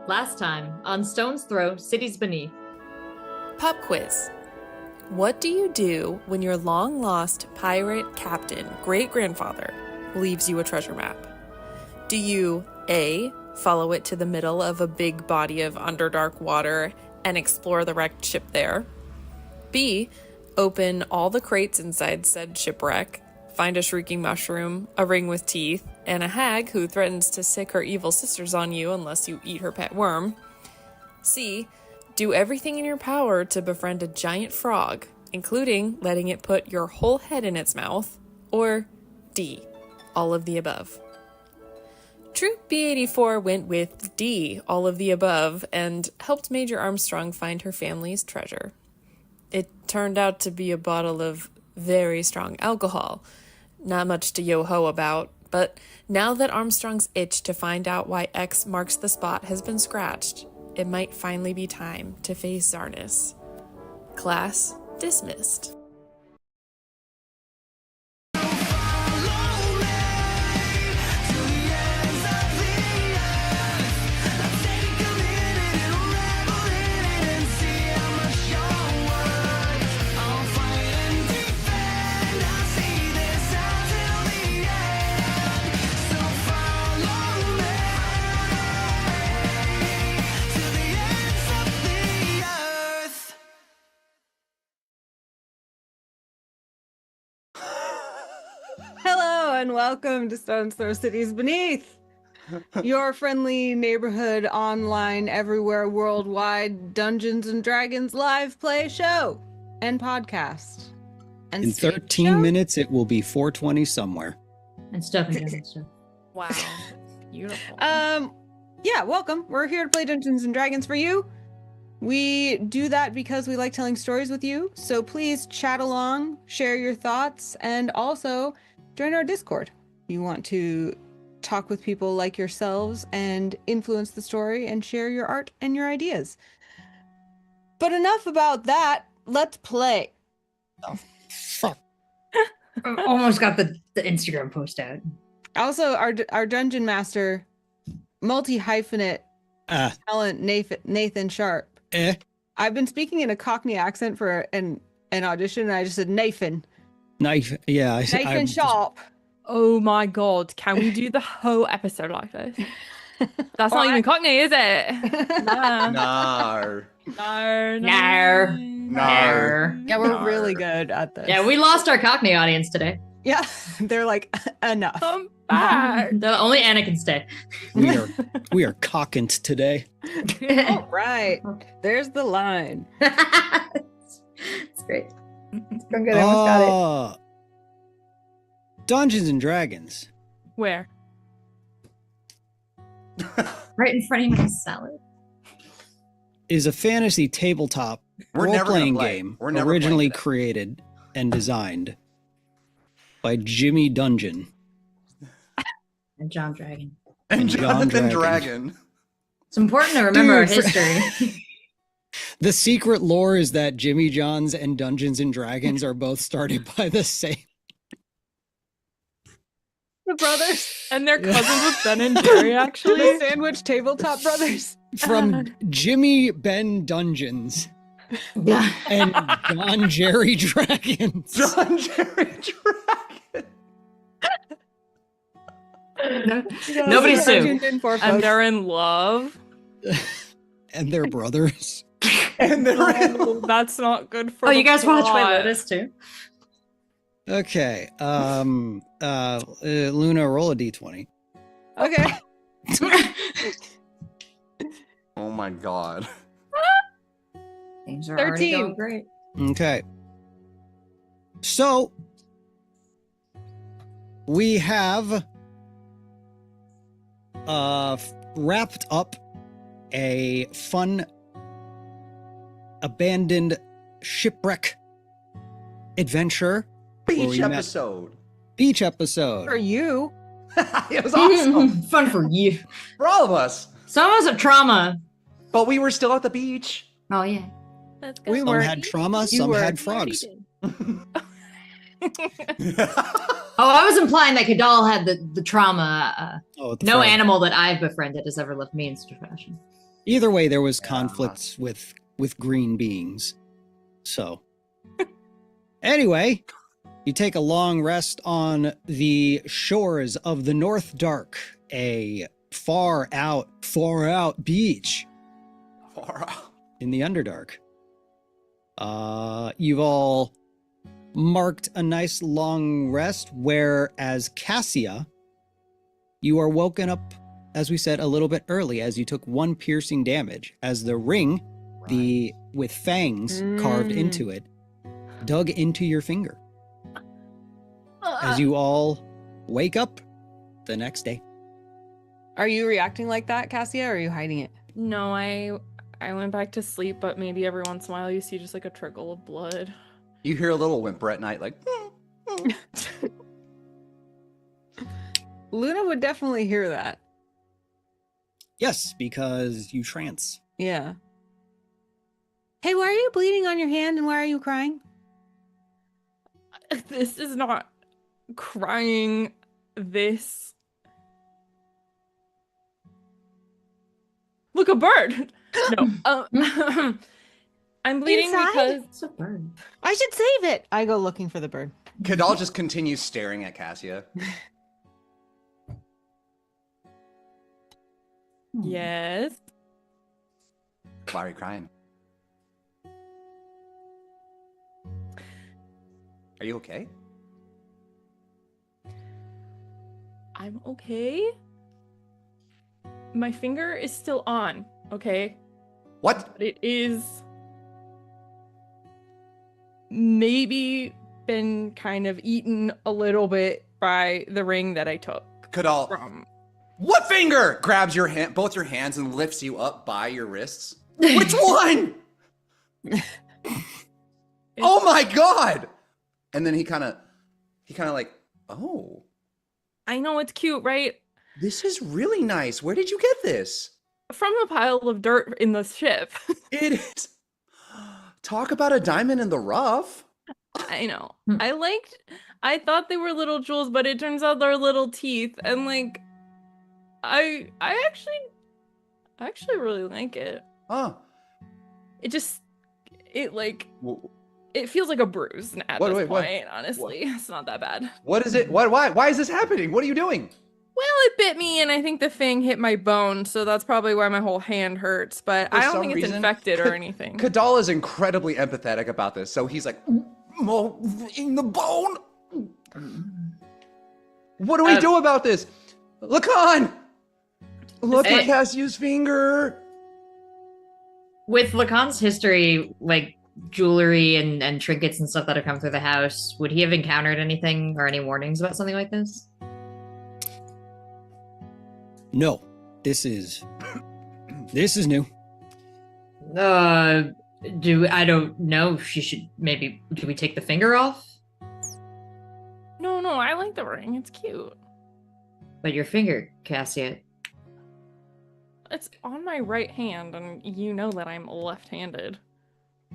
Last time on StonesThrow, Cities Beneath. Pop quiz. What do you do when your long-lost pirate captain great-grandfather leaves you a treasure map? Do you A, follow it to the middle of a big body of Underdark water and explore the wrecked ship there? B, open all the crates inside said shipwreck, find a shrieking mushroom, a ring with teeth, and a hag who threatens to sick her evil sisters on you unless you eat her pet worm? C, do everything in your power to befriend a giant frog, including letting it put your whole head in its mouth? Or D, all of the above? Troop B84 went with D, all of the above, and helped Major Armstrong find her family's treasure. It turned out to be a bottle of very strong alcohol. Not much to yo-ho about, but now that Armstrong's itch to find out why X marks the spot has been scratched, it might finally be time to face Zarnus. Class dismissed. And welcome to StonesThrow Cities Beneath, your friendly neighborhood, online, everywhere, worldwide Dungeons and Dragons live play show and podcast. And in 13 minutes, it will be 4:20 somewhere. And stuff and stuff. Wow. Beautiful. Yeah, welcome. We're here to play Dungeons and Dragons for you. We do that because we like telling stories with you. So please chat along, share your thoughts, and also join our Discord. You want to talk with people like yourselves and influence the story and share your art and your ideas. But enough about that. Let's play. Oh, fuck. Almost got the Instagram post out. Also, our dungeon master, multi-hyphenate talent, Nathan Sharp. I've been speaking in a Cockney accent for an audition, and I just said Nathan. Knife, yeah. Nathan Sharp. Oh my god, can we do the whole episode like this? That's not even Cockney, is it? No. No. Yeah, we're really good at this. Yeah, we lost our Cockney audience today. Yeah, they're like, enough. Come back. Only Anna can stay. We are cockant today. All right, there's the line. It's great. It's going good. I almost got it. Dungeons and Dragons. Where? Right in front of my salad. Is a fantasy tabletop role-playing game originally created and designed by Jimmy Dungeon. And John Dragon. And Jonathan Dragon. It's important to remember our history. The secret lore is that Jimmy John's and Dungeons and Dragons are both started by the same. The brothers. And they're cousins with Ben and Jerry, actually. The Sandwich Tabletop Brothers. From Jimmy Ben Dungeons. Yeah. And John Jerry Dragons. John Jerry Dragon. Nobody sue. And they're in love. And they're brothers. And they're that's not good for you guys watch plot. White Lotus too? Okay. Luna, roll a d20. Okay. Oh my god. Things are 13. already going great. Okay. So we have wrapped up a fun abandoned shipwreck adventure. Beach episode. Beach episode. For you. It was awesome. Fun for you. For all of us. Some of us have trauma. But we were still at the beach. Oh, yeah. That's good. Some had trauma, some had frogs. Oh, I was implying that Kadal had the trauma. No frog. animal that I've befriended has ever left me in such a fashion. Either way, there was Yeah. conflicts with green beings. So, anyway, you take a long rest on the shores of the North Dark, a far out beach in the Underdark. You've all marked a nice long rest, whereas Cassia, you are woken up, as we said, a little bit early, as you took 1 piercing damage, as the ring, with fangs carved into it, dug into your finger. As you all wake up the next day. Are you reacting like that, Cassia, or are you hiding it? No, I went back to sleep, but maybe every once in a while you see just like a trickle of blood. You hear a little whimper at night, like. Luna would definitely hear that. Yes, because you trance. Yeah. Hey, why are you bleeding on your hand and why are you crying? This is not crying. This. Look, a bird. No. I'm bleeding Inside? because It's a bird. I should save it. I go looking for the bird. Kadal just continues staring at Cassia. yes. Why are you crying? Are you okay? I'm okay. My finger is still on, okay? What? But it is maybe been kind of eaten a little bit by the ring that I took Kadal. from. What finger? Grabs your hand, both your hands, and lifts you up by your wrists. Which one? Oh my god! And then he kind of like, oh, I know it's cute, right? this is really nice. Where did you get this? From a pile of dirt in the ship. It is. Talk about a diamond in the rough. I know. Hmm. I thought they were little jewels, but it turns out they're little teeth. And like, I actually really like it. Oh. It feels like a bruise at What- this wait, what- point, honestly. It's not that bad. What is it? Why is this happening? What are you doing? Well, it bit me, and I think the fang hit my bone, so that's probably why my whole hand hurts. But For I don't some think it's reason, infected or anything. Kadal is incredibly empathetic about this, so he's like, "Oh, in the bone. What do we do about this? Lacan! Look at Cassia's finger. With Lacan's history, like jewelry and trinkets and stuff that have come through the house, would he have encountered anything or any warnings about something like this? No, this is new. I don't know. Should we take the finger off? No, I like the ring. It's cute. But your finger, Cassia. It's on my right hand, and you know that I'm left-handed.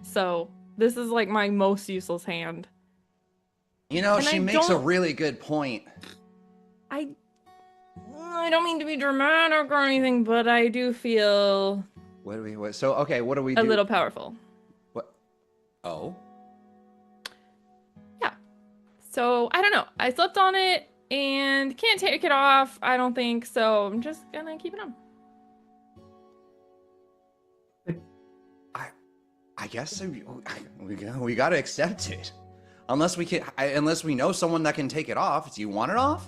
So this is like my most useless hand. You know, And she I makes a don't- really good point. I don't mean to be dramatic or anything, but I do feel What do we a do? little powerful. What? Oh. Yeah. So I don't know. I slept on it and can't take it off. I don't think so. I'm just gonna keep it on. I guess we gotta accept it. Unless we know someone that can take it off. Do you want it off?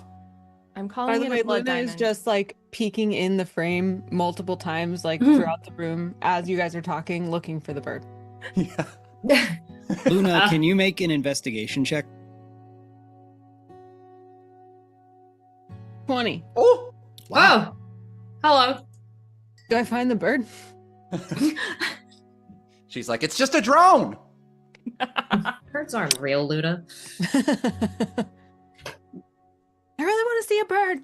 I'm By calling the it way, a blood Luna is diamond. just like peeking in the frame multiple times, like throughout the room as you guys are talking, looking for the bird. Yeah. Luna, can you make an investigation check? 20. Oh. Wow. Hello. Do I find the bird? She's like, it's just a drone. Birds aren't real, Luna. I really want to see a bird.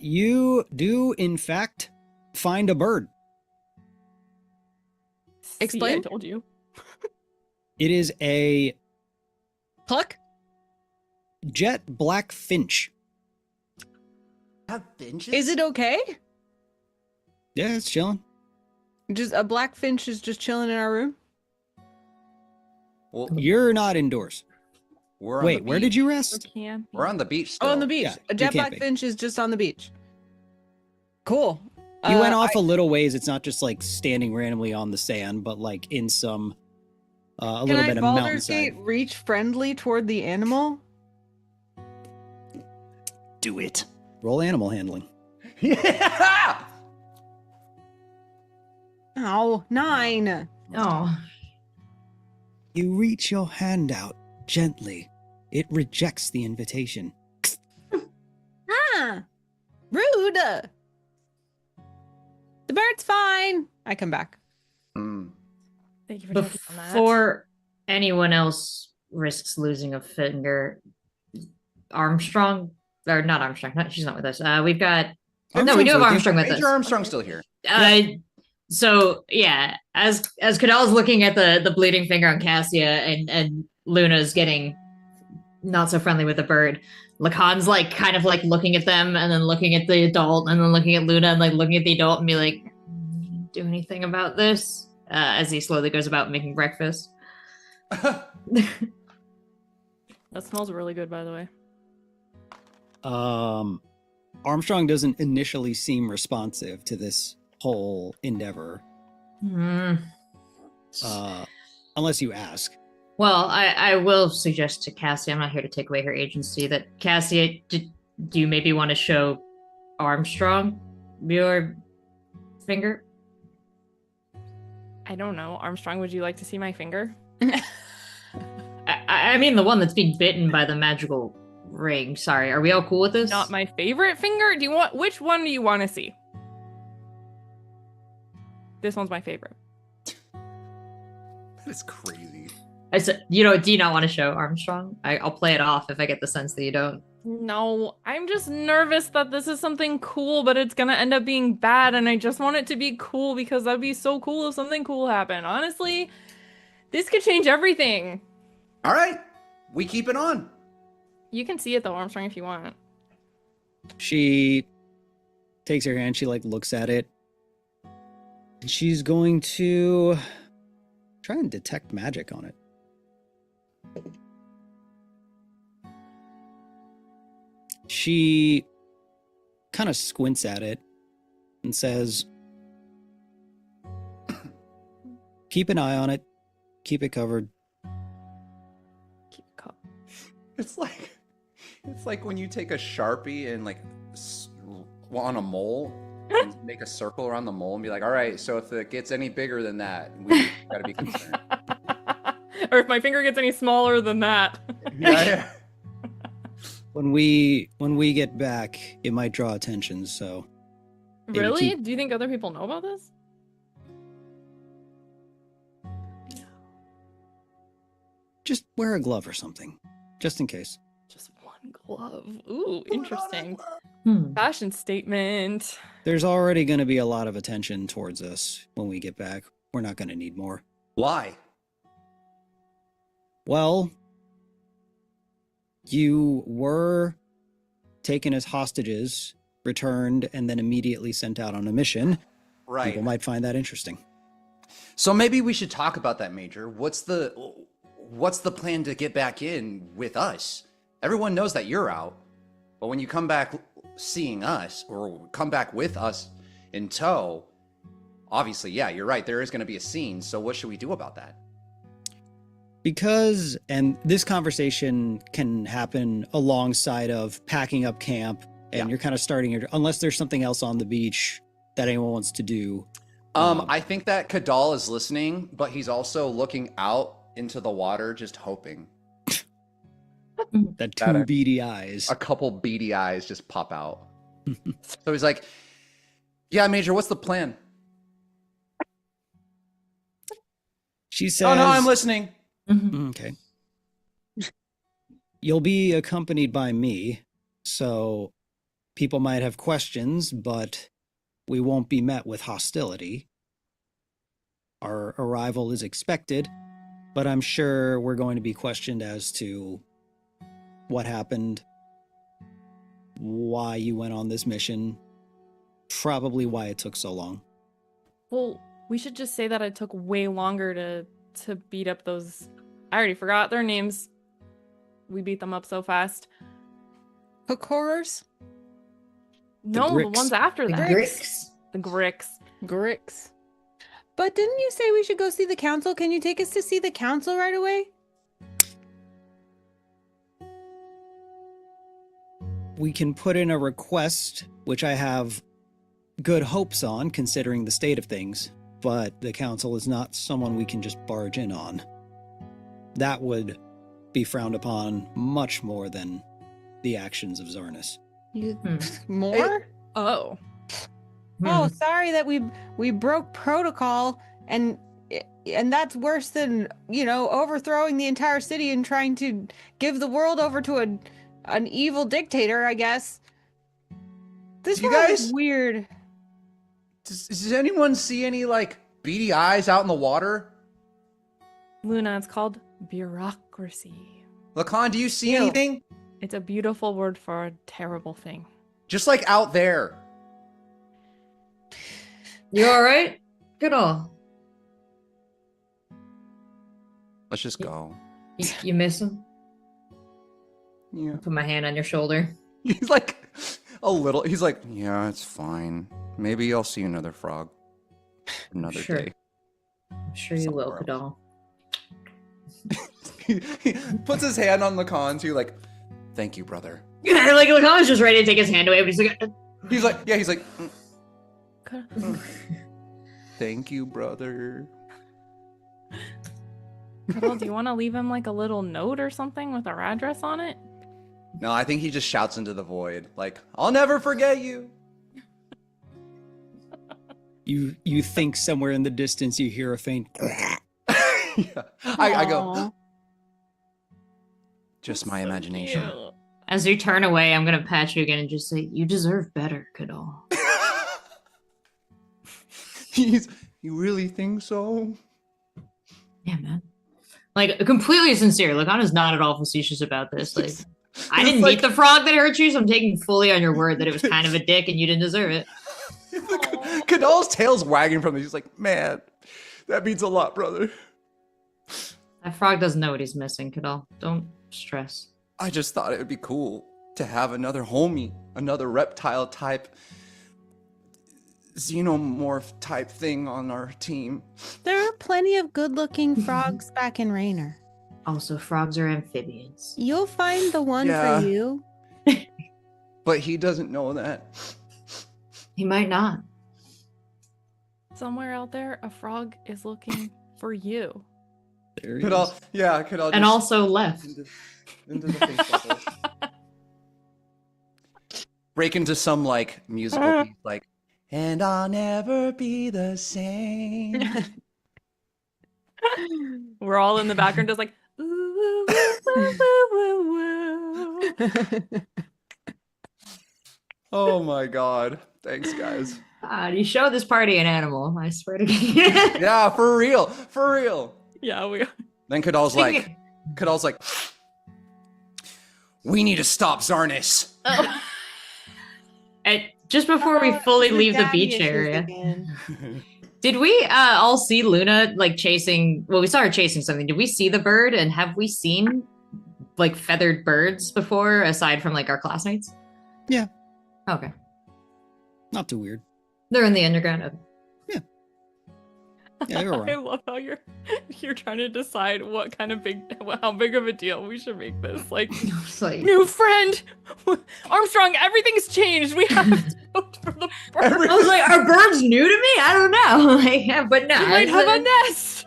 You do in fact find a bird. See, Explain. I told you. It is a Pluck? jet black finch. Have finches? Is it okay? Yeah, it's chilling. Just a black finch is just chilling in our room. Well, You're not indoors. we're on Wait, the where did beach. you rest? We're on the beach still. Oh, on the beach. Yeah, A you're jet black camping. finch is just on the beach. Cool. You went off a little ways. It's not just like standing randomly on the sand, but like in some a little bit of Baldur's mountainside. Gate reach friendly toward the animal? Do it. Roll animal handling. Yeah. Oh, 9. Oh. You reach your hand out gently. It rejects the invitation. Ah, rude. The bird's fine. I come back. Hmm. Thank you for checking on that. Before anyone else risks losing a finger, Armstrong, or not Armstrong, she's not with us. We've got, no, we do have Armstrong with us. Major Armstrong's still here. So yeah, as Cadell's looking at the bleeding finger on Cassia and Luna's getting not so friendly with the bird, Lacan's like kind of like looking at them and then looking at the adult and then looking at Luna and like looking at the adult and be like, do anything about this? As he slowly goes about making breakfast. That smells really good, by the way. Armstrong doesn't initially seem responsive to this whole endeavor. Unless you ask. Well, I will suggest to Cassie, I'm not here to take away her agency, that Cassie, do you maybe want to show Armstrong your finger? I don't know. Armstrong, would you like to see my finger? I mean the one that's being bitten by the magical ring. Sorry, are we all cool with this? Not my favorite finger? Which one do you want to see? This one's my favorite. That is crazy. I said, do you not want to show Armstrong? I'll play it off if I get the sense that you don't. No, I'm just nervous that this is something cool, but it's gonna end up being bad, and I just want it to be cool because that'd be so cool if something cool happened. Honestly, this could change everything. All right, we keep it on. You can see it though, Armstrong, if you want. She takes her hand, she like looks at it. And she's going to try and detect magic on it. She kind of squints at it and says, keep an eye on it. Keep it covered. Keep it calm. It's like when you take a Sharpie and like on a mole and make a circle around the mole and be like, all right, so if it gets any bigger than that, we gotta be concerned. Or if my finger gets any smaller than that. Yeah. When we get back, it might draw attention, so maybe Really? Do you think other people know about this? just wear a glove or something, just in case. Just one glove. Ooh, interesting. Hmm. Fashion statement. There's already going to be a lot of attention towards us when we get back. We're not going to need more. Why? Well, you were taken as hostages, returned, and then immediately sent out on a mission. Right. People might find that interesting. So maybe we should talk about that, Major. What's the plan to get back in with us? Everyone knows that you're out, but when you come back seeing us or come back with us in tow, obviously, yeah, you're right. There is going to be a scene. So what should we do about that? Because, and this conversation can happen alongside of packing up camp, and you're kind of starting your, unless there's something else on the beach that anyone wants to do. I think that Kadal is listening, but he's also looking out into the water, just hoping. That two beady eyes. A couple beady eyes just pop out. So he's like, yeah, Major, what's the plan? She says, Oh, no, I'm listening. Okay. You'll be accompanied by me, so people might have questions, but we won't be met with hostility. Our arrival is expected, but I'm sure we're going to be questioned as to what happened, why you went on this mission, probably why it took so long. Well, we should just say that it took way longer to beat up those. I already forgot their names. We beat them up so fast. Hook horrors? No, the Gricks. ones after The that. Gricks. The Gricks. Gricks. But didn't you say we should go see the council? Can you take us to see the council right away? We can put in a request, which I have good hopes on, considering the state of things, but the council is not someone we can just barge in on. That would be frowned upon much more than the actions of Zarnus. You Hmm. more? Oh. Oh, sorry that we broke protocol, and that's worse than, you know, overthrowing the entire city and trying to give the world over to an evil dictator, I guess. This You world is guys- weird. Does anyone see any, like, beady eyes out in the water? Luna, it's called bureaucracy. Lacan, do you see Ew. anything? It's a beautiful word for a terrible thing. Just, like, out there. You all right? Good all. Let's just go. You miss him? Yeah. Put my hand on your shoulder. He's like a little. He's like, yeah, it's fine. Maybe I'll see another frog another Sure. day. I'm sure you will, Somewhere Kadal. He puts his hand on Lacan too, like, thank you, brother. Yeah, like Lacan's just ready to take his hand away, but he's like, He's like, yeah, he's like, Cuddle, thank you, brother. do you want to leave him like a little note or something with our address on it? No, I think he just shouts into the void, like, I'll never forget you. You think somewhere in the distance you hear a faint Yeah. I go, Aw. just my So imagination. cute. as you turn away, I'm gonna pat you again and just say, you deserve better, Kadal. You really think so? Yeah, man. Like, completely sincere. Lacan is not at all facetious about this. Like, I didn't like- meet the frog that hurt you, so I'm taking fully on your word that it was kind of a dick and you didn't deserve it. Kadal's tail's wagging from this. He's like, man, that means a lot, brother. That frog doesn't know what he's missing, Kadal. Don't stress. I just thought it would be cool to have another homie, another reptile type, xenomorph type thing on our team. There are plenty of good-looking frogs back in Raynor. Also, frogs are amphibians. You'll find the one Yeah. for you. But he doesn't know that. He might not. Somewhere out there, a frog is looking for you. there he Kadal, is. yeah, Kadal And just also left. into the face bubble. Break into some like musical piece, like, and I'll never be the same. We're all in the background just like, ooh, ooh, ooh, ooh, ooh, ooh. Oh my god. Thanks, guys. You show this party an animal, I swear to God. Yeah, for real. For real. Yeah, we Then Kadal's like, we need to stop Zarnus. And just before we fully Your leave the daddy beach issues area, again. did we all see Luna like chasing? Well, we saw her chasing something. Did we see the bird? And have we seen like feathered birds before, aside from like our classmates? Yeah. Okay. Not too weird. They're in the underground. Okay. Yeah, you're I right. love how you're trying to decide what kind of how big of a deal we should make this. Like, It's like, new friend, Armstrong, everything's changed. We have to vote for the bird. I was like, are birds new to me? I don't know. Like, yeah, but no. You might have a nest.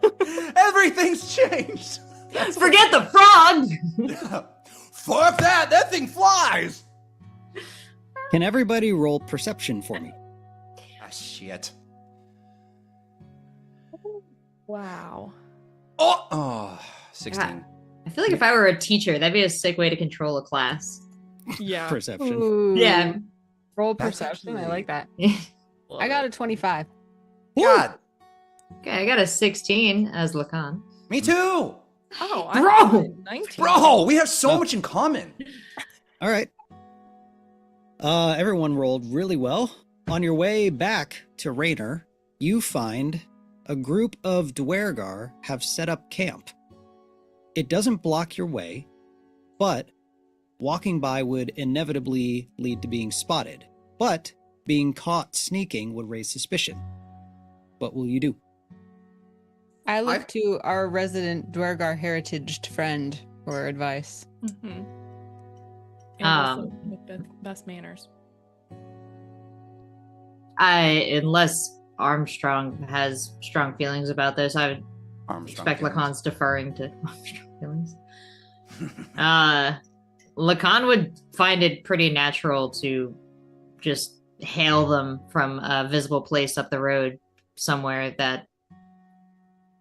Everything's changed. Forget the frog. Yeah. Fuck that. That thing flies. Can everybody roll perception for me? Ah, shit. Wow. Oh, 16. I feel like if I were a teacher, that'd be a sick way to control a class. Yeah. Perception. Ooh. Yeah. Roll That's perception. I actually- like that. Love I got it. a 25. God. Okay, I got a 16 as Lacan. Me too. Oh, Bro! I'm 19. Bro, we have so Oh. much in common. All right. Everyone rolled really well. on your way back to Raynor, you find a group of Dwergar have set up camp. It doesn't block your way, but walking by would inevitably lead to being spotted. But being caught sneaking would raise suspicion. What will you do? I look to our resident Dwergar heritaged friend for advice. Mm-hmm. And also with the best manners. Unless Armstrong has strong feelings about this, I would expect Lacan's deferring to Armstrong feelings. Lacan would find it pretty natural to just hail them from a visible place up the road somewhere that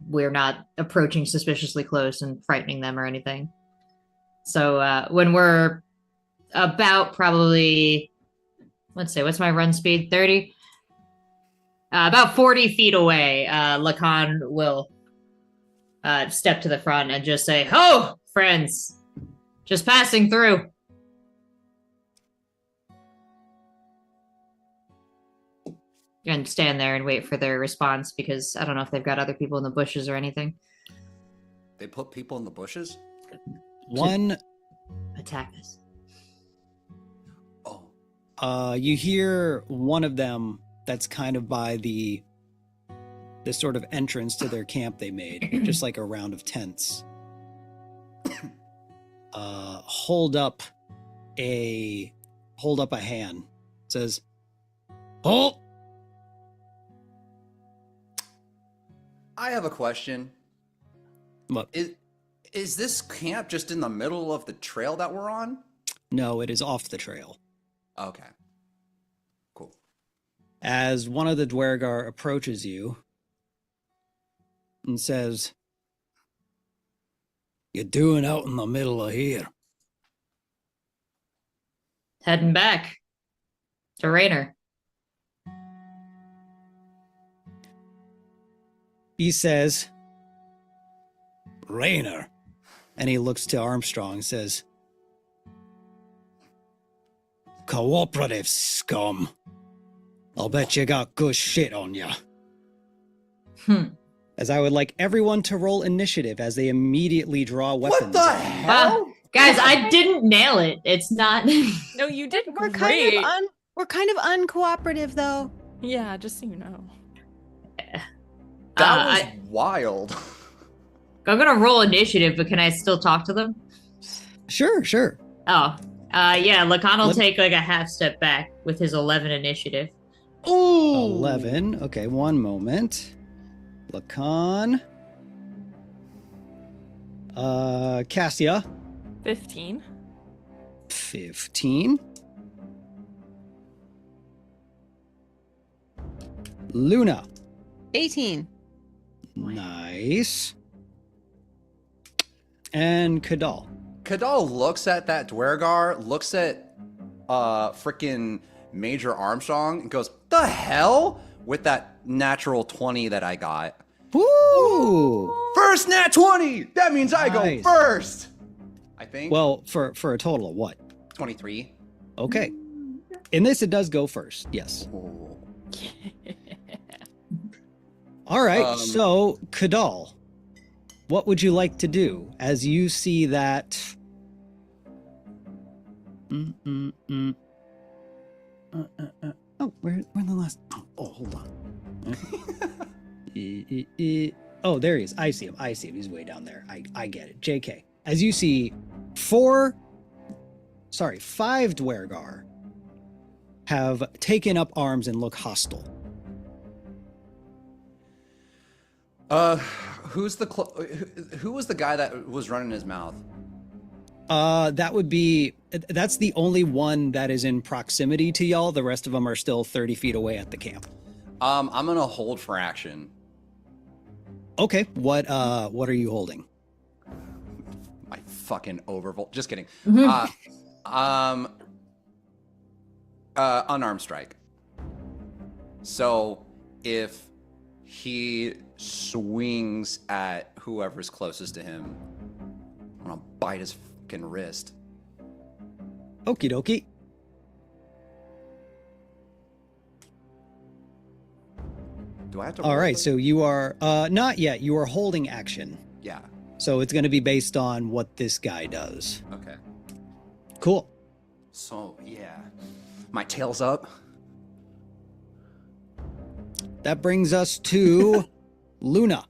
we're not approaching suspiciously close and frightening them or anything. So when we're about probably, let's say, what's my run speed? 30? About 40 feet away, Lacan will step to the front and just say, "Ho, friends! Just passing through." And stand there and wait for their response, because I don't know if they've got other people in the bushes or anything. They put people in the bushes? One Attack us. Oh. You hear one of them that's kind of by the sort of entrance to their camp they made, just like a round of tents. Hold up a hand. Says, "Halt!" I have a question. What? Is this camp just in the middle of the trail that we're on? No, it is off the trail. Okay. Cool. As one of the Dwergar approaches you and says, "You doing out in the middle of here?" Heading back to Raynor. He says, "Raynor," and he looks to Armstrong and says, "Cooperative scum. I'll bet you got good shit on ya." As I would like everyone to roll initiative as they immediately draw weapons. What the hell? Guys, I didn't nail it. It's not. No, you did We're great. kind of uncooperative though. Yeah, just so you know. That was wild. I'm gonna roll initiative, but can I still talk to them? Sure. Oh, yeah. Lacan will take like a half step back with his 11 initiative. Ooh. 11. Okay, one moment. Lacan. Cassia. 15. 15. Luna. 18. Nice. And Kadal. Kadal looks at that Dwergar, looks at frickin' Major Armstrong, and goes, "The hell?" with that natural 20 that I got. Woo! First nat 20! That means I go Nice. first! I think. Well, for a total of what? 23. Okay. In this, it does go first. Yes. Oh. All right. So, Kadal, what would you like to do as you see that? Oh, where the last? Oh, hold on. Oh, there he is. I see him. He's way down there. I get it. JK. As you see, 5 Dwergar have taken up arms and look hostile. Who was the guy that was running his mouth? That's the only one that is in proximity to y'all. The rest of them are still 30 feet away at the camp. I'm gonna hold for action. Okay. What are you holding? My fucking overvolt. Just kidding. Unarmed strike. So if he swings at whoever's closest to him, I'm gonna bite his fucking wrist. Okie dokie. Do I have to? All roll right, for so you are not yet. You are holding action. Yeah. So it's going to be based on what this guy does. Okay. Cool. So yeah, my tail's up. That brings us to Luna.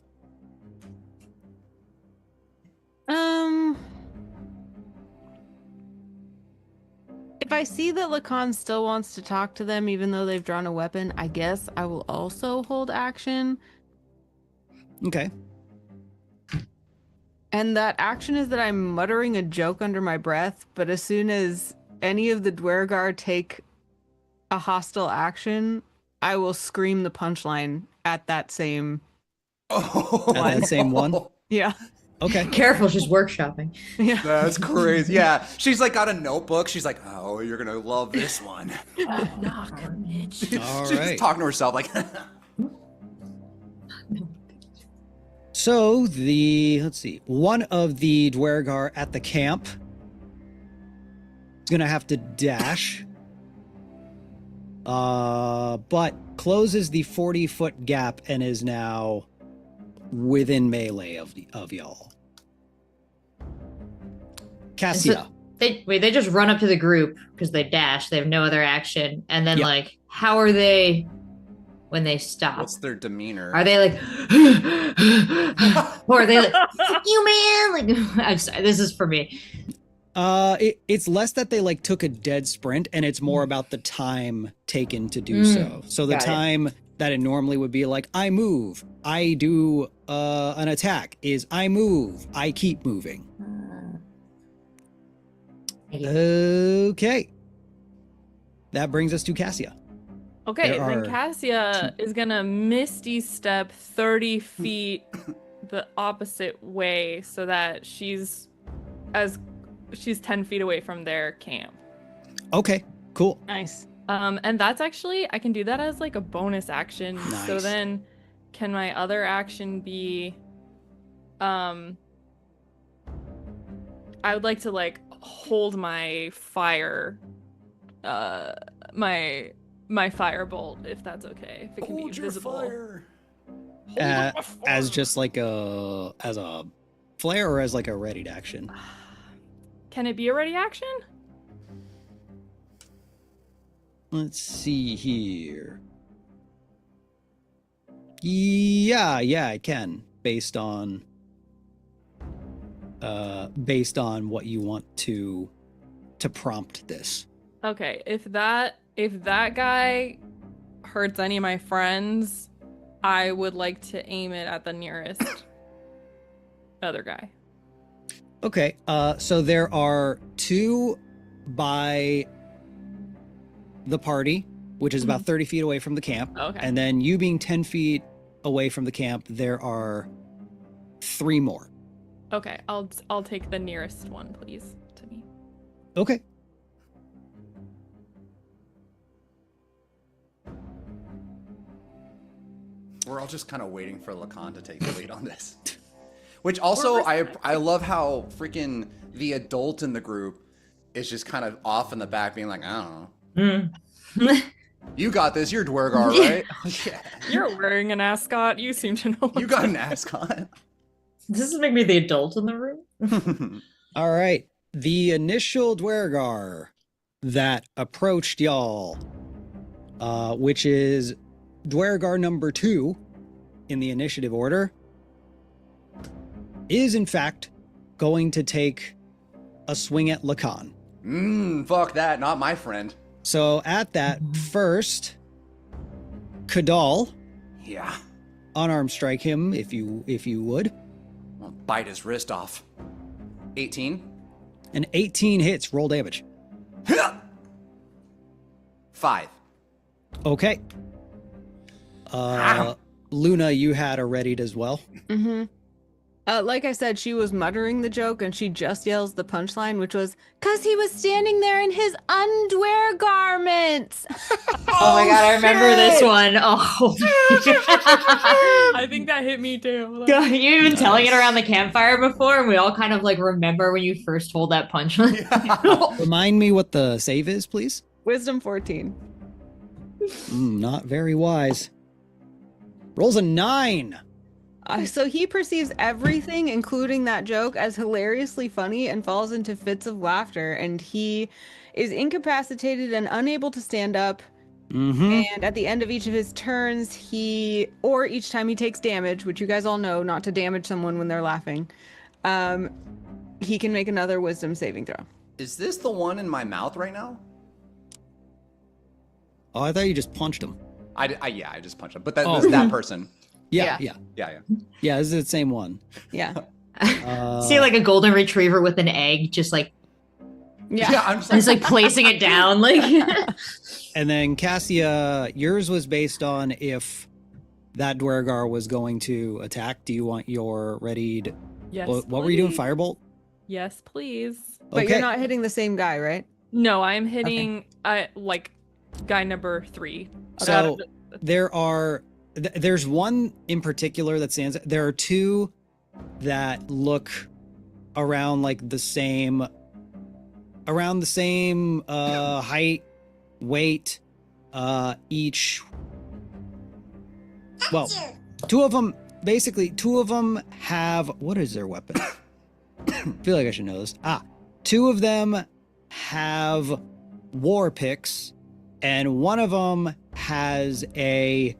If I see that Lacan still wants to talk to them, even though they've drawn a weapon, I guess I will also hold action. Okay. And that action is that I'm muttering a joke under my breath, but as soon as any of the Dwergar take a hostile action, I will scream the punchline at that same... Oh, At that same one? Yeah. Okay. Careful, she's workshopping. Yeah. That's crazy. Yeah, she's like got a notebook. She's like, "Oh, you're gonna love this one." Knock, bitch. All She's right. talking to herself like. So let's see, one of the Dwergar at the camp is gonna have to dash, but closes the 40-foot gap and is now within melee of y'all. Cassia. They just run up to the group because they dash. They have no other action, and then Yep. like, how are they when they stop? What's their demeanor? Are they like, or are they like, you man? Like, I'm sorry, this is for me. It's less that they like took a dead sprint, and it's more about the time taken to do so. So the Got it. time that it normally would be like, I move, I do an attack, is I move, I keep moving. Okay. That brings us to Cassia. Okay, There then are Cassia is gonna Misty Step 30 feet the opposite way so that she's 10 feet away from their camp. Okay, cool. Nice. And that's actually, I can do that as like a bonus action. So Nice. then can my other action be, I would like to like hold my fire, my firebolt, if that's okay. If it can be visible. As just like as a flare or as like a readied action? Can it be a ready action? Let's see here. Yeah, I can, based on what you want to prompt this. Okay, if that guy hurts any of my friends, I would like to aim it at the nearest other guy. Okay, so there are two by the party, which is about 30 feet away from the camp. Okay. And then you being 10 feet away from the camp, there are 3 more. Okay, I'll take the nearest one, please, to me. Okay. We're all just kind of waiting for Lacan to take the lead on this. Which also, I love how freaking the adult in the group is just kind of off in the back being like, I don't know. You got this. You're Dwergar, right? Yeah. You're wearing an ascot. You seem to know. You got an ascot. Does this make me the adult in the room? All right. The initial Dwergar that approached y'all, which is Dwergar number 2 in the initiative order, is in fact going to take a swing at Lacan. Fuck that. Not my friend. So at that first, Kadal, Yeah. unarmed strike him if you would. I'll bite his wrist off. 18. An 18 hits, roll damage. 5. Okay. Luna, you had a readied as well. Mm-hmm. Like I said, she was muttering the joke and she just yells the punchline, which was, "'Cause he was standing there in his underwear garments." Oh my god, I remember this one. Oh. I think that hit me too. God, you've been telling it around the campfire before, and we all kind of like remember when you first told that punchline. Remind me what the save is, please. Wisdom 14. Not very wise. Rolls a 9. So he perceives everything, including that joke, as hilariously funny and falls into fits of laughter. And he is incapacitated and unable to stand up. Mm-hmm. And at the end of each of his turns, or each time he takes damage, which you guys all know not to damage someone when they're laughing, he can make another wisdom saving throw. Is this the one in my mouth right now? Oh, I thought you just punched him. Yeah, I just punched him. But that was that person. Yeah. Yeah. Yeah, this is the same one. Yeah. See, like a golden retriever with an egg, just like Yeah. I'm just he's like placing it down, like. And then Cassia, yours was based on if that Dwergar was going to attack. Do you want your readied? Yes. What were you doing? please. Firebolt? Yes, please. But you're not hitting the same guy, right? No, I'm hitting like guy number 3. So there's one in particular that stands. There are 2 that look around like the same height, weight, each. Well, 2 of them have, what is their weapon? I feel like I should know this. 2 of them have war picks, and one of them has a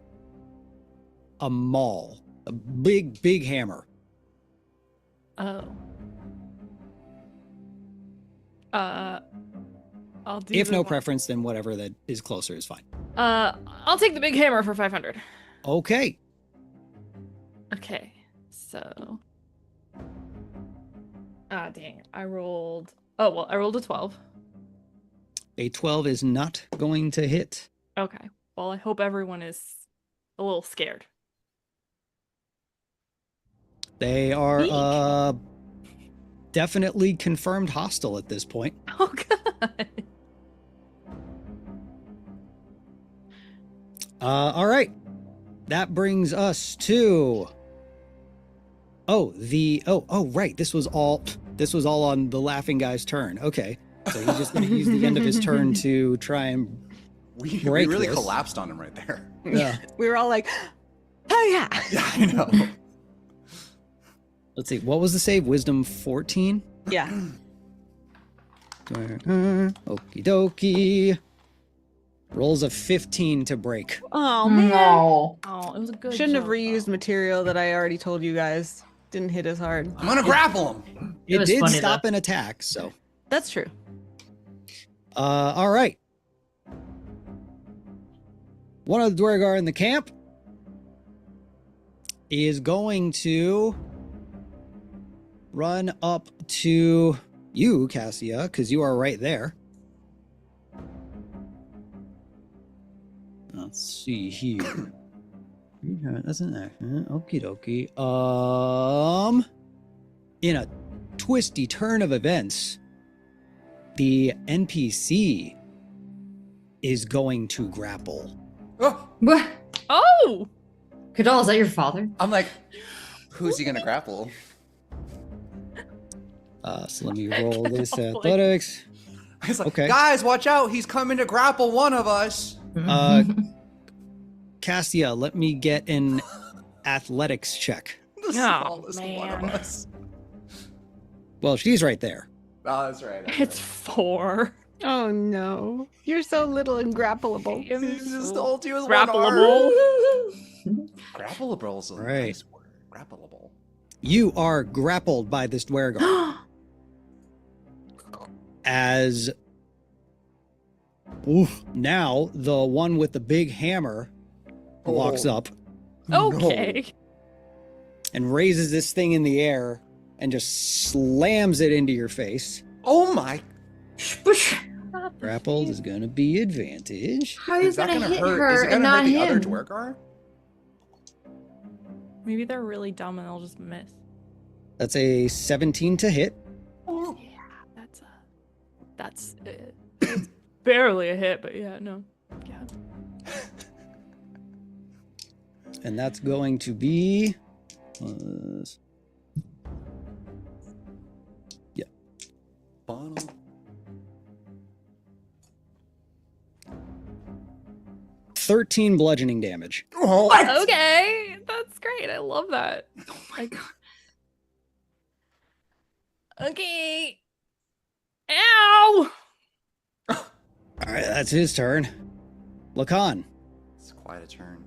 maul, a big hammer. Oh. I'll do. If the no one- preference, then whatever that is closer is fine. I'll take the big hammer for 500. Okay. Okay, so. Dang! I rolled. Oh well, I rolled a 12. A 12 is not going to hit. Okay. Well, I hope everyone is a little scared. They are definitely confirmed hostile at this point. Oh god. All right. That brings us to right. This was all on the laughing guy's turn. Okay. So he's just going to use the end of his turn to try and we break really this. collapsed on him right there. Yeah. We were all like, oh yeah. Yeah, I know. Let's see. What was the save? Wisdom 14? Yeah. Okie dokie. Rolls a 15 to break. Oh man. No. Oh, it was a good. Shouldn't have joke, reused though. material that I already told you guys. Didn't hit as hard. I'm gonna grapple him. It It was did funny, stop though. an attack, so. That's true. All right. One of the Dwergar in the camp is going to run up to you, Cassia, because you are right there. Let's see here. That's an accident. Okie dokie. In a twisty turn of events, the NPC is going to grapple. Oh, What? Oh. Kadal, is that your father? I'm like, who's he gonna grapple? So let me roll this Oh, boy. athletics. He's like, Okay. guys, watch out! He's coming to grapple one of us. Cassia, let me get an athletics check. The smallest one man. of us. Well, she's right there. Oh, that's right. It's 4. Oh no. You're so little and grappleable. He just told you as Grappleable. Grappleable is a Right. nice word. Grappleable. You are grappled by this Dwergar as now the one with the big hammer walks Oh. up Okay. and raises this thing in the air and just slams it into your face. Oh my! Grappled is going to be advantage. How Is is that gonna gonna hit hurt? her Is it and gonna hurt not the him? other Dwergar? Maybe they're really dumb and they'll just miss. That's a 17 to hit. Yeah, that's it's barely a hit, but yeah, no. Yeah. And that's going to be... 13 bludgeoning damage. Oh, Okay, that's great. I love that. Oh my god. Okay. Ow! All right, that's his turn. Lacan. it's quite a turn.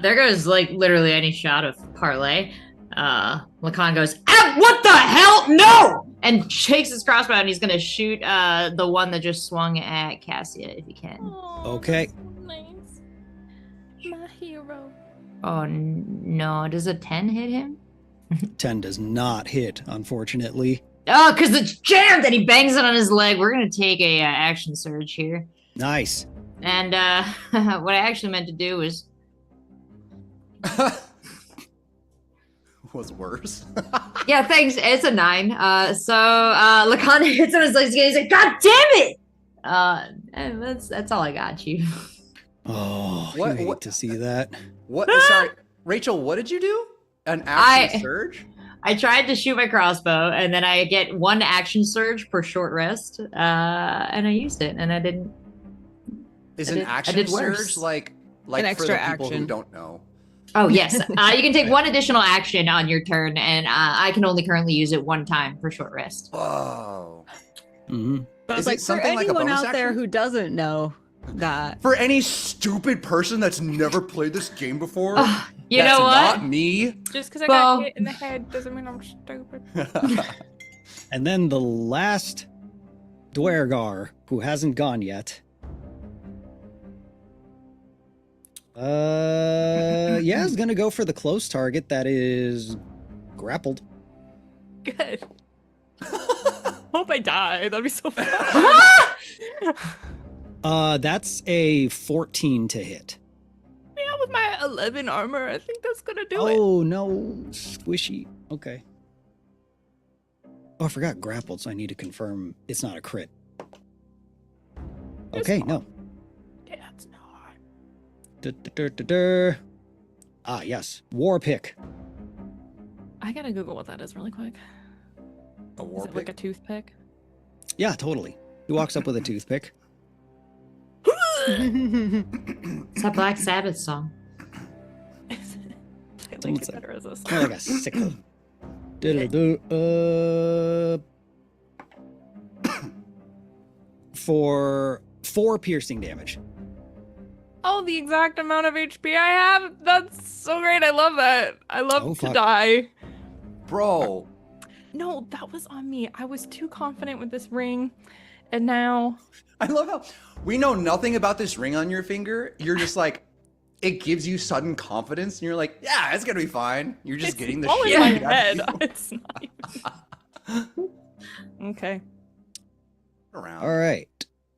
There goes like literally any shot of parlay. Lacan goes, ah, what the hell? No! And shakes his crossbow and he's gonna shoot the one that just swung at Cassia if he can. Oh, Okay. that's so nice. My hero. Oh no, does a 10 hit him? 10 does not hit, unfortunately. Oh, because it's jammed and he bangs it on his leg. We're gonna take a action surge here. Nice. And what I actually meant to do was Was worse. yeah, thanks. It's a 9. So Lacan hits on his legs again. He's like, God damn it! And that's all I got you. Oh, What- you hate what- to see that. What? Sorry, Rachel. What did you do? An action surge? I tried to shoot my crossbow, and then I get 1 action surge per short rest, and I used it, and I didn't. Is I an did- I action did surge worse. like An for extra the people who action. don't know? Oh yes, you can take 1 additional action on your turn, and I can only currently use it 1 time per short rest. Whoa. Mhm. But Is it like for something like a anyone bonus out there action? who doesn't know that, For any stupid person that's never played this game before, You that's know what? not me. Just because I Well- got hit in the head doesn't mean I'm stupid. And then the last Dwergar, who hasn't gone yet. Yeah, is gonna go for the close target that is grappled. Good. Hope I die. That'd be so fun. That's a 14 to hit. Yeah, with my 11 armor, I think that's gonna do it. Oh no, squishy. Okay. Oh, I forgot grappled, so I need to confirm it's not a crit. It's Okay, not. no. That's not. Ah, yes. War pick. I gotta Google what that is really quick. A Is war it like a pick? toothpick? Yeah, totally. He walks up with a toothpick. It's that Black Sabbath song. I like What's it that? better as a More like a sickle. Diddle-do. For 4 piercing damage. Oh, the exact amount of HP I have? That's so great. I love that. I love Oh, to fuck. die. Bro, No, that was on me. I was too confident with this ring. And now I love how we know nothing about this ring on your finger. You're just like, it gives you sudden confidence, and you're like, yeah, it's gonna be fine. You're just it's getting the all shit in my out of head. you. It's not even... Okay. Around. All right.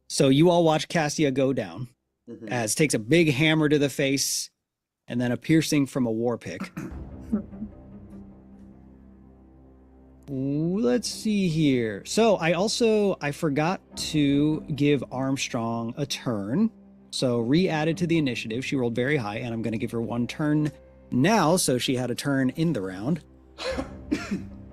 So you all watch Cassia go down Mhm. as takes a big hammer to the face and then a piercing from a war pick. Let's see here. So I forgot to give Armstrong a turn. So re-added to the initiative. She rolled very high, and I'm going to give her 1 turn now. So she had a turn in the round.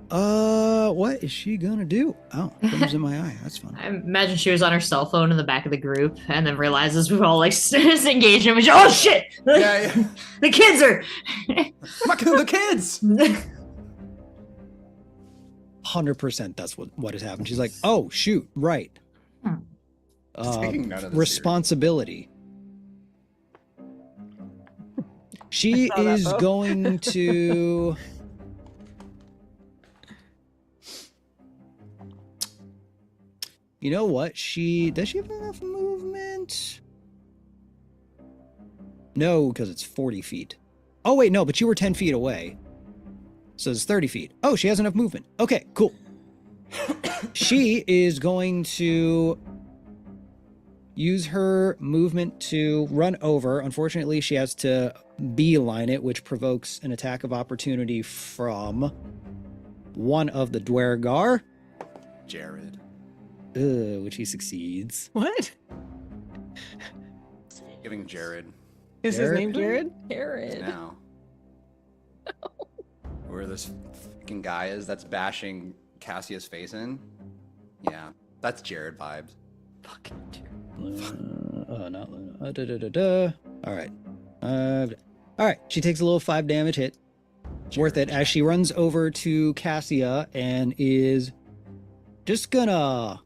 What is she gonna do? Oh, comes in my eye. That's fun. I imagine she was on her cell phone in the back of the group, and then realizes we've all like engaged in. Oh shit! Yeah, yeah. The kids are. Fucking the kids. 100% that's what has happened. She's like, oh shoot, right. Taking none of this Responsibility. She I saw that, is Bo. going to. You know what? Does she have enough movement? No, because it's 40 feet. Oh wait, no, but you were 10 feet away. So it's 30 feet. Oh, she has enough movement. Okay, cool. She is going to use her movement to run over. Unfortunately, she has to beeline it, which provokes an attack of opportunity from one of the Dwergar, Jared. which he succeeds. what? Giving Jared Is his name Jared? Jared. now. Where this fucking guy is that's bashing Cassia's face in. Yeah, that's Jared vibes. Fucking Jared. Not Luna. All right. All right. She takes a little 5 damage hit. Worth it as she runs over to Cassia and is just gonna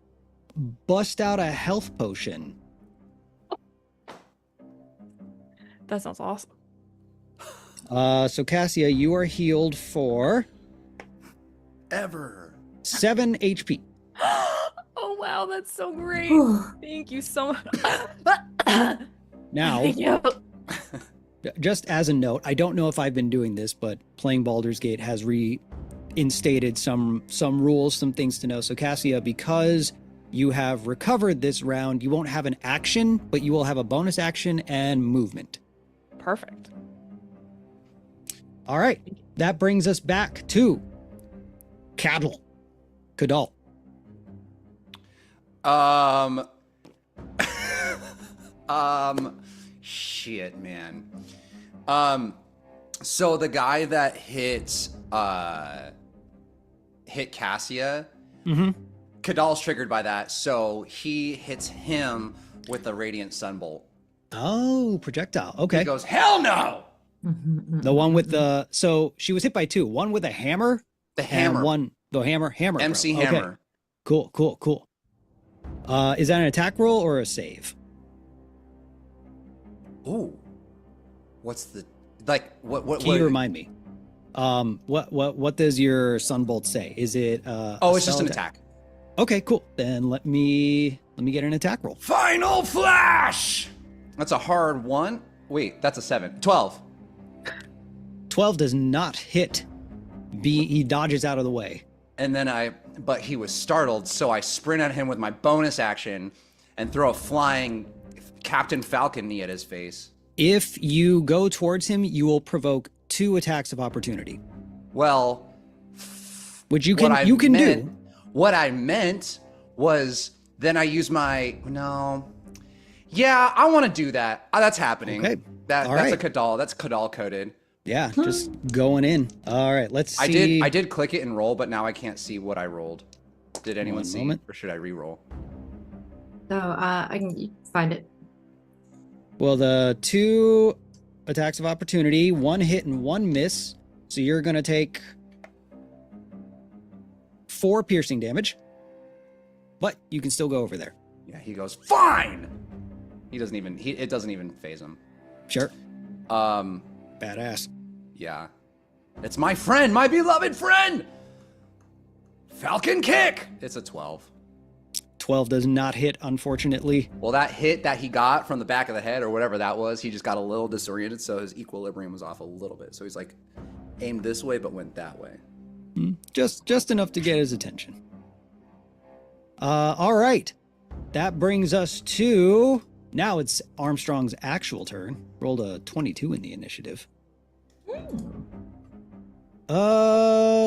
bust out a health potion. That sounds awesome. So Cassia, you are healed for Ever. 7 HP. Oh wow, that's so great. Thank you so much. Now, Thank you. just as a note, I don't know if I've been doing this, but playing Baldur's Gate has reinstated some rules, some things to know. So Cassia, because you have recovered this round, you won't have an action, but you will have a bonus action and movement. Perfect. All right. That brings us back to Cadal. Shit, man. So the guy that hit Cassia, Kadal's triggered by that, so he hits him with a radiant sunbolt. Oh, projectile. Okay. He goes, hell no! The one with the, so she was hit by 2. One with a hammer. The hammer. And one, the hammer. MC bro. hammer. Okay. Cool. Is that an attack roll or a save? Ooh. What's the, like, what? Can you remind me? What does your sunbolt say? Is it it's just an attack. Okay, cool. Then let me get an attack roll. Final flash! That's a hard one. Wait, that's a 7. 12. 12 does not hit. He dodges out of the way. And then but he was startled, so I sprint at him with my bonus action and throw a flying Captain Falcon knee at his face. If you go towards him, you will provoke 2 attacks of opportunity. Well, which you can do. What I meant was then I use my Yeah, I want to do that. That's happening. Okay. That's right. a Kadal. That's Kadal coded. Yeah, just going in. All right, let's see. I did click it and roll, but now I can't see what I rolled. Did anyone see? Moment. Or should I re-roll? So I can find it. Well, the 2 attacks of opportunity, 1 hit and 1 miss. So you're going to take 4 piercing damage. But you can still go over there. Yeah, he goes, fine! It doesn't even phase him. Sure. Badass. Yeah. It's my friend, my beloved friend! Falcon kick! It's a 12. 12 does not hit, unfortunately. Well, that hit that he got from the back of the head or whatever that was, he just got a little disoriented, so his equilibrium was off a little bit. So he's like aimed this way but went that way. Just enough to get his attention. All right. That brings us to, now it's Armstrong's actual turn. Rolled a 22 in the initiative.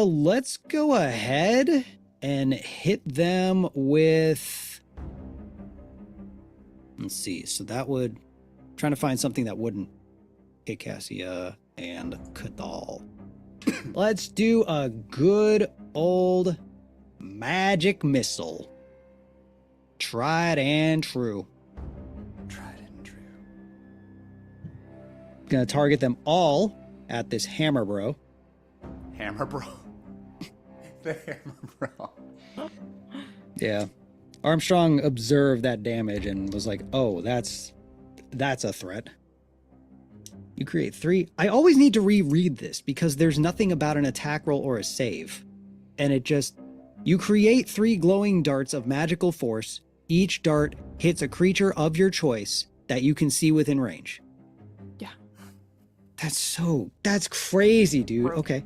Let's go ahead and hit them with, let's see. So that would, trying to find something that wouldn't hit Cassia and Kadal. Let's do a good old magic missile. Tried and true. Gonna target them all at this hammer bro. Hammer bro. The hammer bro. Yeah. Armstrong observed that damage and was like, oh, that's a threat. You create 3. I always need to reread this because there's nothing about an attack roll or a save. And it just, you create 3 glowing darts of magical force. Each dart hits a creature of your choice that you can see within range. Yeah. That's crazy, dude. Broke. Okay.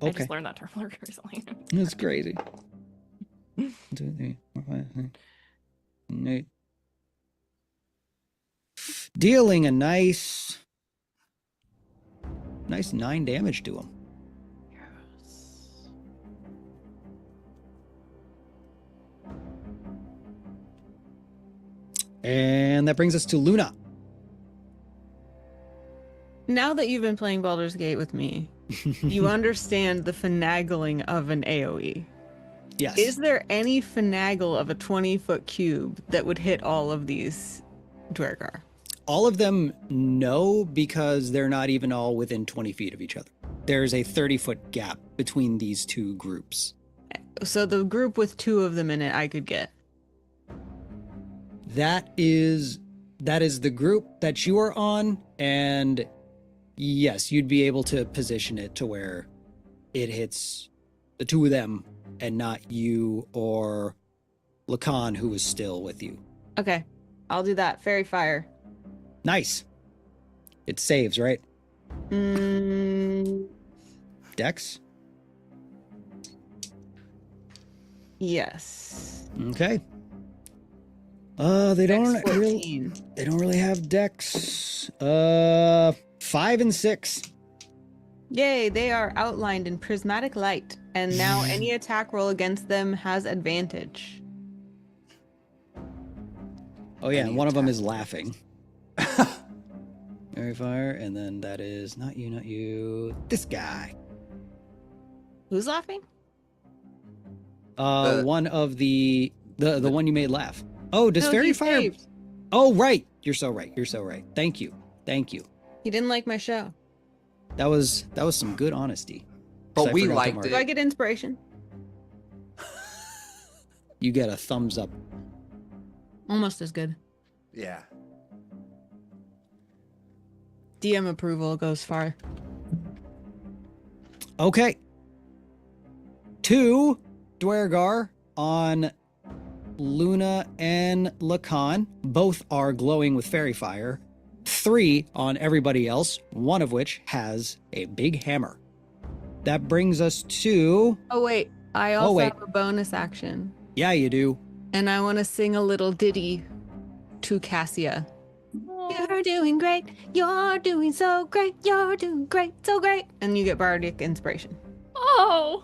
I just learned that term recently. That's crazy. 1, 2, 3, 4, 5, 6, 8. Dealing a nice 9 damage to him. Yes. And that brings us to Luna. Now that you've been playing Baldur's Gate with me, you understand the finagling of an AoE. Yes. Is there any finagle of a 20-foot cube that would hit all of these Dwergar? All of them no, because they're not even all within 20 feet of each other. There's a 30-foot gap between these two groups. So the group with 2 of them in it, I could get. That is the group that you are on, and yes, you'd be able to position it to where it hits the 2 of them and not you or Lacan, who is still with you. Okay, I'll do that. Fairy Fire. Nice. It saves, right? Dex? Yes. Okay. They don't Dex 14. they don't really have Dex. 5 and 6. Yay, they are outlined in prismatic light, and now any attack roll against them has advantage. Oh yeah, Any and one of them attack. is laughing. Fairy Fire, and then that is not you, this guy. Who's laughing? One of the one you made laugh. Oh, does No, Fairy he Fire? saved. Oh, right. You're so right. Thank you. He didn't like my show. That was some good honesty. But 'Cause I we forgot to liked mark it. Do I get inspiration? You get a thumbs up. Almost as good. Yeah. DM approval goes far. Okay. 2 Dwergar on Luna and Lacan. Both are glowing with fairy fire. 3 on everybody else, one of which has a big hammer. That brings us to... Oh wait, I also wait. have a bonus action. Yeah, you do. And I want to sing a little ditty to Cassia. You're doing great. You're doing so great. You're doing great. So great. And you get bardic inspiration. Oh,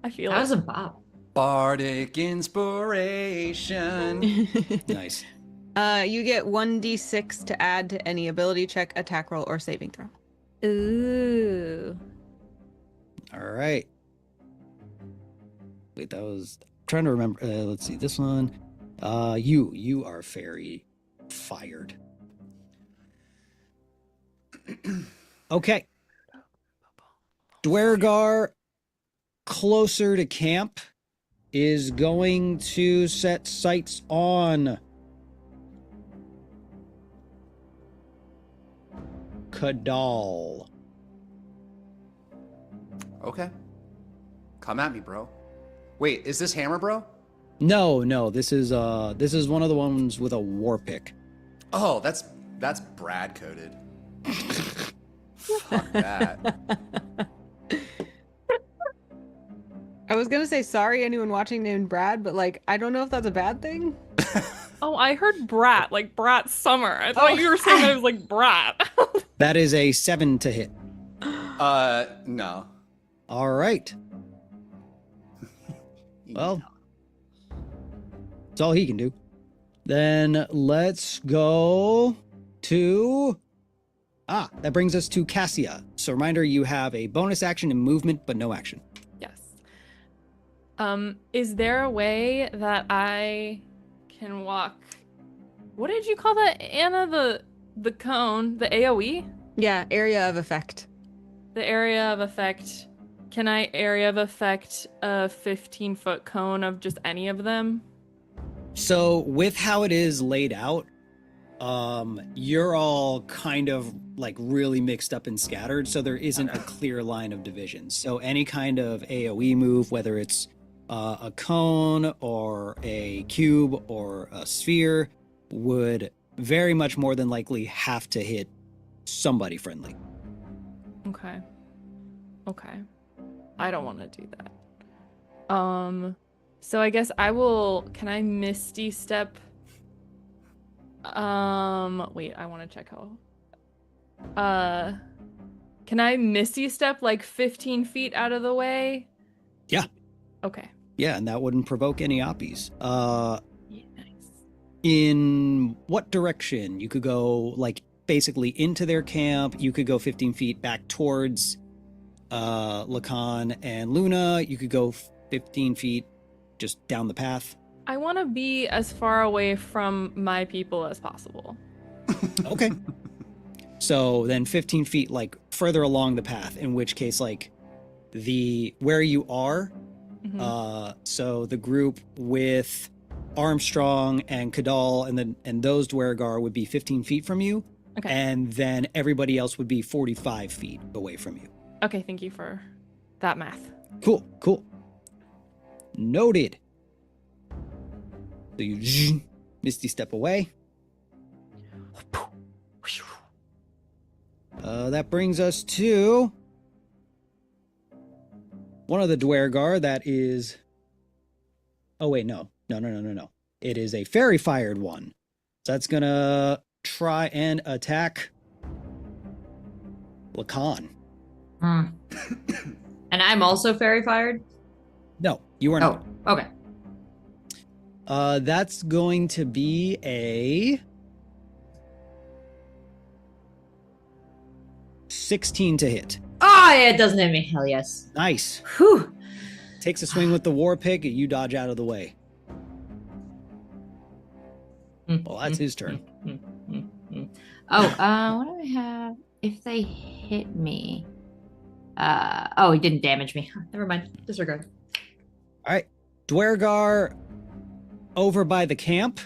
I feel That it. was a bop. Bardic inspiration. Nice. You get 1d6 to add to any ability check, attack roll, or saving throw. Ooh. All right. Wait, that was... trying to remember. Let's see. This one. You are fairy fired. Okay. Dwergar, closer to camp, is going to set sights on Kadal. Okay. Come at me, bro. Wait, is this hammer, bro? No, this is one of the ones with a war pick. Oh, that's Brad coded. Fuck that. I was gonna say sorry anyone watching named Brad, but like I don't know if that's a bad thing. Oh, I heard brat, like brat summer. I thought you were saying that it was like brat. That is a 7 to hit. No. All right. Well, that's all he can do. Then let's go to... that brings us to Cassia. So reminder, you have a bonus action and movement, but no action. Yes. Is there a way that I can walk? What did you call that, Anna? The cone, the AoE? Yeah, area of effect. The area of effect. Can I area of effect a 15-foot cone of just any of them? So with how it is laid out, you're all kind of like really mixed up and scattered, so there isn't a clear line of division. So any kind of AoE move, whether it's a cone or a cube or a sphere, would very much more than likely have to hit somebody friendly. Okay. I don't want to do that. So I guess I will. Can I Misty Step? Wait, I want to check how. Can I Misty Step like 15 feet out of the way? Yeah. Okay. Yeah, and that wouldn't provoke any oppies. Yeah, nice. In what direction? You could go like basically into their camp. You could go 15 feet back towards Lacan and Luna. You could go 15 feet just down the path. I want to be as far away from my people as possible. Okay. So then 15 feet, like, further along the path, in which case, like, where you are, so the group with Armstrong and Kadal and those Dwergar would be 15 feet from you. Okay. And then everybody else would be 45 feet away from you. Okay, thank you for that math. Cool. Noted. So you misty step away. That brings us to one of the Dwergar that is... Oh, wait, no. It is a fairy-fired one. So that's gonna try and attack Lacan. And I'm also fairy fired? No, you are not. Oh, okay. That's going to be a 16 to hit. Oh, yeah, it doesn't hit me. Hell yes. Nice. Whew. Takes a swing with the war pick, you dodge out of the way. Well, that's his turn. Oh, what do I have? If they hit me. Oh, he didn't damage me. Never mind. Disregard. All right. Dwergar over by the camp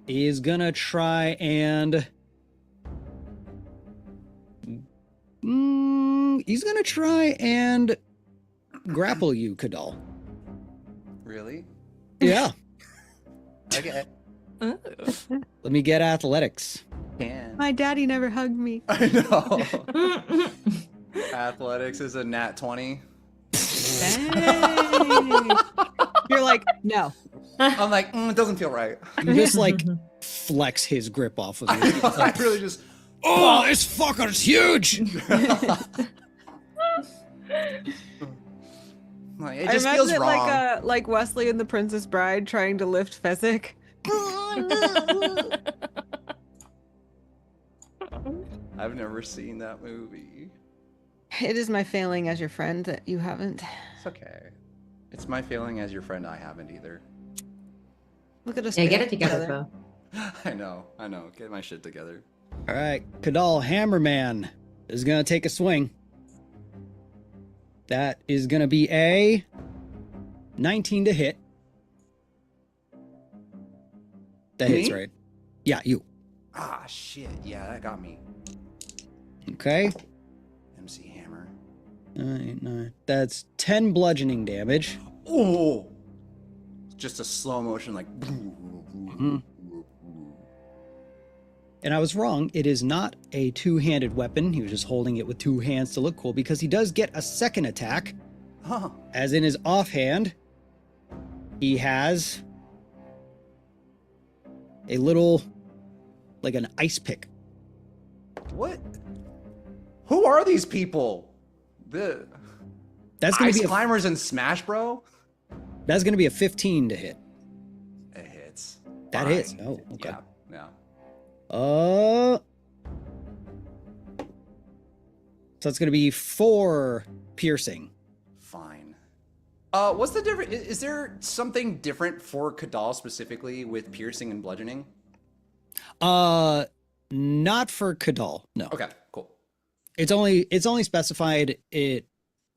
is gonna try and... he's gonna try and grapple you, Kadal. Really? Yeah. Okay. Let me get athletics. Can. My daddy never hugged me. I know. Athletics is a nat 20. Dang. You're like, no. I'm like, it doesn't feel right. You just like flex his grip off of you. I really just. Oh, this fucker's huge! Like, it I just imagine feels it wrong. like Wesley and the Princess Bride trying to lift Fezzik. I've never seen that movie. It is my failing as your friend that you haven't. It's okay. It's my feeling as your friend I haven't either. Look at us. Yeah, get fail it together, Bo. I know. Get my shit together. All right, Kadal Hammerman is gonna take a swing. That is gonna be a 19 to hit. That Me? hits, right? Yeah, you. Ah, shit. Yeah, that got me. Okay. MC Hammer. 9. That's 10 bludgeoning damage. Oh! Just a slow motion, like. And I was wrong. It is not a two-handed weapon. He was just holding it with two hands to look cool because he does get a second attack. Huh. As in his offhand, he has a little, like an ice pick. What? Who are these people? The That's gonna ice be climbers in Smash Bro? that's gonna be a 15 to hit. It hits. That Fine. hits. Oh, okay. Yeah. So it's gonna be 4 piercing. Fine. What's the difference? Is there something different for Kadal specifically with piercing and bludgeoning? Not for Kadal. No. Okay, cool. It's only specified it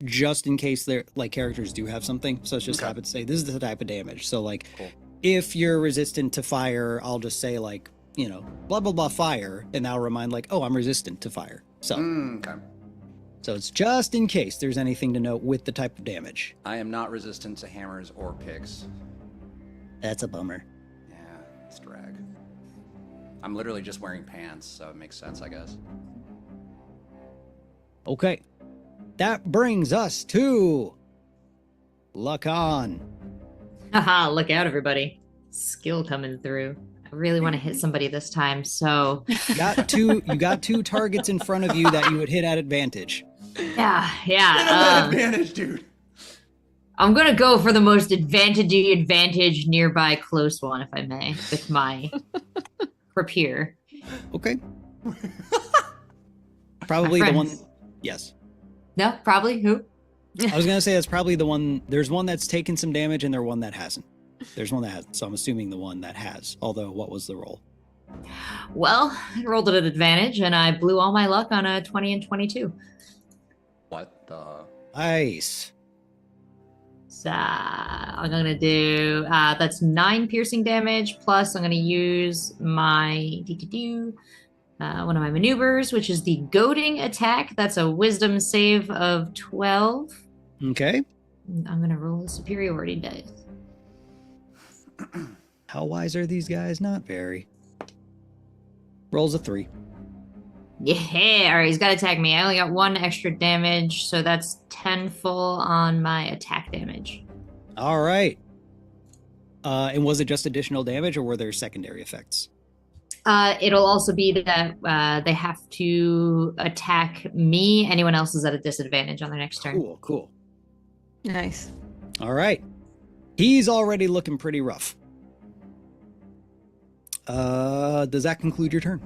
just in case their like characters do have something. So it's just Okay. happen to say this is the type of damage. So like Cool. if you're resistant to fire, I'll just say like, you know, blah blah blah fire, and that'll remind like, oh, I'm resistant to fire. So Okay. so it's just in case there's anything to note with the type of damage. I am not resistant to hammers or picks. That's a bummer. Yeah, it's drag. I'm literally just wearing pants, so it makes sense, I guess. Okay. That brings us to Lacan. Haha, look out, everybody. Skill coming through. I really want to hit somebody this time, so You got two targets in front of you that you would hit at advantage. yeah. Advantage, dude. I'm gonna go for the most advantage nearby close one, if I may, with my rapier. Okay. Probably My the one. friends. Yes. No, probably who? I was gonna say that's probably the one. There's one that's taken some damage, and there's one that hasn't. There's one that hasn't, so I'm assuming the one that has. Although, what was the roll? Well, I rolled at an advantage, and I blew all my luck on a 20 and 22. What the? Nice. So I'm gonna do that's 9 piercing damage, plus I'm gonna use my one of my maneuvers, which is the goading attack. That's a wisdom save of 12. Okay. I'm gonna roll a superiority dice. How wise are these guys? Not very. Rolls a 3. Yeah, all right, he's got to attack me. I only got 1 extra damage, so that's 10 full on my attack damage. All right. And was it just additional damage, or were there secondary effects? It'll also be that they have to attack me. Anyone else is at a disadvantage on their next turn. Cool. Nice. All right. He's already looking pretty rough. Does that conclude your turn?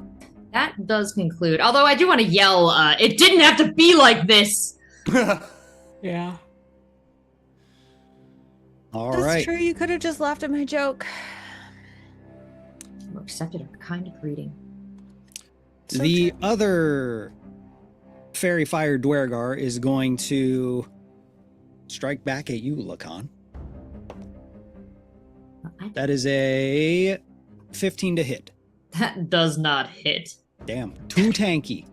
That does conclude. Although I do want to yell, it didn't have to be like this. Yeah. All That's right. true. You could have just laughed at my joke. Or accepted a kind of greeting. So The other fairy fire Dwergar is going to strike back at you, Lacan. That is a 15 to hit. That does not hit. Damn. Too tanky.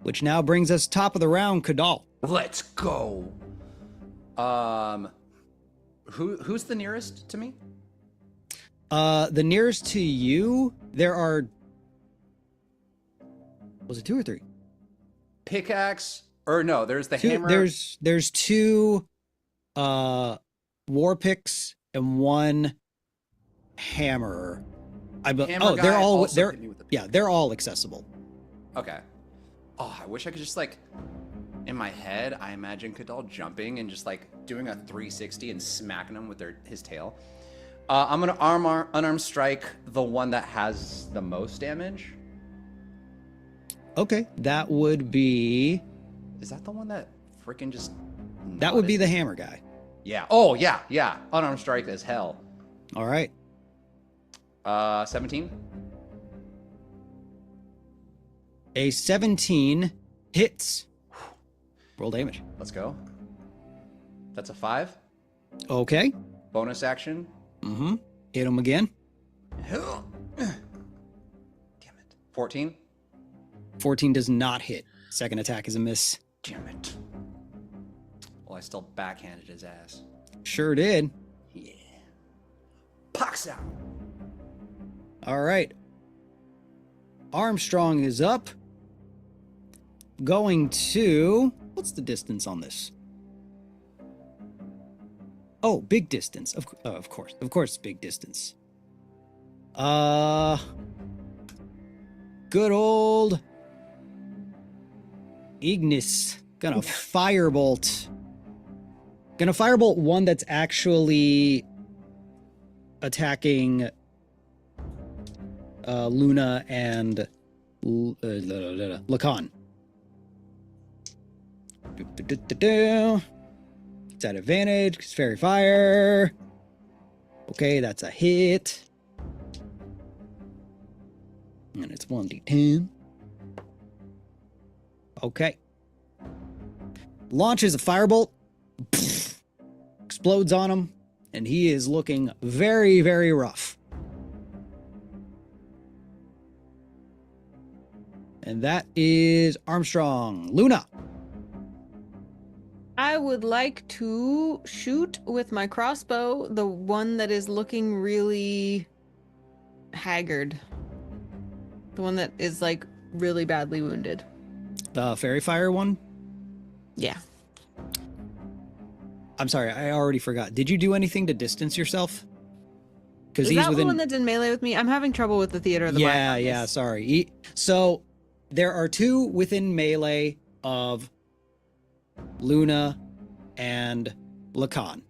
Which now brings us top of the round, Kadal. Let's go. Who's the nearest to me? The nearest to you, there are... Was it 2 or 3? Pickaxe, or no? There's the Two, hammer. There's 2 war picks and 1 hammer. Hammer Oh, guy they're all also they're hit me with the yeah, they're all accessible. Okay. Oh, I wish I could just like, in my head, I imagine Kadal jumping and just like doing a 360 and smacking him with his tail. I'm gonna unarmed strike the one that has the most damage. Okay, that would be Is that the one that freaking just? that would be the nodded? hammer guy. Yeah. Oh yeah. Unarmed strike as hell. All right. 17. A 17 hits. Roll damage. Let's go. That's a 5. Okay. Bonus action. Mm-hmm. Hit him again. Damn it. 14. 14 does not hit. Second attack is a miss. Damn it. Well, I still backhanded his ass. Sure did. Yeah. Pox out. All right. Armstrong is up. Going to... What's the distance on this? Oh, big distance. Of course. Of course, big distance. Good old Ignis. Gonna firebolt. Gonna firebolt one that's actually attacking Luna and Lacan. It's at advantage because fairy fire. Okay, that's a hit. And it's 1d10. Okay. Launches a firebolt. Explodes on him. And he is looking very, very rough. And that is Armstrong. Luna. I would like to shoot with my crossbow the one that is looking really haggard. The one that is like really badly wounded. The fairy fire one? Yeah. I'm sorry, I already forgot. Did you do anything to distance yourself? Because Is he's that within. the one that's in melee with me? I'm having trouble with the theater of the mind on this. Sorry. So there are 2 within melee of Luna and Lacan.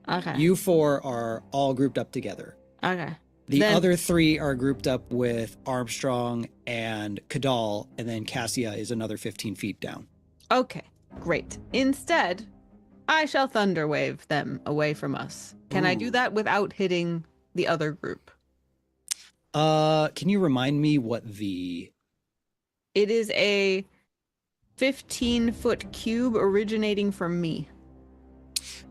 Okay. You 4 are all grouped up together. Okay. The Then- other 3 are grouped up with Armstrong and Kadal, and then Cassia is another 15 feet down. Okay, great. Instead, I shall thunder wave them away from us. Can I do Ooh. that without hitting the other group? Can you remind me what the... It is a 15-foot cube originating from me.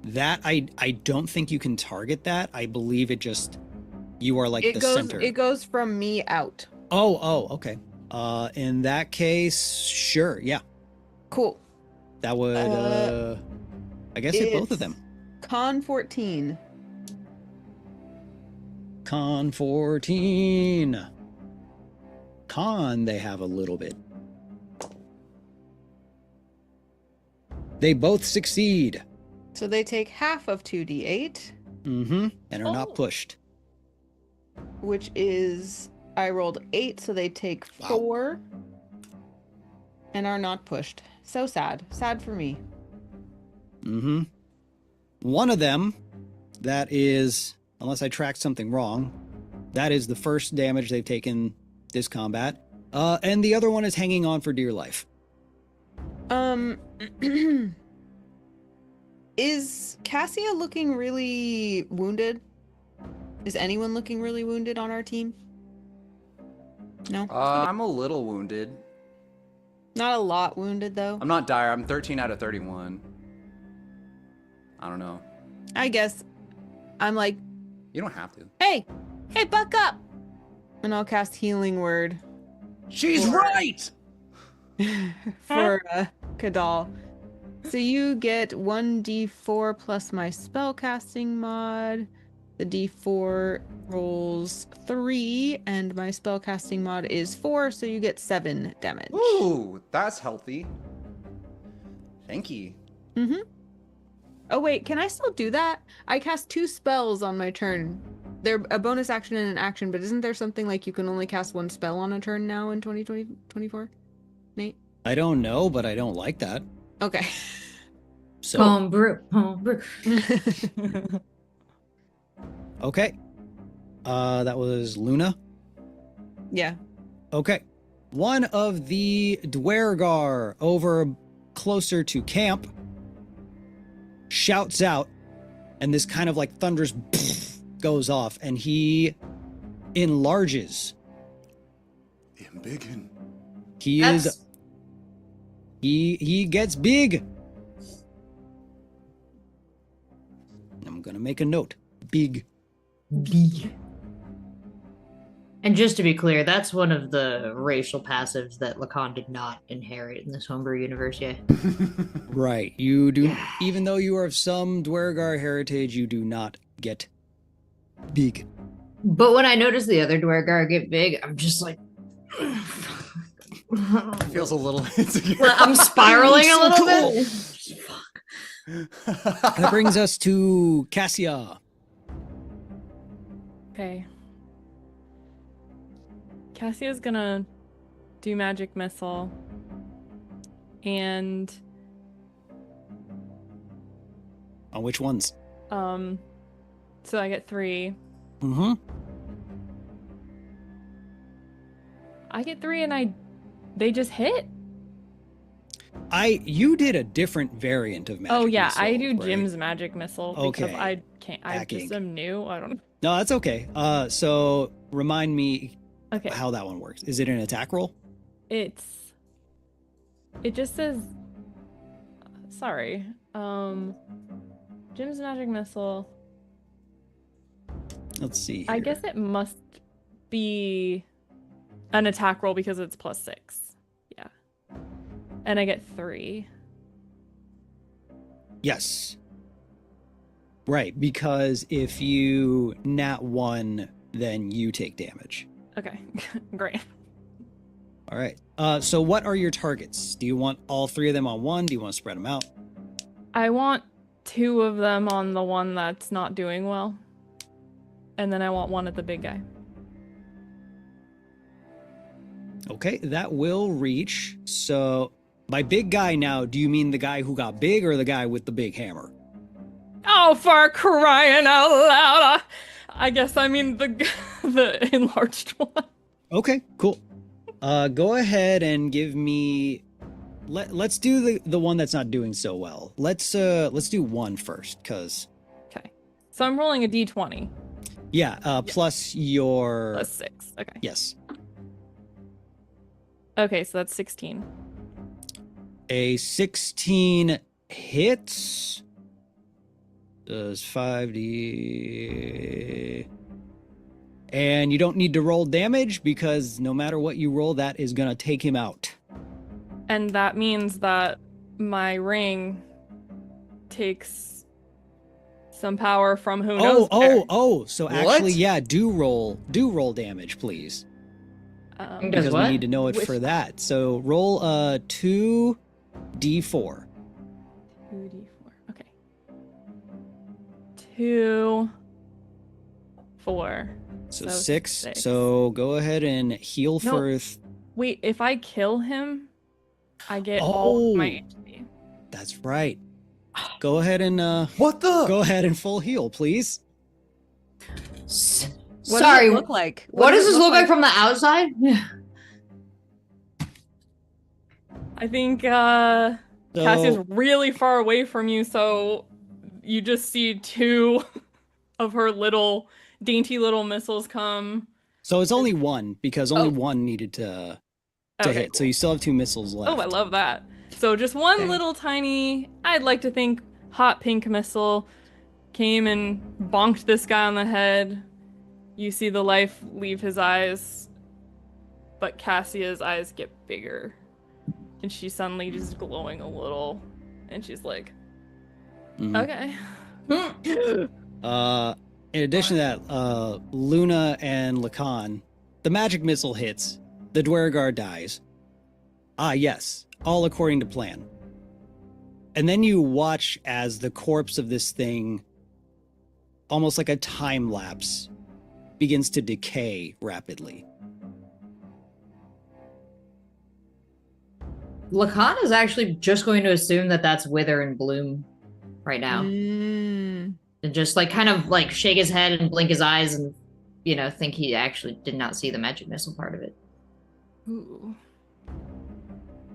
That, I don't think you can target that. I believe it just... You are like the center. It goes from me out. Oh, okay. In that case, sure, yeah. Cool. That would, I guess hit both of them. Con 14. Con 14. Con, they have a little bit. They both succeed. So they take half of 2d8. Mm-hmm. And are not pushed. Which is, I rolled 8, so they take 4. And are not pushed. So sad. Sad for me. Mm-hmm. One of them, that is, unless I tracked something wrong, that is the first damage they've taken this combat. And the other one is hanging on for dear life. Is Cassia looking really wounded? Is anyone looking really wounded on our team? No? I'm a little wounded. Not a lot wounded, though. I'm not dire. I'm 13 out of 31. I don't know. I guess I'm like, You don't have to. hey, buck up! And I'll cast Healing Word She's right! for Kadal. So you get 1d4 plus my spellcasting mod. The d4 rolls 3, and my spellcasting mod is 4, so you get 7 damage. Ooh, that's healthy. Thank you. Mm-hmm. Oh wait, can I still do that? I cast 2 spells on my turn. They're a bonus action and an action, but isn't there something like you can only cast 1 spell on a turn now in 2024? Nate? I don't know, but I don't like that. Okay. So, Homebrew. okay. That was Luna. Yeah. Okay. One of the Dwergar over closer to camp shouts out, and this kind of like thunderous goes off, and he enlarges. Embiggen. He gets big. I'm gonna make a note. Big. And just to be clear, that's one of the racial passives that Lacan did not inherit in this homebrew universe yet. Right. You do, even though you are of some Dwergar heritage, you do not get big. But when I notice the other Dwergar get big, I'm just like... Feels a little insecure. I'm spiraling a little bit. That brings us to Cassia. Okay. Cassia's gonna do magic missile. And On which ones? so I get 3. Mm-hmm. I get 3 and they just hit. You did a different variant of magic. Oh yeah, missile, I do right? Jim's magic missile because Okay. I can't. I Hacking. just am new. I don't know. No, that's okay. So remind me Okay, how that one works. Is it an attack roll? it just says. Sorry. Jim's magic missile. Let's see. I here. guess it must be an attack roll because it's +6. Yeah. And I get 3. Yes. Right, because if you nat 1, then you take damage. Okay, great. All right. So what are your targets? Do you want all 3 of them on one? Do you want to spread them out? I want 2 of them on the one that's not doing well. And then I want 1 at the big guy. Okay, that will reach. So by big guy now, do you mean the guy who got big or the guy with the big hammer? Oh, for crying out loud! I guess I mean the enlarged one. Okay, cool. Go ahead and give me Let's do the one that's not doing so well. Let's do 1 first, cause. Okay. So I'm rolling a d20. Yeah. Plus your. Plus 6. Okay. Yes. Okay, so that's 16. A 16 hits. Does 5d. And you don't need to roll damage because no matter what you roll, that is going to take him out. And that means that my ring takes some power from who knows where. So actually, yeah, do roll damage, please. Because we need to know it for that. So roll 2d4. 2d4. Okay. 2, 4. So 6. So go ahead and heal first. Wait, if I kill him, I get all of my HP. That's right. Go ahead and Go ahead and full heal, please. What Sorry. does it look like? What does this look like from the outside? I think Cassia's really far away from you, so you just see 2 of her dainty little missiles come. So it's only 1 because only 1 needed to hit. Cool. So you still have 2 missiles left. Oh, I love that. So just one little tiny, I'd like to think, hot pink missile came and bonked this guy on the head. You see the life leave his eyes, but Cassia's eyes get bigger. And she's suddenly just glowing a little. And she's like, okay. In addition to that, Luna and Lacan, the magic missile hits. The Dwergar dies. Ah, yes. All according to plan. And then you watch as the corpse of this thing, almost like a time lapse, begins to decay rapidly. Lacan is actually just going to assume that that's Wither and Bloom right now. And just like kind of like shake his head and blink his eyes and, think he actually did not see the magic missile part of it. Ooh.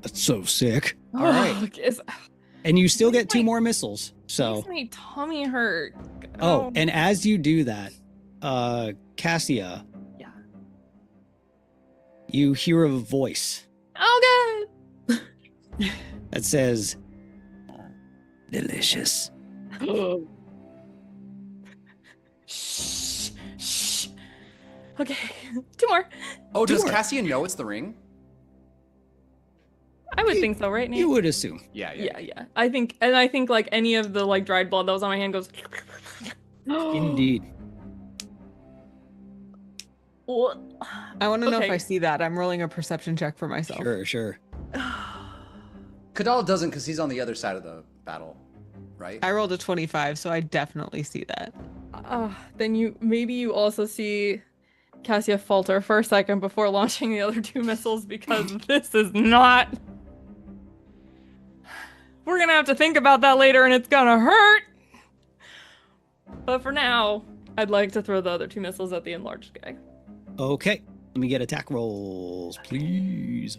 That's so sick. All right. And you still get 2 more missiles. So makes my tummy hurt. Oh, and as you do that, Cassia. Yeah. You hear a voice. Oh god. That says delicious. Shh. Okay. 2 more. Oh, does Cassia know it's the ring? I would think so, right, Nate? You would assume. Yeah. I think like any of the like dried blood that was on my hand goes. Indeed. I want to know if I see that. I'm rolling a perception check for myself. Sure. Kadal doesn't because he's on the other side of the battle, right? I rolled a 25, so I definitely see that. Then you also see Cassia falter for a second before launching the other 2 missiles because this is not. We're gonna have to think about that later, and it's gonna hurt. But for now, I'd like to throw the other 2 missiles at the enlarged guy. Okay, let me get attack rolls, please.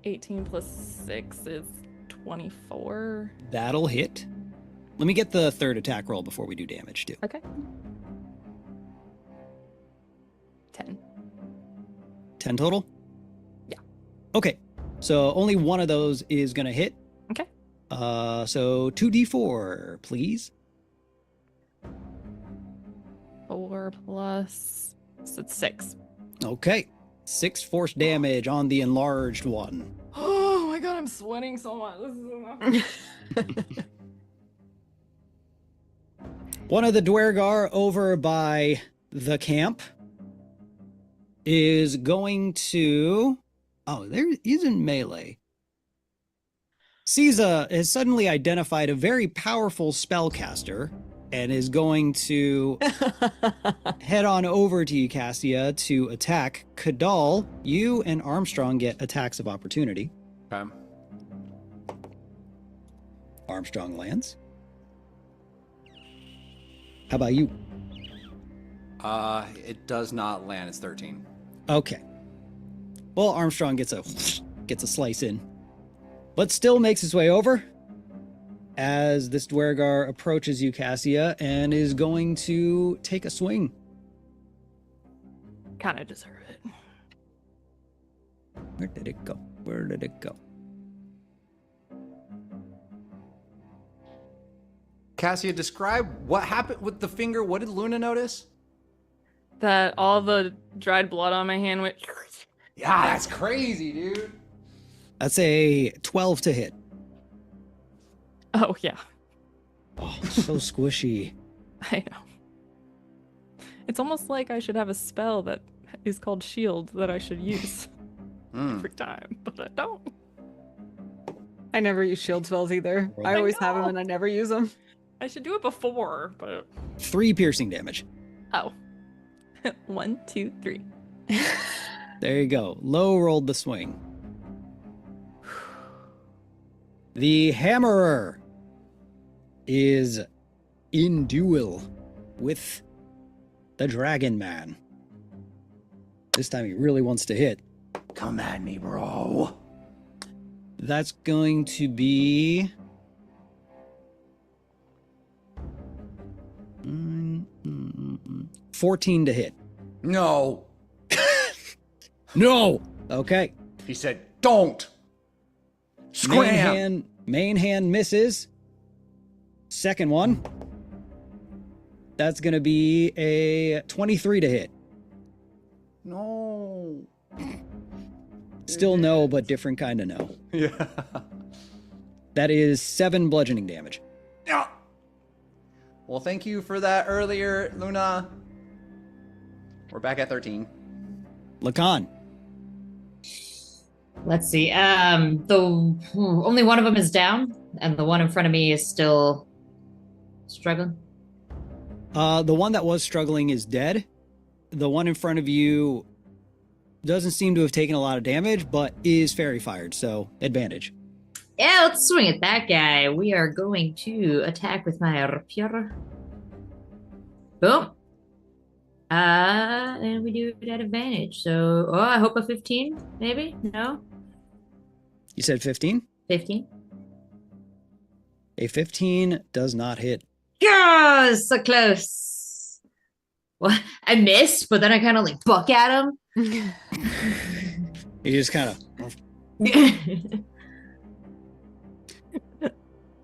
18 plus 6 is 24. That'll hit. Let me get the 3rd attack roll before we do damage, too. Okay. 10. 10 total? Yeah. Okay, so only one of those is going to hit. Okay. So 2d4, please. 4 plus... So it's 6. Okay. 6 force damage on the enlarged one. Oh my god, I'm sweating so much. This is One of the Dwergar over by the camp is going to... Oh, there he's in melee. Caesar has suddenly identified a very powerful spellcaster and is going to head on over to you, Cassia, to attack. Kadal, you and Armstrong get attacks of opportunity. Okay. Armstrong lands. How about you? It does not land. It's 13. Okay. Well, Armstrong gets a gets a slice in, but still makes his way over as this Dwergar approaches you, Cassia, and is going to take a swing. Kind of deserve it. Where did it go? Where did it go? Cassia, describe what happened with the finger. What did Luna notice? That all the dried blood on my hand went. Yeah, that's crazy, dude. That's a 12 to hit. Oh, yeah. Oh, so squishy. I know. It's almost like I should have a spell that is called Shield that I should use every time, but I don't. I never use shield spells either. I always have them and I never use them. I should do it before, but 3 piercing damage. oh. 1, 2, 3. There you go. Low rolled the swing. The Hammerer is in duel with the Dragon Man. This time he really wants to hit. Come at me, bro. That's going to be 14 to hit. No. No. Okay. He said, don't. Scram. Main hand misses. Second one. That's going to be a 23 to hit. No. Still no, but different kind of no. Yeah. That is 7 bludgeoning damage. Yeah. Well, thank you for that earlier, Luna. We're back at 13. Lacan. Let's see. Only one of them is down, and the one in front of me is still struggling. The one that was struggling is dead. The one in front of you doesn't seem to have taken a lot of damage, but is fairy fired, so advantage. Yeah, let's swing at that guy. We are going to attack with my rapier. Boom. And we do it at advantage. So, I hope a 15, maybe? No? You said 15? 15. A 15 does not hit. Yeah, so close. Well, I missed, but then I kind of like buck at him. You just kind of...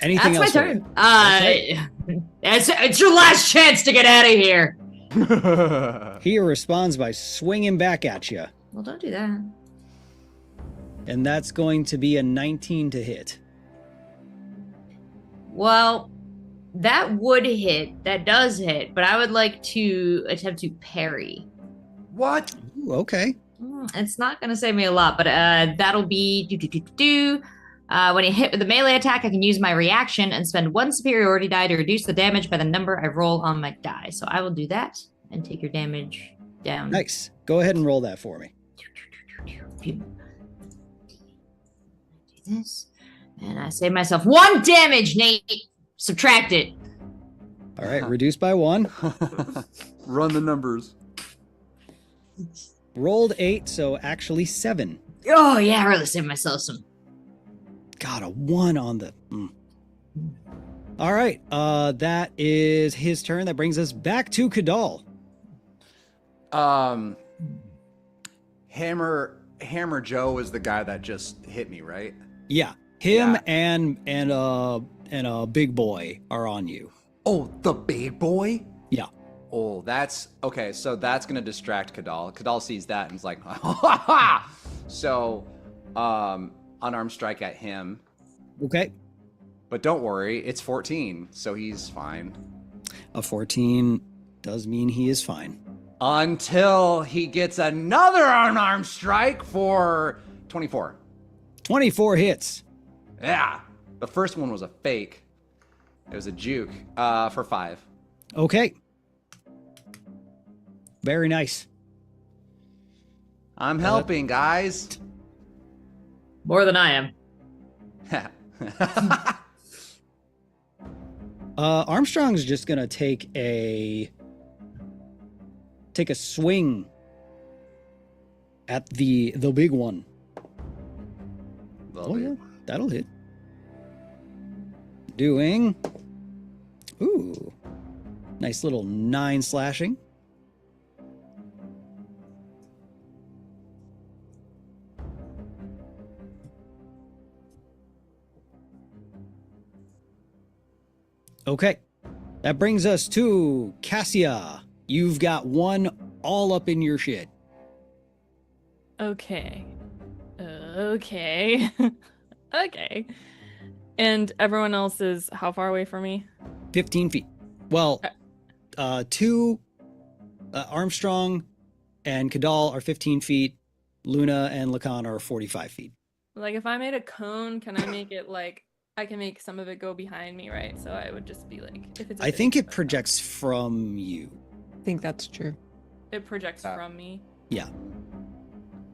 Anything That's else? my turn. It's your last chance to get out of here. He responds by swinging back at you. Well, don't do that. And that's going to be a 19 to hit. Well, that would hit. That does hit. But I would like to attempt to parry. What? Ooh, okay. It's not going to save me a lot, but that'll be when you hit with a melee attack, I can use my reaction and spend 1 superiority die to reduce the damage by the number I roll on my die. So I will do that and take your damage down. Nice. Go ahead and roll that for me. Do this. And I save myself 1 damage, Nate. Subtract it. All right, reduced by 1. Run the numbers. Rolled 8, so actually 7. Oh, yeah, I really saved myself some. Got a 1 on the... All right, that is his turn. That brings us back to Kadal. Hammer Joe is the guy that just hit me, right? Yeah, him Yeah. and a big boy are on you. Oh, the big boy? Yeah. Oh, that's okay. So that's gonna distract Kadal. Kadal sees that and is like, ha ha ha! So, unarmed strike at him. Okay. But don't worry, it's 14, so he's fine. A 14 does mean he is fine. Until he gets another unarmed strike for 24. 24 hits. Yeah. The first one was a fake. It was a juke for 5. Okay. Very nice. I'm helping, guys. More than I am. Armstrong's just gonna take a swing at the big one. 12 Oh, hit. yeah. That'll hit. Doing. Ooh. Nice little 9 slashing. Okay. That brings us to Cassia. You've got one all up in your shit. Okay. Okay. Okay. And everyone else is how far away from me? 15 feet. Well, two Armstrong and Kadal are 15 feet. Luna and Lacan are 45 feet. Like, if I made a cone, can I make it like I can make some of it go behind me, right? So I would just be like, if it's. I think it projects from you. I think that's true. It projects from me. Yeah.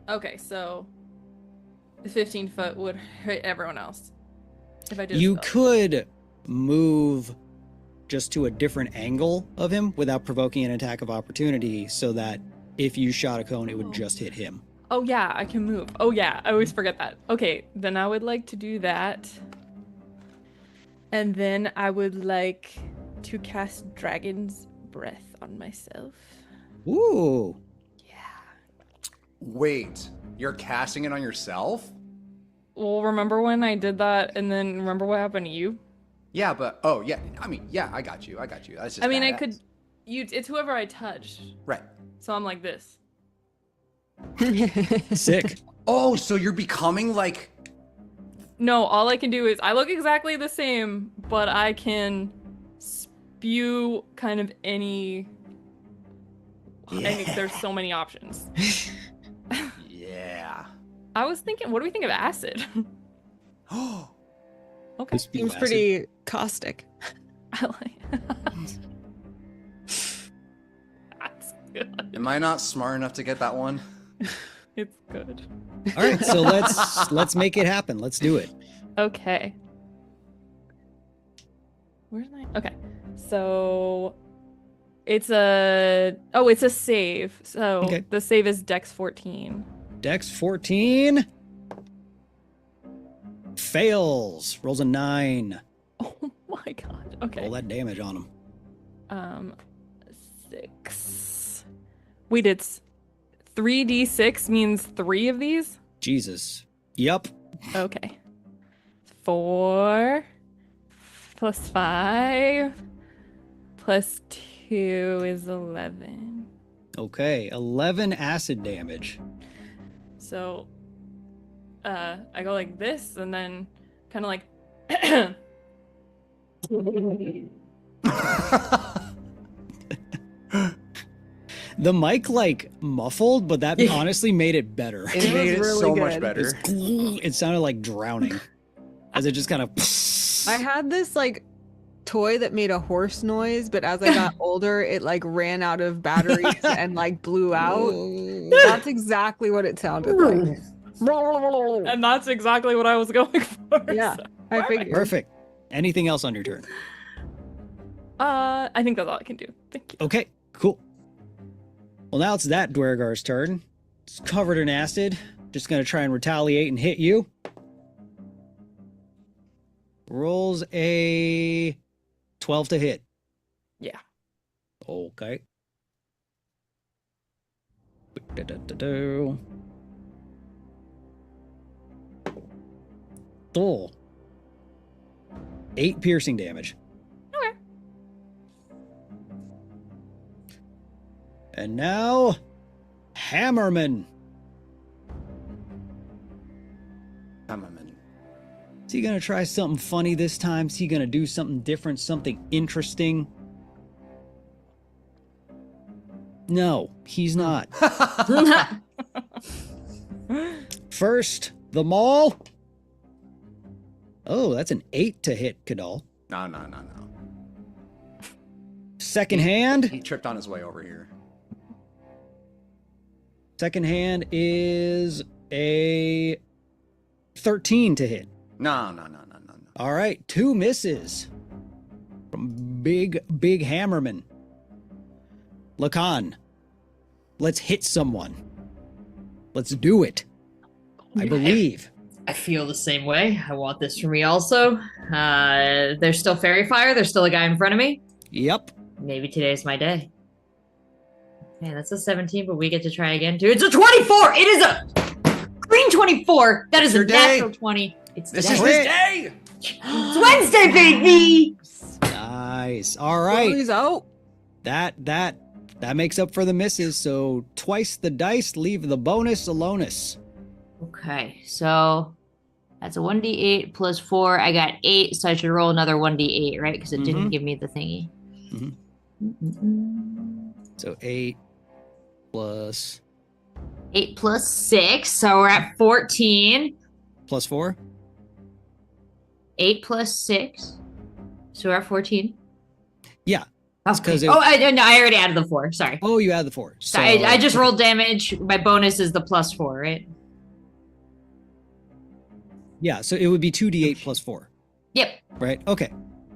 Okay, so the 15-foot would hit everyone else. If I did. You could move just to a different angle of him without provoking an attack of opportunity, so that if you shot a cone, it would just hit him. Oh yeah, I can move. Oh yeah, I always forget that. Okay, then I would like to do that. And then I would like to cast Dragon's Breath on myself. Ooh. Yeah. Wait, you're casting it on yourself? Well, remember when I did that and then remember what happened to you? Yeah, but oh yeah, I mean, yeah, I got you. That's just I mean, I badass. could it's whoever I touch. Right. So I'm like this. Sick. Oh, so you're becoming like No, all I can do is I look exactly the same, but I can spew kind of any. There's so many options. yeah. I was thinking, what do we think of acid? Oh, Okay, Seems pretty caustic. I like. That's good. am I not smart enough to get that one? It's good. All right, so let's make it happen. Let's do it. Okay. Where's my? Okay, so it's a save. So Okay. the save is Dex 14. Dex 14 fails. Rolls a 9. Oh my god. Okay. Roll that damage on him. 6. Wait, it's 3d6 means 3 of these? Jesus. Yup. Okay. 4 plus 5 plus 2 is 11. Okay, 11 acid damage. So, I go like this and then kind of like. The mic like muffled, but that honestly made it better. It made it so really much good. better. It sounded like drowning as it just kind of. I had this like toy that made a horse noise, but as I got older, it like ran out of batteries and like blew out. That's exactly what it sounded like. And that's exactly what I was going for. Yeah, so. I figured. Perfect. Anything else on your turn? I think that's all I can do. Thank you. Okay, cool. Well, now it's that Dwergar's turn. It's covered in acid. Just gonna try and retaliate and hit you. Rolls a 12 to hit. Yeah. Okay. Oh. 8 piercing damage. Okay. And now, Hammerman. Hammerman. Is he gonna try something funny this time? Is he gonna do something different, something interesting? No, he's not. First, the maul. Oh, that's an 8 to hit, Kadal. No. Second hand. He tripped on his way over here. Second hand is a 13 to hit. No. All right, 2 misses from Big Hammerman. Lacan, let's hit someone. Let's do it. I believe. I feel the same way. I want this for me also. There's still fairy fire. There's still a guy in front of me. Yep. Maybe today's my day. Man, that's a 17, but we get to try again too. It's a 24! It is a green 24! That is a natural 20. It's This today. is his day! It's Wednesday, baby! Nice. All right. He's out. That makes up for the misses. So twice the dice, leave the bonus alonus. Okay, so that's a 1d8 plus 4. I got 8, so I should roll another 1d8, right? Because it didn't give me the thingy. So 8 plus 8 plus 6, so we're at 14. plus 4. 8 plus 6, so we're at 14. Yeah. Okay. it- Oh, I already added the 4. Sorry. Oh, you add the 4. So I just rolled damage. My bonus is the plus 4, right? Yeah, so it would be 2d8 plus 4, Yep. right? Okay.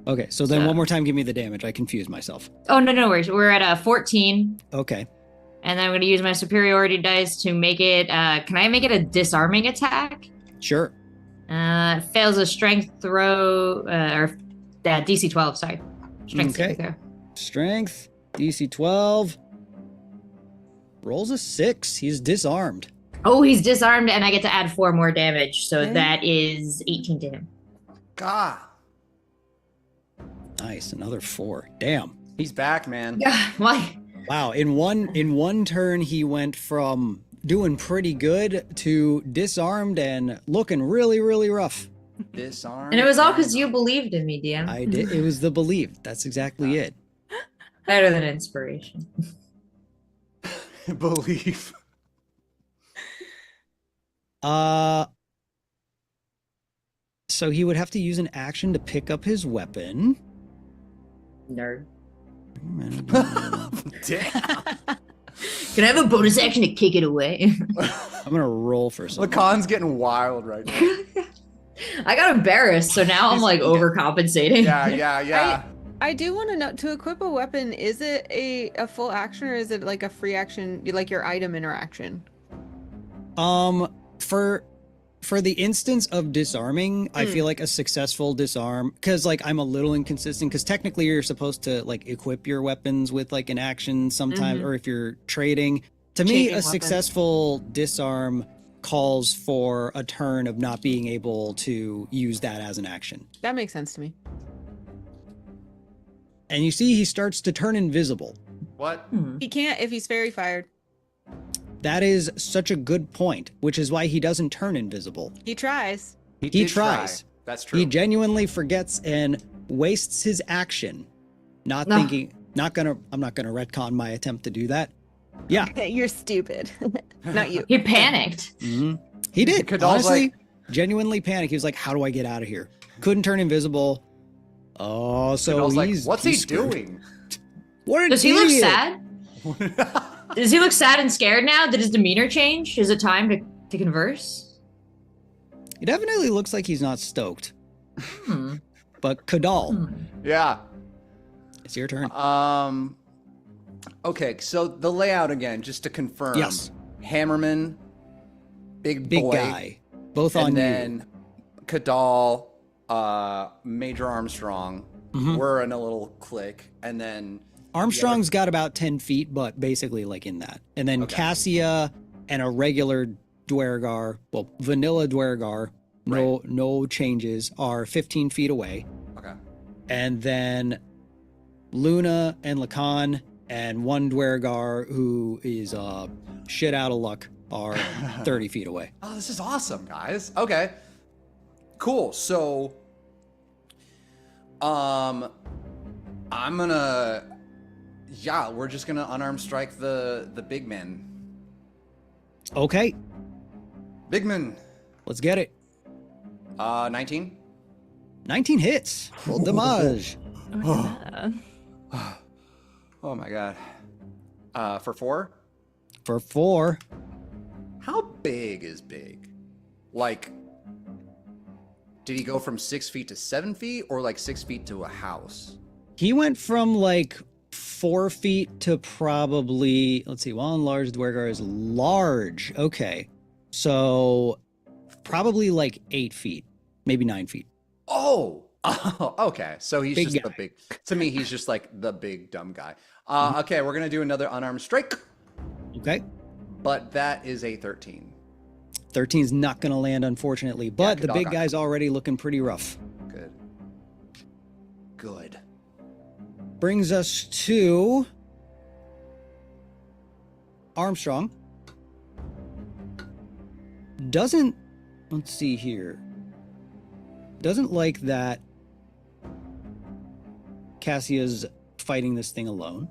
Okay, so then So- one more time, give me the damage. I confused myself. Oh, no worries. We're at a 14. Okay. And then I'm going to use my superiority dice to make it, can I make it a disarming attack? Sure. It fails a strength throw, or DC 12, sorry. Strength Okay. saving throw. Strength, DC 12. Rolls a 6. He's disarmed. Oh, he's disarmed, and I get to add 4 more damage, so Okay. that is 18 to him. God. Nice, another 4. Damn. He's back, man. Why? Wow, in one turn he went from doing pretty good to disarmed and looking really, really rough. Disarm. And it was all because you believed in me, DM. I did. It was the belief. That's exactly it. Better than inspiration. believe. So he would have to use an action to pick up his weapon. Nerd. Damn. Can I have a bonus action to kick it away? I'm gonna roll for something. Lacan's getting wild right now. I got embarrassed, so now I'm like overcompensating. Yeah. I do want to know, to equip a weapon, is it a full action or is it like a free action, like your item interaction? For the instance of disarming, I feel like a successful disarm, because like I'm a little inconsistent, because technically you're supposed to like equip your weapons with like an action sometimes, or if you're trading. To me, Changing a weapons. successful disarm calls for a turn of not being able to use that as an action. That makes sense to me. And you see he starts to turn invisible. What? He can't if he's fairy fired. That is such a good point, which is why he doesn't turn invisible. He tries. He did tries. try. That's true. He genuinely forgets and wastes his action, not No. thinking, I'm not gonna retcon my attempt to do that. Yeah, You're stupid. Not you. He panicked. he did. Kadal's Honestly, genuinely panicked. He was like, how do I get out of here? Couldn't turn invisible. Oh, so I was like, he's what's he's he screwed. doing? What an Does he look idiot. sad? Does he look sad and scared now? Did his demeanor change? Is it time to converse? He definitely looks like he's not stoked. Hmm. But Kadal, Yeah. it's your turn. Okay, so the layout again, just to confirm. Yes. Hammerman, big Big boy, guy, both on and you. then Kadal, Major Armstrong. We're in a little clique, and then Armstrong's got about 10 feet, but basically like in that. And then Okay. Cassia and a regular Dwergar, well, vanilla Dwergar, no changes, are 15 feet away. okay, And then Luna and Lacan and one Dwergar who is shit out of luck are 30 feet away. oh, this is awesome, guys. Okay, cool. So, I'm gonna, we're just gonna unarmed strike the big man. Okay, Big man, let's get it. 19. 19 hits. Full damage. Oh my god. For 4. For 4. How big is big? Like, did he go from 6 feet to 7 feet, or like 6 feet to a house? He went from like 4 feet to probably, let's see, one large Dwergar is large. Okay. So probably like 8 feet, maybe 9 feet. Oh, okay. So he's Big just guy. the big. To me, he's just like the big dumb guy. Okay, we're gonna do another unarmed strike, Okay. but that is a 13. 13's not going to land, unfortunately, but the Kadal big got guy's already looking pretty rough. Good. Good. Brings us to Armstrong. Doesn't, let's see here. Doesn't like that Cassia's fighting this thing alone.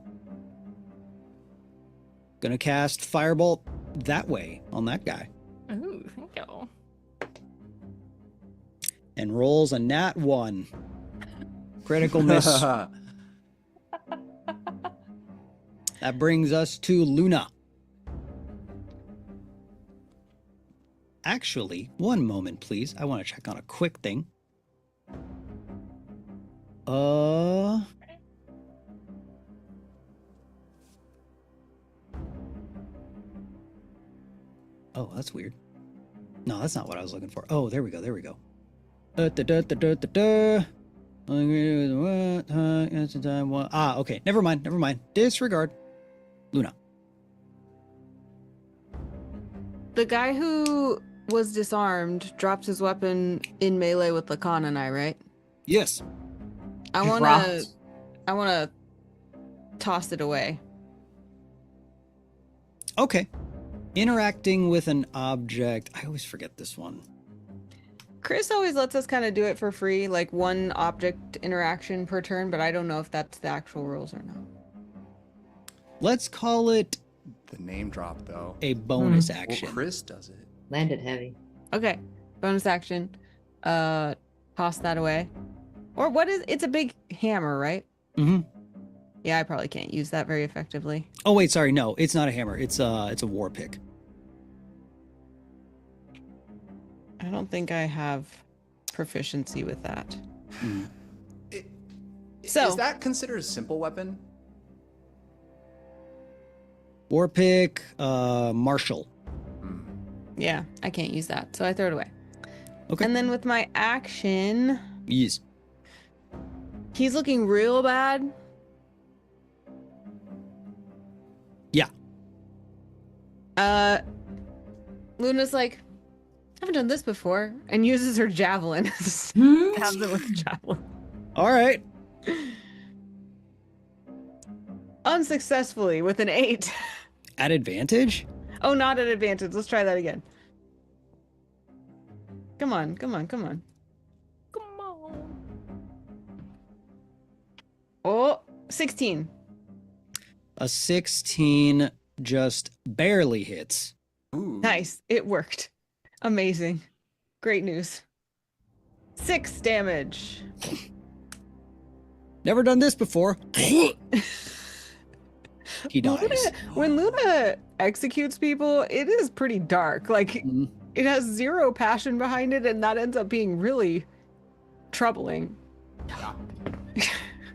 Gonna cast Firebolt that way on that guy. Ooh, thank you. And rolls a nat 1. Critical miss. That brings us to Luna. Actually, one moment, please. I want to check on a quick thing. Oh, that's weird. No, that's not what I was looking for. Oh, there we go. There we go. Okay. Never mind. Never mind. Disregard. Luna. The guy who was disarmed dropped his weapon in melee with Lacan and I, right? Yes. I Dropped. wanna toss it away. Okay. Interacting with an object. I always forget this one. Chris always lets us kind of do it for free, like one object interaction per turn, but I don't know if that's the actual rules or not. Let's call it The name drop though. a bonus Well, action. Chris does it. Landed heavy. Okay, bonus action. Toss that away. Or what is? It's a big hammer, right? Mm-hmm. Yeah, I probably can't use that very effectively. Oh wait, sorry. No, it's not a hammer. It's a war pick. I don't think I have proficiency with that. Mm. So- Is that considered a simple weapon? War pick, martial. Hmm. Yeah, I can't use that, so I throw it away. Okay. And then with my action, Yes. he's looking real bad. Yeah. Luna's like, I haven't done this before, and uses her javelin. Stabs him with the javelin. All right. Unsuccessfully with an 8. At advantage? Oh, not at advantage. Let's try that again. Come on, come on, come on. Come on. Oh, 16. A 16 just barely hits. Ooh. Nice. It worked. Amazing. Great news. 6 damage. Never done this before. He dies. When Luna executes people, it is pretty dark. Like, Mhm. it has zero passion behind it, and that ends up being really troubling.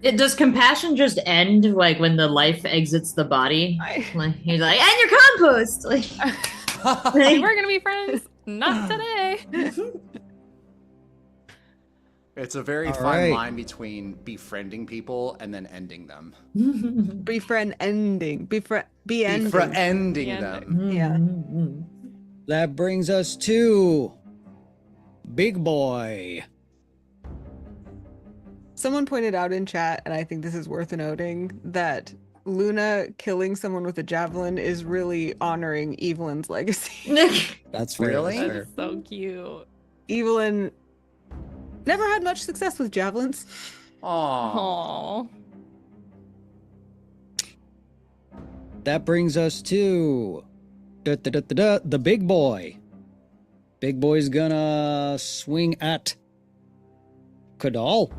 Does compassion just end like when the life exits the body? I- Like he's like, and your compost. Like, We were gonna be friends. Not today. It's a very All fine right. line between befriending people and then ending them. Befriend ending. Be ending. Befriending The them. Yeah. That brings us to Big Boy. Someone pointed out in chat, and I think this is worth noting, that Luna killing someone with a javelin is really honoring Evelyn's legacy. That's fair. Really? That's That's fair. so cute. Evelyn never had much success with javelins. Aww. Aww. That brings us to the Big Boy. Big Boy's gonna swing at Kadal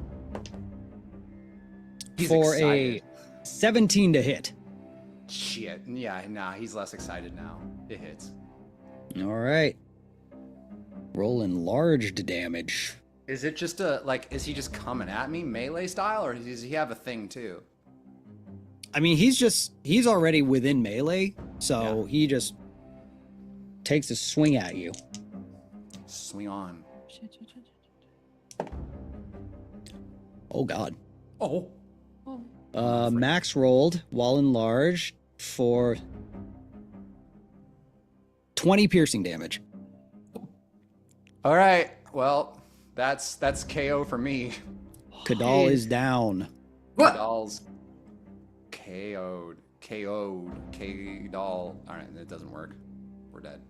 He's for excited. a 17 to hit. Shit. Yeah, nah, he's less excited now. It hits. All right. Roll enlarged damage. Is it just is he just coming at me melee style, or does he have a thing too? I mean, he's already within melee, so he just takes a swing at you. Swing on. Shit. Oh God. Oh. Max rolled while enlarged for 20 piercing damage. All right. Well, that's KO for me. Kadal is down. What? Kadal's KO'd. Kadal. All right, that doesn't work. We're dead.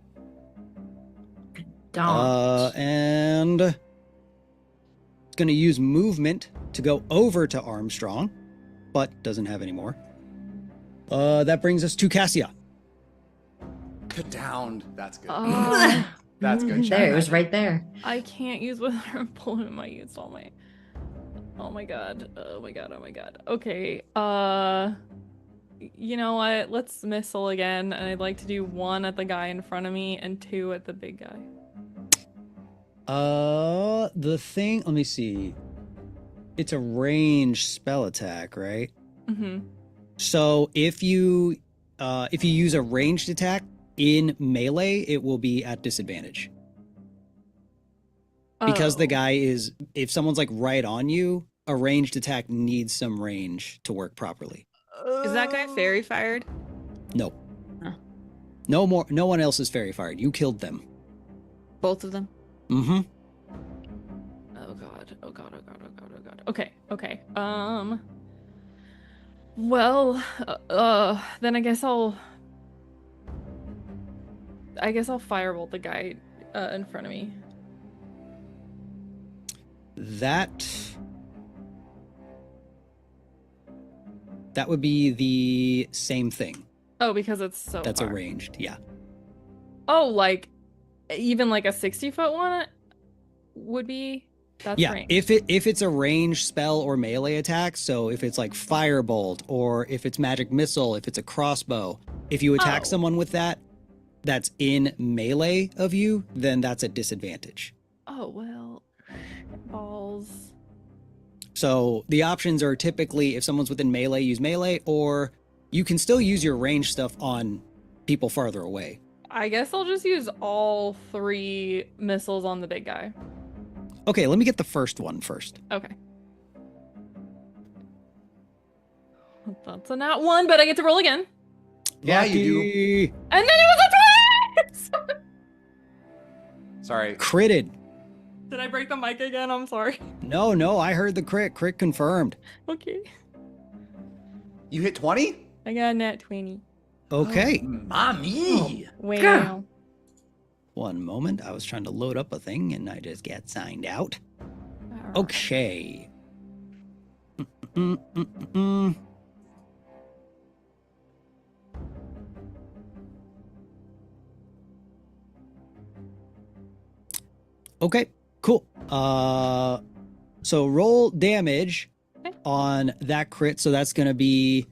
Don't. And it's going to use movement to go over to Armstrong, but doesn't have any more. That brings us to Cassia. Downed. That's good. Oh, That's good. There, it was right there. I can't use Wither Implement. I used all my. Oh my god. Okay. You know what? Let's missile again, and I'd like to do 1 at the guy in front of me and 2 at the big guy. The thing. Let me see. It's a ranged spell attack, right? Mm-hmm. So if you use a ranged attack in melee, it will be at disadvantage. Because the guy is, if someone's like right on you, a ranged attack needs some range to work properly. Is that guy fairy fired? No. Huh. No one else is fairy fired. You killed them. Both of them? Mm-hmm. Oh god. Okay. Well, then I guess I'll firebolt the guy in front of me. That would be the same thing. Oh, because it's so That's far. arranged, yeah. Oh, like even like a 60-foot one would be. That's Yeah, range. if it's a ranged spell or melee attack, so if it's like firebolt or if it's magic missile, if it's a crossbow, if you attack Oh. someone with that's in melee of you, then that's a disadvantage. Oh well, balls. So the options are typically if someone's within melee, use melee, or you can still use your ranged stuff on people farther away. I guess I'll just use all 3 missiles on the big guy. Okay, let me get the first one first. Okay. That's a nat 1, but I get to roll again. Yeah, you do. Lucky. And then it was a 20! Sorry. Critted. Did I break the mic again? I'm sorry. No, I heard the crit. Crit confirmed. Okay. You hit 20? I got a nat 20. Okay. Mommy. Wow. One moment. I was trying to load up a thing and I just got signed out. Alright. Okay. Okay, cool. So roll damage Okay. on that crit. So that's going to be,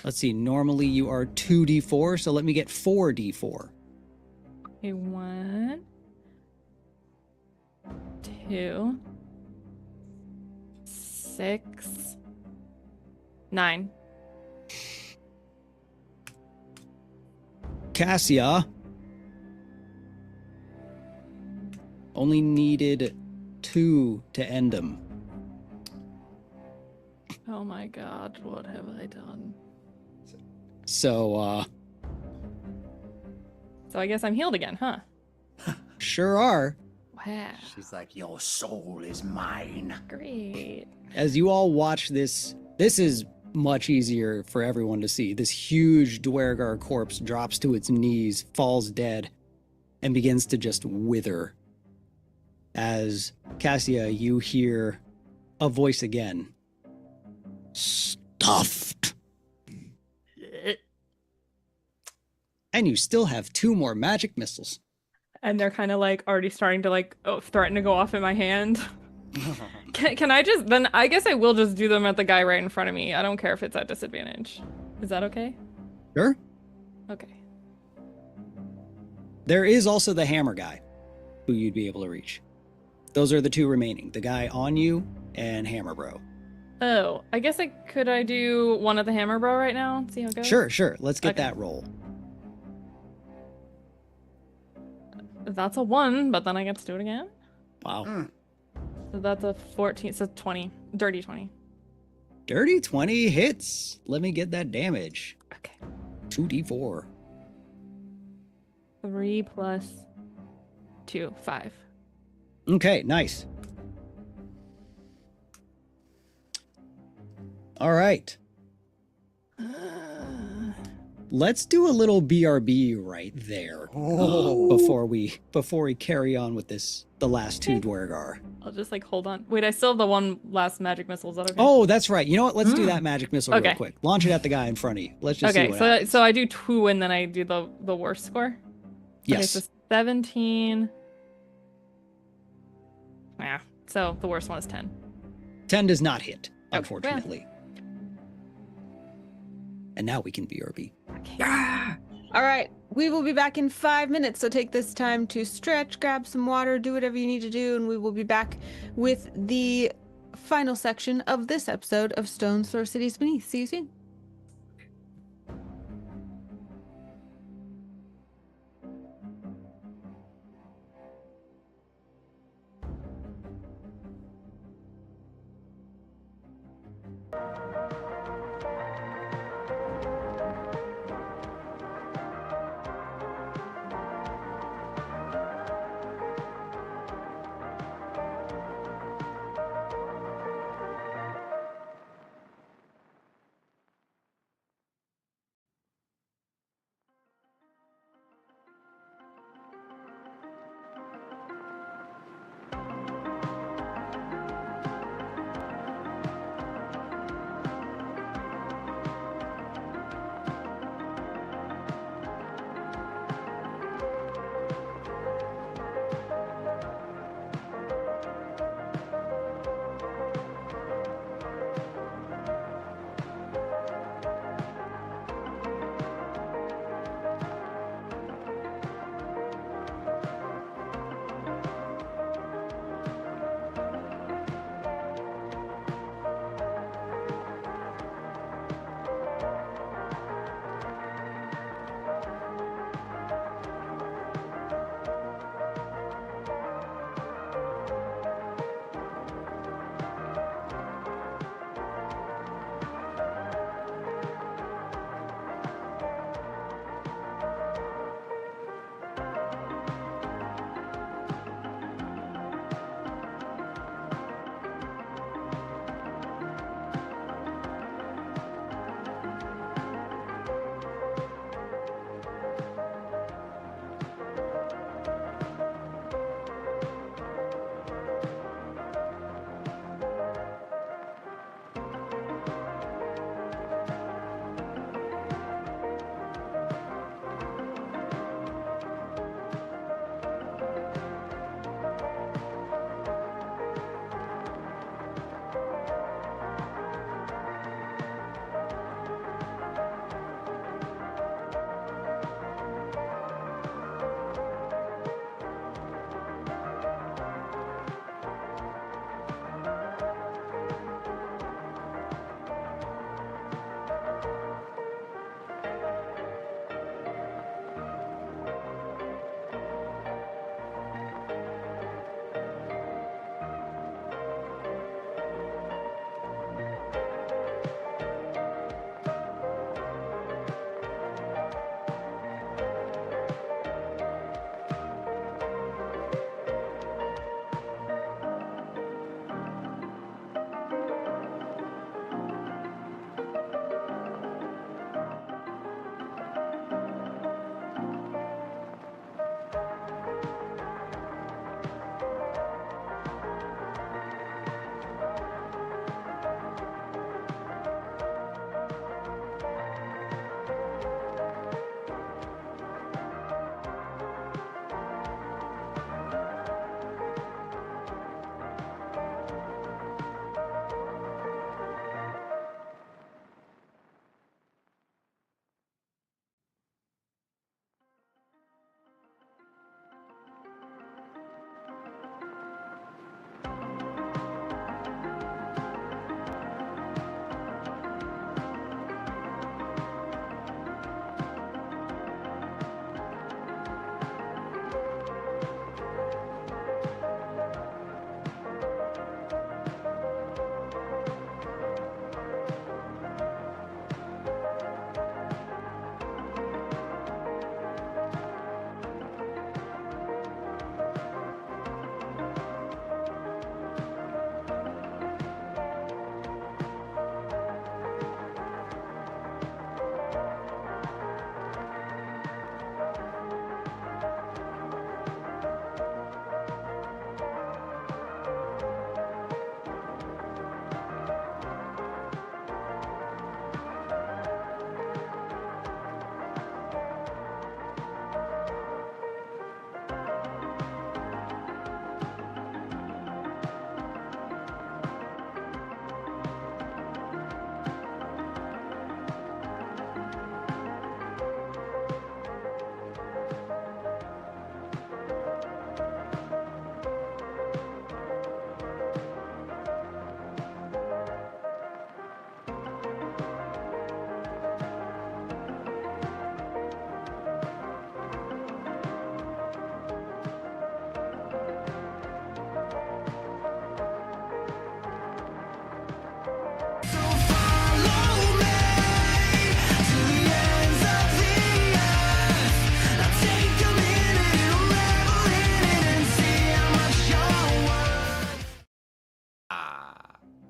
let's see, normally you are 2d4. So let me get 4d4. Okay, 1, 2, 6, 9. Cassia only needed 2 to end him. Oh my god, what have I done? So, So I guess I'm healed again, huh? sure are. Wow. She's like, your soul is mine. Great. As you all watch this is much easier for everyone to see. This huge Dwergar corpse drops to its knees, falls dead, and begins to just wither. As Cassia, you hear a voice again. Stuffed. And you still have 2 more magic missiles. And they're kind of like already starting to like threaten to go off in my hand. Can I just, then I guess I will just do them at the guy right in front of me. I don't care if it's at disadvantage. Is that okay? Sure. Okay. There is also the hammer guy who you'd be able to reach. Those are the 2 remaining. The guy on you and Hammer Bro. Oh, I guess could I do 1 at the hammer bro right now? See how it goes? Sure. Let's get Okay. that roll. That's a 1, but then I get to do it again. Wow. So that's a 14. So 20. Dirty 20. Dirty 20 hits. Let me get that damage. Okay. 2d4. 3 plus 2, 5. Okay, nice. All right. Let's do a little BRB right there before we carry on with the last 2 Dwergar. I'll just like hold on. Wait, I still have the one last magic missile. Is that okay? Oh, that's right. You know what? Let's do that magic missile real Okay. quick. Launch it at the guy in front of you. Let's just see Okay, what happens. so I do 2 and then I do the worst score. Okay, Yes. so 17. Yeah. So the worst one is 10. 10 does not hit, Okay. unfortunately. And now we can BRB. Okay. All right, we will be back in 5 minutes, so take this time to stretch, grab some water, do whatever you need to do, and we will be back with the final section of this episode of Stones Throw Cities Beneath. See you soon.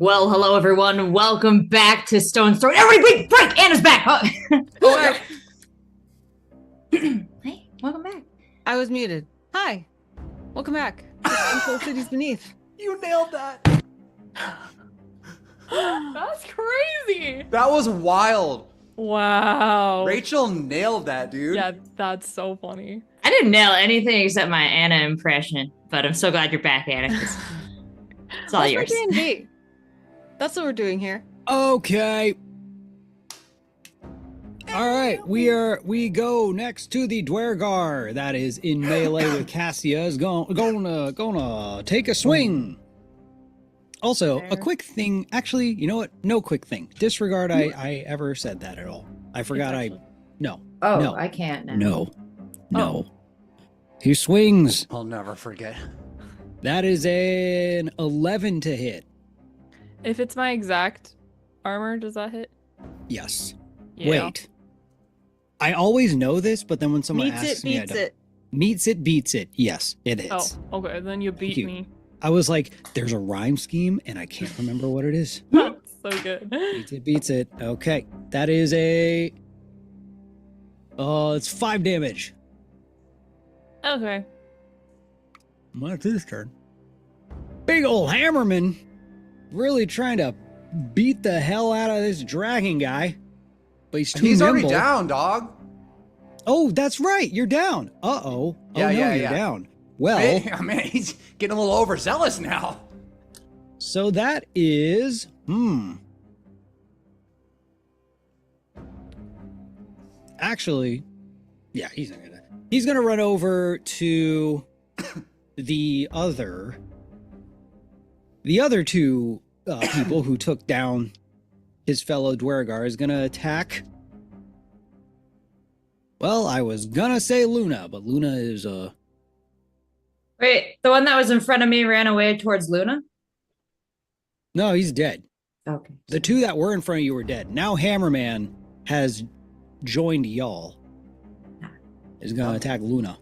Well, hello everyone. Welcome back to StonesThrow. Everybody, break! Anna's back. Oh. Hey, welcome back. I was muted. Hi. Welcome back. to Cities Beneath. You nailed that. That's crazy. That was wild. Wow. Rachel nailed that, dude. Yeah, that's so funny. I didn't nail anything except my Anna impression, but I'm so glad you're back, Anna. It's all What's yours. my D&D? That's what we're doing here. Okay. All right, we go next to the Dwergar that is in melee with Cassia is gonna take a swing. Also, a quick thing. Actually, you know what? No quick thing. Disregard I ever said that at all. I forgot. No. Oh, no, I can't now. No. He swings. I'll never forget. That is an 11 to hit. If it's my exact armor, does that hit? Yes. Yeah. Wait. I always know this, but then when someone Meets asks it, me, I beats don't. it. Meets it, beats it. Yes, it Oh, hits. okay. Then you beat you. me. I was like, there's a rhyme scheme, and I can't remember what it is. That's so good. Beats it. Okay. That is it's 5 damage. Okay. Well, it's his turn. Big ol' Hammerman. Really trying to beat the hell out of this dragon guy. But he's too He's nimble. already down, dog. Oh, that's right. You're down. Uh-oh. Yeah, oh, no, yeah, you're yeah. down. Well, Man, he's getting a little overzealous now. so that is... Actually, yeah, he's not gonna... He's gonna run over to the other two people who took down his fellow Dwergar is gonna attack. Well, I was gonna say Luna, but Luna is Wait, the one that was in front of me ran away towards Luna? no, he's dead. Okay. The two that were in front of you were dead. Now Hammerman has joined y'all. Is gonna attack Luna.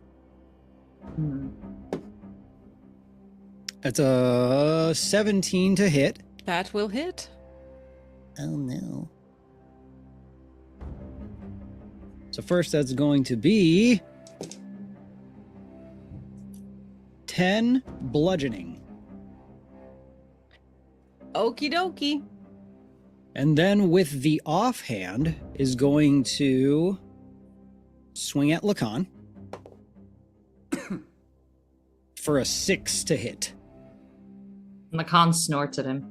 That's a 17 to hit. That will hit. Oh no. So first that's going to be 10 bludgeoning. Okie dokie. And then with the offhand is going to swing at Lacan for a 6 to hit. Lacan snorts at him.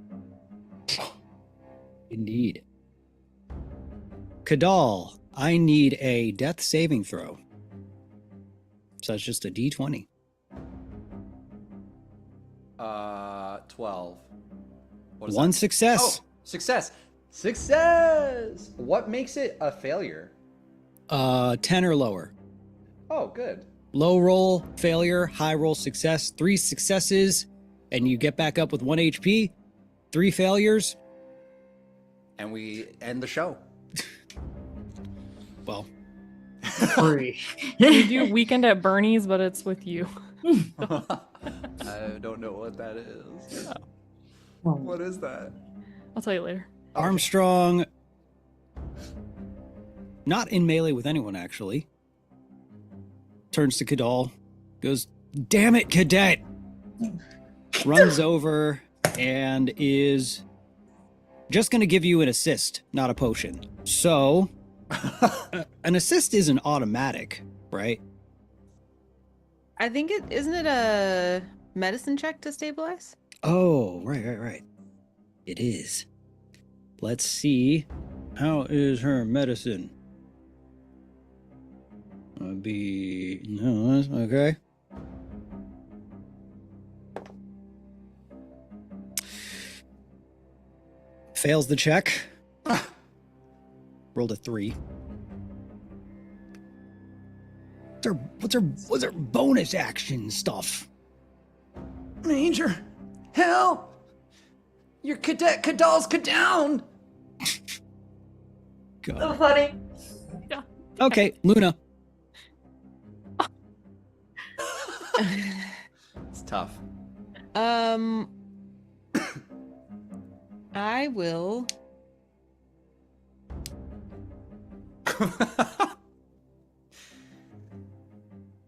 Indeed. Kadal, I need a death saving throw. So that's just a d20. 12. What is One that? success. Oh, success. Success! What makes it a failure? 10 or lower. Oh, good. Low roll, failure, high roll, success. 3 successes, and you get back up with 1 HP. 3 failures. And we end the show. Well, Free. We do Weekend at Bernie's, but it's with you. I don't know what that is. What is that? I'll tell you later. Armstrong, not in melee with anyone, actually. Turns to Kadal, goes, "Damn it, cadet!" Runs over and is just going to give you an assist, not a potion. So, an assist is an automatic, right? I think isn't it a medicine check to stabilize? Oh, right. It is. Let's see. How is her medicine? Okay. Fails the check. Rolled a 3. What's her bonus action stuff? Major, help! Your cadet Kadal's down! God. funny. Yeah. Okay, Luna. It's tough. I will.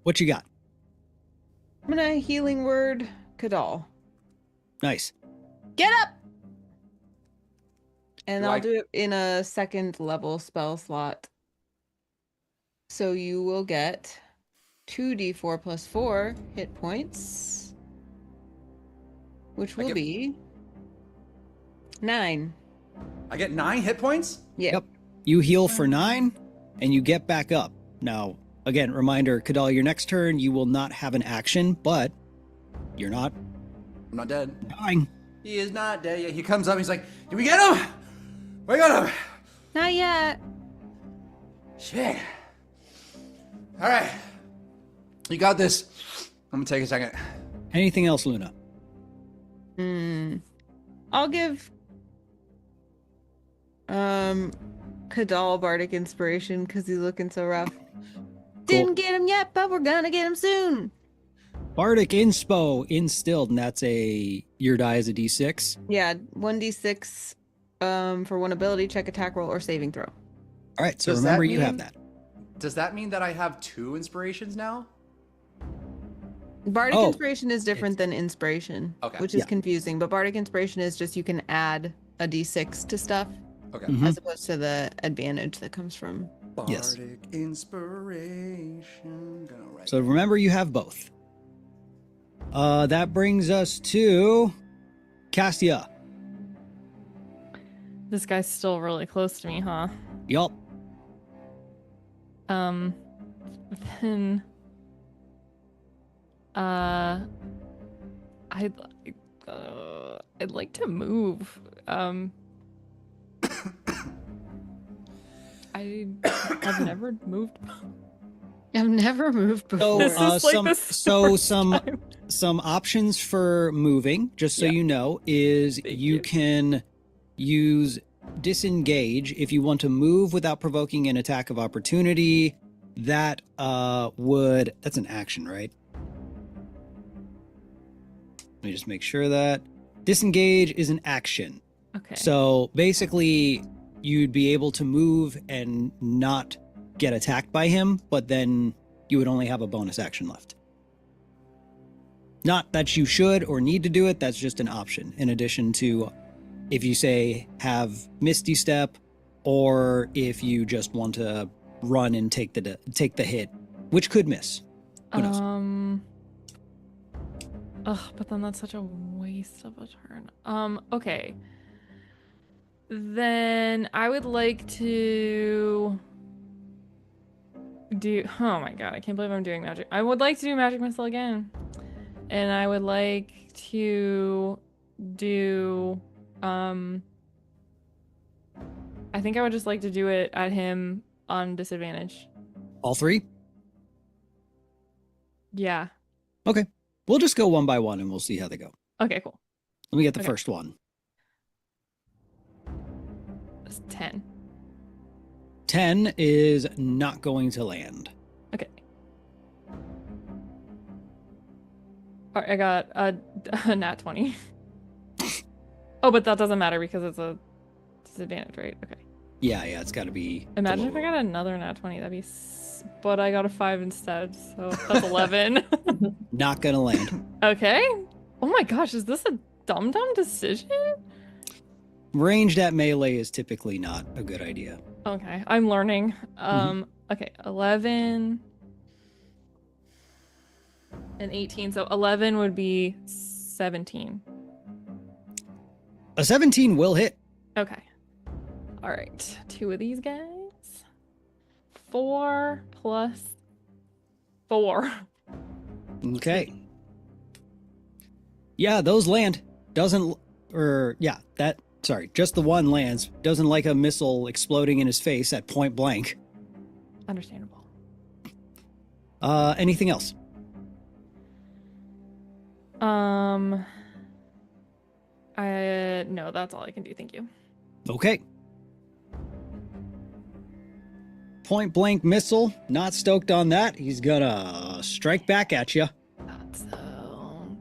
What you got? I'm gonna healing word Kadal. Nice. Get up! And Do I'll I- do it in a second level spell slot. So you will get 2d4 plus 4 hit points, which will get- be 9. I get 9 hit points? Yeah. Yep. You heal for 9, and you get back up. Now, again, reminder, Kadal, your next turn, you will not have an action, but you're not I'm not dead. dying. He is not dead yet. He comes up, he's like, did we get him? We got him! Not yet. Shit. Alright. You got this. I'm gonna take a second. Anything else, Luna? I'll give Kadal bardic inspiration because he's looking so rough. Didn't get him yet, but we're gonna get him soon. Bardic Inspo instilled, and that's your die is a d6. Yeah, 1d6 for one ability, check, attack roll, or saving throw. All right, so Does remember that you have mean- that. Does that mean that I have 2 inspirations now? Bardic Oh, inspiration is different than inspiration, Okay. which is Yeah. confusing. But bardic inspiration is just you can add a d6 to stuff Okay. Mhm. as opposed to the advantage that comes from. Yes. Bardic inspiration. Gonna write So remember you have both. That brings us to Cassia. This guy's still really close to me, huh? Yup. Then I'd like to move. I've never moved. I've never moved before. This is like the time. Some options for moving, just so Yeah. you know, is Thank you you. can use disengage if you want to move without provoking an attack of opportunity. That's an action, right? Let me just make sure that disengage is an action. Okay. So basically, you'd be able to move and not get attacked by him, but then you would only have a bonus action left. Not that you should or need to do it, that's just an option. In addition to if you say have Misty Step, or if you just want to run and take the hit, which could miss. Who knows? But then that's such a waste of a turn. Okay. Then I would like to do. Oh my god, I can't believe I'm doing magic. I would like to do magic missile again, and I would like to do. I think I would just like to do it at him on disadvantage. All three? Yeah. Okay. We'll just go one by one and we'll see how they go. Okay. Cool. Let me get the Okay. first one. That's 10. 10 is not going to land. Okay. All right, I got a nat 20. Oh, but that doesn't matter because it's a disadvantage, right? Okay. Yeah, it's got to be. the Imagine if I lower got another nat 20. That'd be. But I got a 5 instead, so that's 11. one. Not going to land. Okay. Oh my gosh, is this a dumb decision? Ranged at melee is typically not a good idea. Okay, I'm learning. Okay, 11 and 18. So 11 would be 17. A 17 will hit. Okay. All right. 2 of these guys. 4 plus 4. Okay. Yeah, those land. Just the one lands. Doesn't like a missile exploding in his face at point blank. Understandable. Anything else? No, that's all I can do. Thank you. Okay. Point blank missile. Not stoked on that. He's gonna strike back at you. That's so.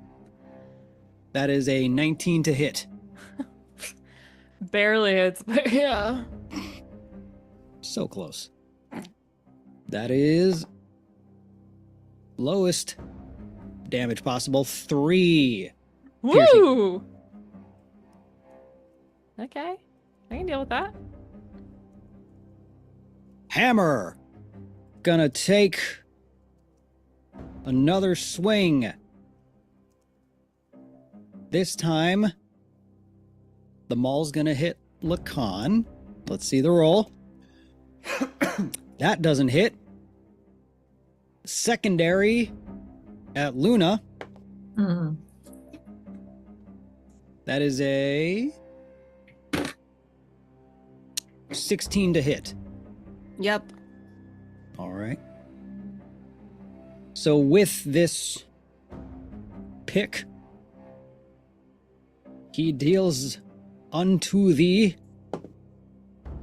That is a 19 to hit. Barely hits, but yeah. So close. That is lowest damage possible. 3. Piercing. Woo! Okay. I can deal with that. Hammer. Gonna take another swing. This time, the maul's gonna hit Lacan. Let's see the roll. That doesn't hit. Secondary at Luna. Mm. That is a 16 to hit. Yep. All right. So with this pick, he deals unto thee.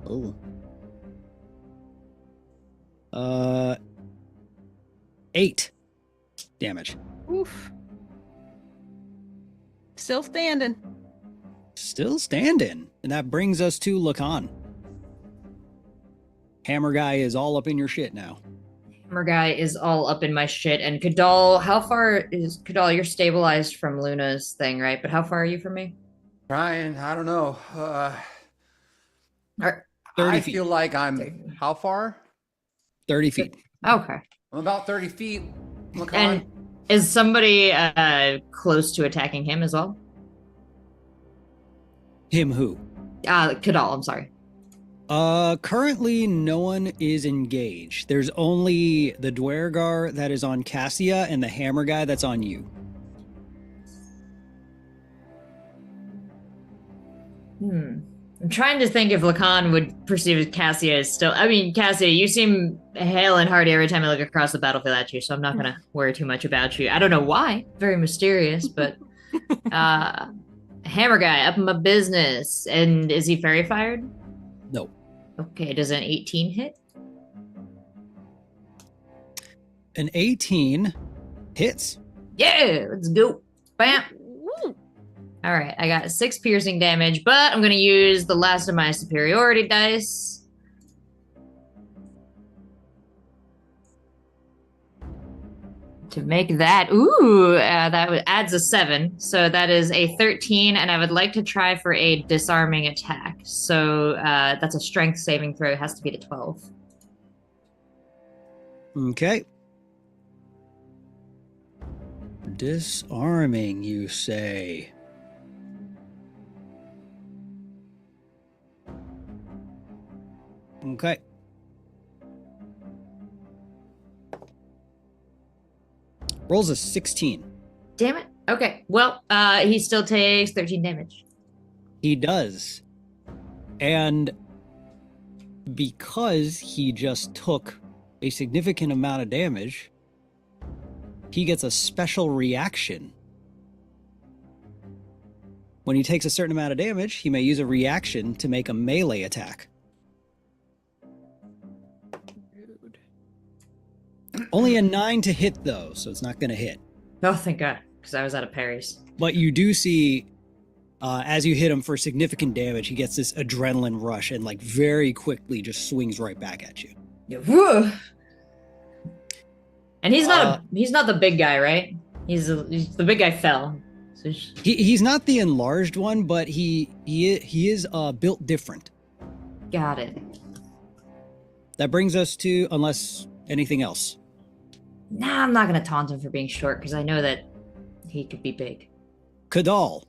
Oh. 8 damage. Oof. Still standing. Still standing. And that brings us to Lacan. Hammer guy is all up in your shit now. Hammer guy is all up in my shit. And Kadal, how far is Kadal? You're stabilized from Luna's thing, right? But how far are you from me? Ryan, I don't know. Or, 30 I feet. feel like I'm how far? 30 feet. okay. I'm about 30 feet. Lacan. And is somebody close to attacking him as well? Him who? Kadal, I'm sorry. Currently no one is engaged. There's only the Dwergar that is on Cassia and the hammer guy that's on you. I'm trying to think if Lacan would perceive Cassia as still. I mean, Cassia, you seem hale and hearty every time I look across the battlefield at you, so I'm not going to worry too much about you. I don't know why. Very mysterious, but hammer guy up in my business. And is he fairy fired? No. Okay, does an 18 hit? An 18 hits. Yeah, let's go. Bam. Woo! All right, I got 6 piercing damage, but I'm going to use the last of my superiority dice. To make that, that adds a 7. So that is a 13, and I would like to try for a disarming attack. So that's a strength saving throw. It has to be the 12. Okay. Disarming, you say? Okay. Rolls a 16. Damn it. Okay, well, he still takes 13 damage. He does. And because he just took a significant amount of damage, he gets a special reaction. When he takes a certain amount of damage, he may use a reaction to make a melee attack. Rude. Only a 9 to hit, though, so it's not going to hit. Oh, thank God, because I was out of parries. But you do see, as you hit him for significant damage, he gets this adrenaline rush and, like, very quickly just swings right back at you. Yeah, whoa. And he's not the big guy, right? He's the big guy fell. So He's not the enlarged one, but he is built different. got it. That brings us to, unless anything else. Nah, I'm not gonna taunt him for being short because I know that he could be big. Kadal,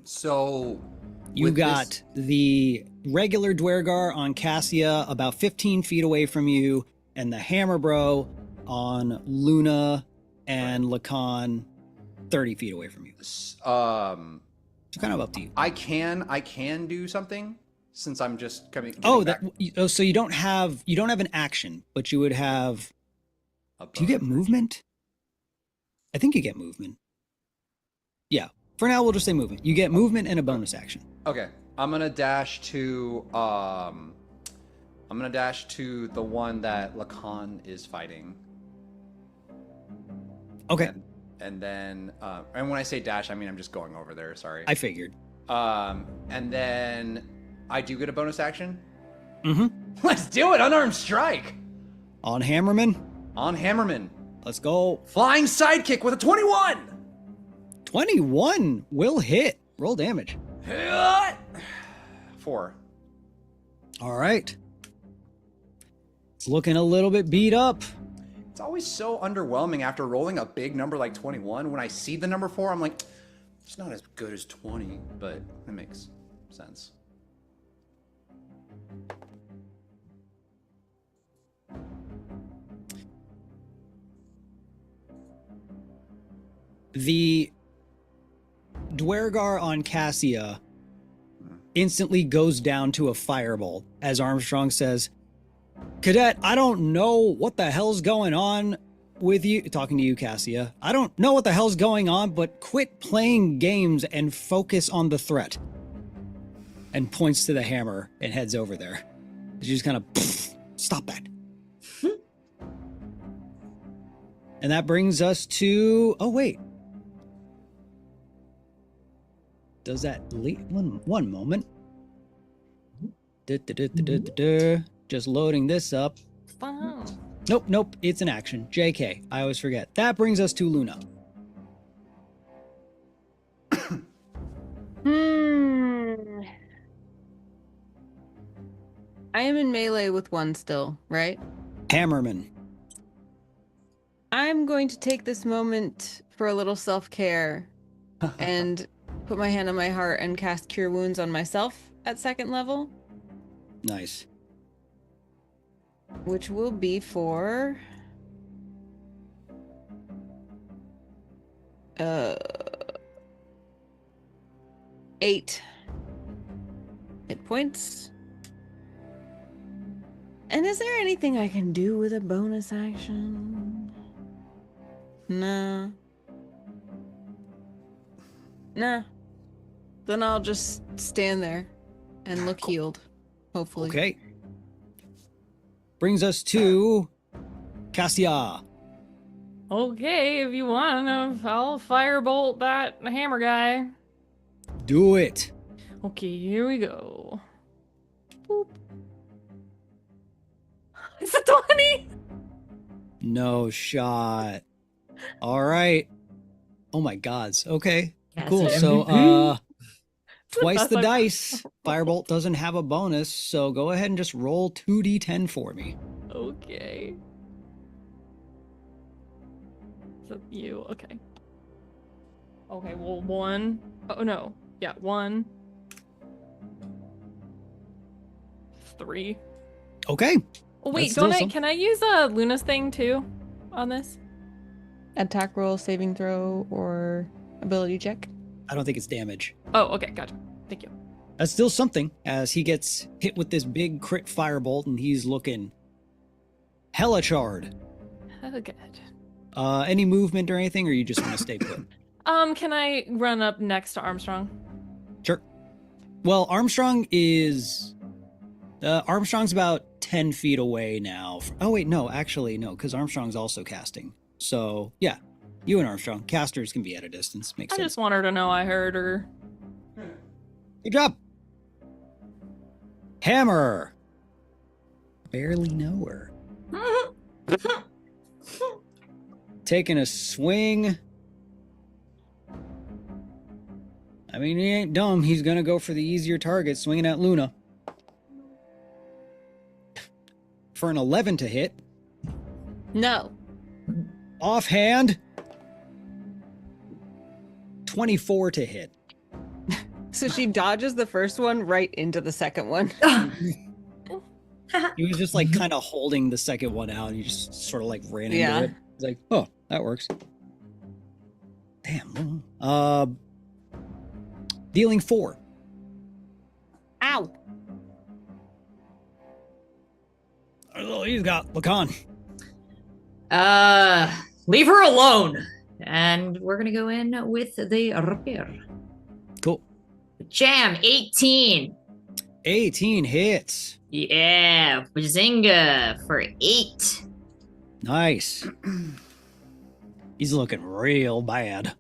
So you with got the regular Dwergar on Cassia about 15 feet away from you, and the Hammer Bro on Luna and Lacan 30 feet away from you. this, It's kind of up to you. I can do something since I'm just coming. Oh, getting back so you don't have an action, but you would have. a Do you get bonus. movement? I think you get movement. Yeah. For now, we'll just say movement. You get movement and a bonus action. Okay, I'm gonna dash to the one that Lacan is fighting. Okay. And then, and when I say dash, I mean I'm just going over there. Sorry. I figured. And then I do get a bonus action. Mm-hmm. Let's do it. Unarmed strike. On Hammerman. On Hammerman. Let's go. Flying sidekick with a 21. 21 will hit. Roll damage. 4. All right. It's looking a little bit beat up. It's always so underwhelming after rolling a big number like 21. When I see the number 4, I'm like, it's not as good as 20, but it makes sense. The Dwergar on Cassia instantly goes down to a firebolt as Armstrong says, Cadet, I don't know what the hell's going on with you. Talking to you, Cassia. I don't know what the hell's going on, but quit playing games and focus on the threat. And points to the hammer and heads over there. She just kind of, stop that. And that brings us to, oh wait. Does that lead, one moment. Just loading this up. Wow. Nope, it's an action. JK, I always forget. That brings us to Luna. I am in melee with one still, right? Hammerman. I'm going to take this moment for a little self-care and put my hand on my heart and cast Cure Wounds on myself at 2nd level. Nice. Which will be for... 8 hit points. And is there anything I can do with a bonus action? No. Nah. Then I'll just stand there and look healed, hopefully. Okay. Brings us to Cassia. Okay, if you want, I'll firebolt that hammer guy. Do it. Okay, here we go. Boop. It's a 20! No shot. All right. Oh my gods. Okay. Cassia Cool. MVP. So twice That's the like- dice. Firebolt doesn't have a bonus, so go ahead and just roll 2d10 for me. Okay. So you, okay. Okay, well, 1. Oh, no. Yeah, 1. 3. Okay. Oh, wait, That's still some- can I use Luna's thing too on this? Attack roll, saving throw, or ability check. I don't think it's damage. Oh, okay, gotcha. Thank you. That's still something as he gets hit with this big crit firebolt and he's looking hella charred. Oh, good. Any movement or anything, or you just want to stay put? Can I run up next to Armstrong? Sure. Well, Armstrong's about 10 feet away now. Oh, wait, no, actually, no, because Armstrong's also casting. So, yeah, you and Armstrong. Casters can be at a distance. Makes I sense. just want her to know I heard her. Good job. Hammer. Barely know her. Taking a swing. I mean, he ain't dumb. He's going to go for the easier target, swinging at Luna. For an 11 to hit. No. Offhand. 24 to hit. So she dodges the first one right into the second one. He was just like kind of holding the second one out and he just sort of like ran Yeah. into it. He's like, oh, that works. Damn. Dealing 4. Ow. Oh, he's got Lacan. Leave her alone. And we're gonna go in with the repair. Cool. Jam, 18. 18 hits. Yeah, Bazinga for 8. Nice. He's looking real bad.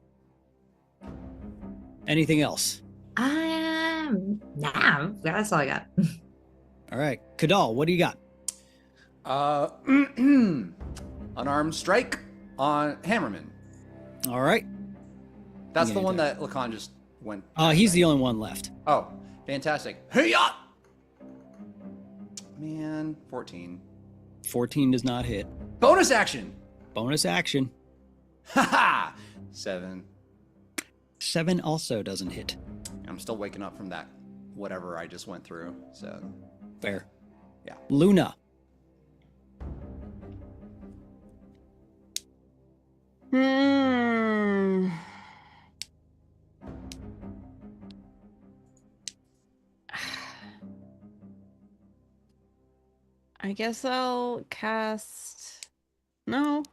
Anything else? Nah, that's all I got. All right. Kadal, what do you got? Unarmed strike on Hammerman. All right. That's Yeah, the you one do. that Lacan just went. He's the only one left. Oh, fantastic. Hey-ya! Man, 14. 14 does not hit. Bonus action! Bonus action. Haha! 7. 7 also doesn't hit. I'm still waking up from that whatever I just went through, so. Fair. Yeah. Luna. I guess I'll cast. No.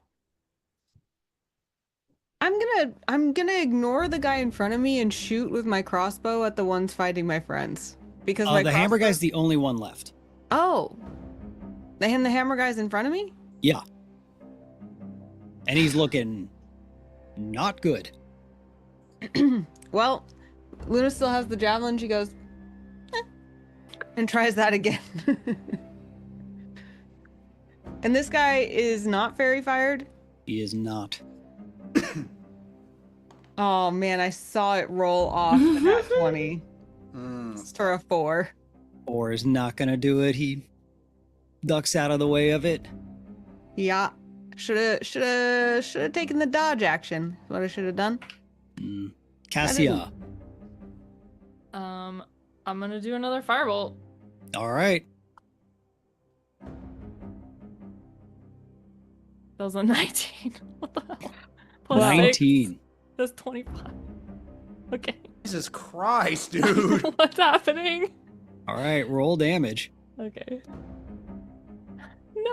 I'm gonna ignore the guy in front of me and shoot with my crossbow at the ones fighting my friends. Because my The hammer guy's the only one left. Oh. The hammer guy's in front of me? Yeah. And he's looking not good. Well, Luna still has the javelin. She goes, and tries that again. And this guy is not fairy fired? He is not. Oh man, I saw it roll off the nat 20 for a 4. Or is not gonna do it. He ducks out of the way of it. Yeah. Should have taken the dodge action. What I should have done. Cassia. I'm gonna do another firebolt. All right. That was a 19. What the hell? Plus 19. 6. That's 25. Okay. Jesus Christ, dude. What's happening? All right, roll damage. Okay. 9.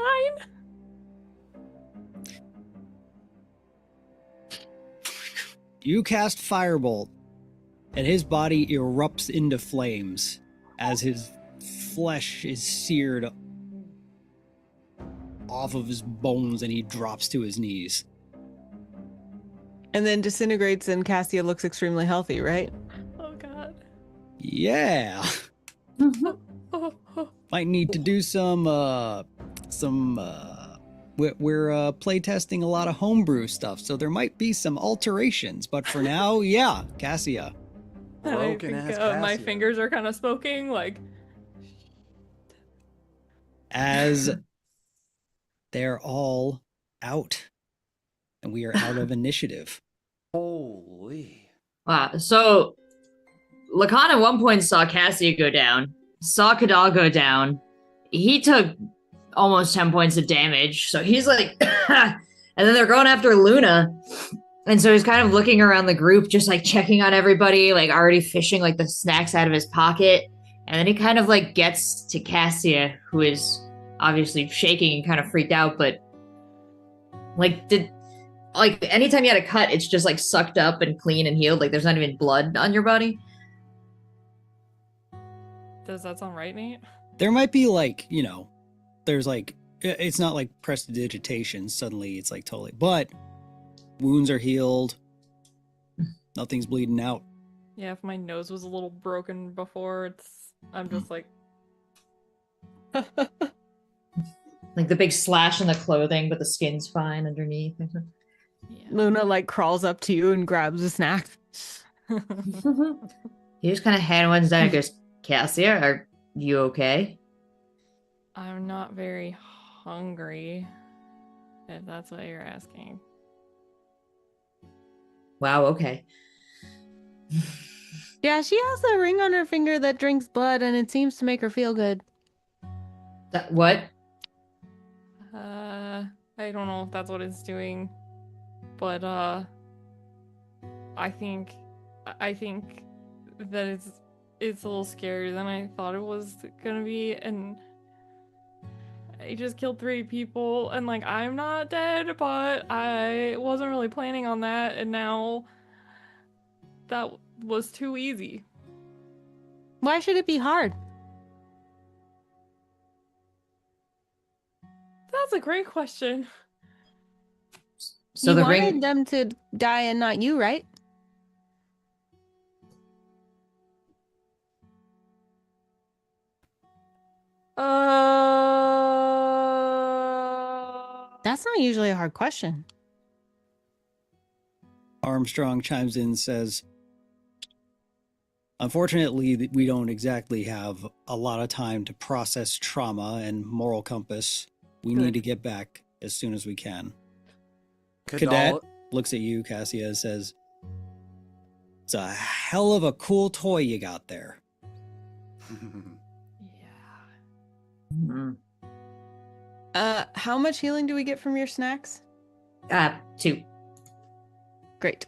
You cast Firebolt, and his body erupts into flames as his flesh is seared off of his bones and he drops to his knees. And then disintegrates and Cassia looks extremely healthy, right? Oh god. Yeah. Might need to do some we're playtesting a lot of homebrew stuff, so there might be some alterations, but for now, yeah, Cassia. And I Broken think, ass my Cassia. fingers are kind of smoking, like. As they're all out and we are out of initiative. Holy. Wow. So Lacan at one point saw Cassia go down, saw Kadal go down. He took almost 10 points of damage. So he's like, and then they're going after Luna. And so he's kind of looking around the group, just like checking on everybody, like already fishing like the snacks out of his pocket. And then he kind of like gets to Cassia, who is obviously shaking and kind of freaked out, but like anytime you had a cut, it's just like sucked up and clean and healed. Like there's not even blood on your body. Does that sound right, Nate? There might be like, there's like, it's not like prestidigitation. Suddenly it's like totally, but wounds are healed. Nothing's bleeding out. Yeah, if my nose was a little broken before, I'm just like. Like the big slash in the clothing, but the skin's fine underneath. Yeah. Luna like crawls up to you and grabs a snack. He just kind of hand one down and goes, Cassia, are you okay? I'm not very hungry, if that's what you're asking. Wow, okay. Yeah, she has a ring on her finger that drinks blood and it seems to make her feel good. What? I don't know if that's what it's doing, but I think that it's a little scarier than I thought it was gonna be, and I just killed 3 people, and like I'm not dead, but I wasn't really planning on that, and now that was too easy. Why should it be hard? That's a great question. So you the wanted ring. them to die and not you, right? That's not usually a hard question. Armstrong chimes in and says, unfortunately, we don't exactly have a lot of time to process trauma and moral compass. We need to get back as soon as we can. Cadet looks at you, Cassia, and says, it's a hell of a cool toy you got there. Mhm. How much healing do we get from your snacks? 2. Great.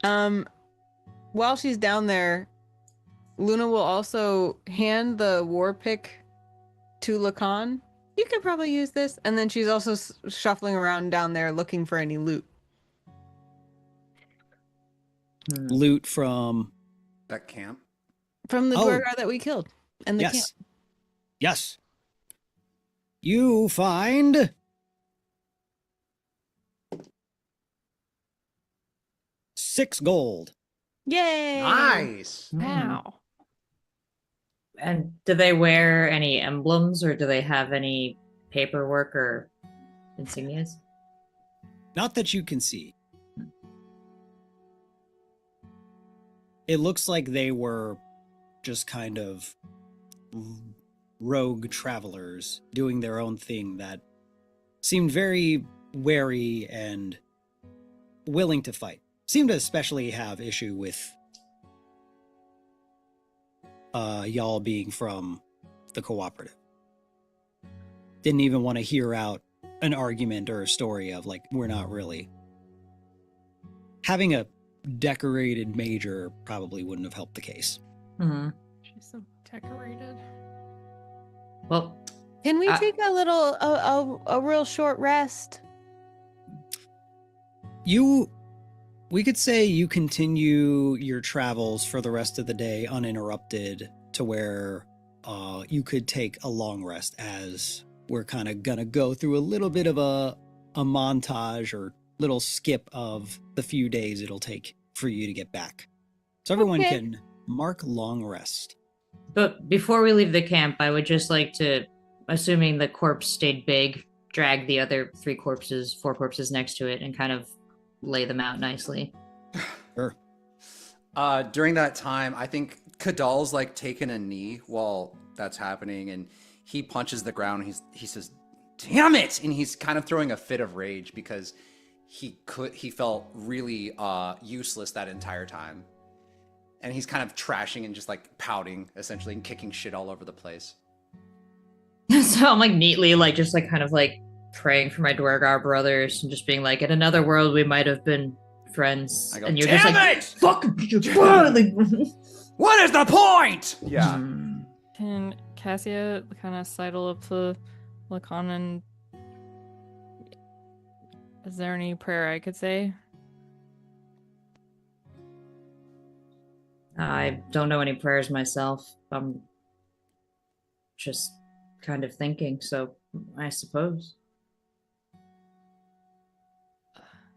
While she's down there, Luna will also hand the war pick to Lacan. You could probably use this. And then she's also shuffling around down there looking for any loot. Loot from that camp. From the Dwargar that we killed. And the camp. Yes. You find 6 gold. Yay! Nice. Wow. And do they wear any emblems or do they have any paperwork or insignias? Not that you can see. It looks like they were just kind of rogue travelers doing their own thing that seemed very wary and willing to fight. Seemed to especially have issue with y'all being from the cooperative. Didn't even want to hear out an argument or a story of like, we're not really. Having a decorated major probably wouldn't have helped the case. Mm-hmm. She's so decorated. Well, can we take a little, a real short rest? We could say you continue your travels for the rest of the day uninterrupted to where you could take a long rest, as we're kind of gonna go through a little bit of a montage or little skip of the few days it'll take for you to get back. So everyone can mark long rest. But before we leave the camp, I would just like to, assuming the corpse stayed big, drag the other 4 corpses next to it and kind of lay them out nicely. Sure. During that time, I think Kadal's like taking a knee while that's happening, and he punches the ground. He says, "Damn it!" And he's kind of throwing a fit of rage because he felt really useless that entire time, and he's kind of trashing and just like pouting essentially and kicking shit all over the place. So I'm like neatly like just like kind of like praying for my Dwargar brothers and just being like, in another world we might have been friends. I go, and you're "Damn just like, it! fuck. What is the point?" Yeah. Can Cassia kind of sidle up to Lacan and... Is there any prayer I could say? I don't know any prayers myself. I'm just kind of thinking, so I suppose.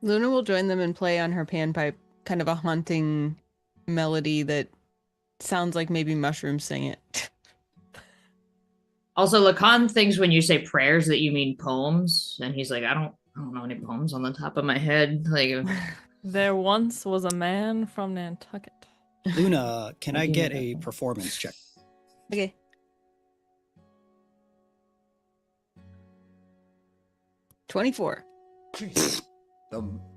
Luna will join them and play on her panpipe, kind of a haunting melody that sounds like maybe mushrooms sing it. Also, Lacan thinks when you say prayers that you mean poems, and he's like, I don't know any poems on the top of my head. Like, There once was a man from Nantucket. Luna, can I get a performance check? Okay. $24.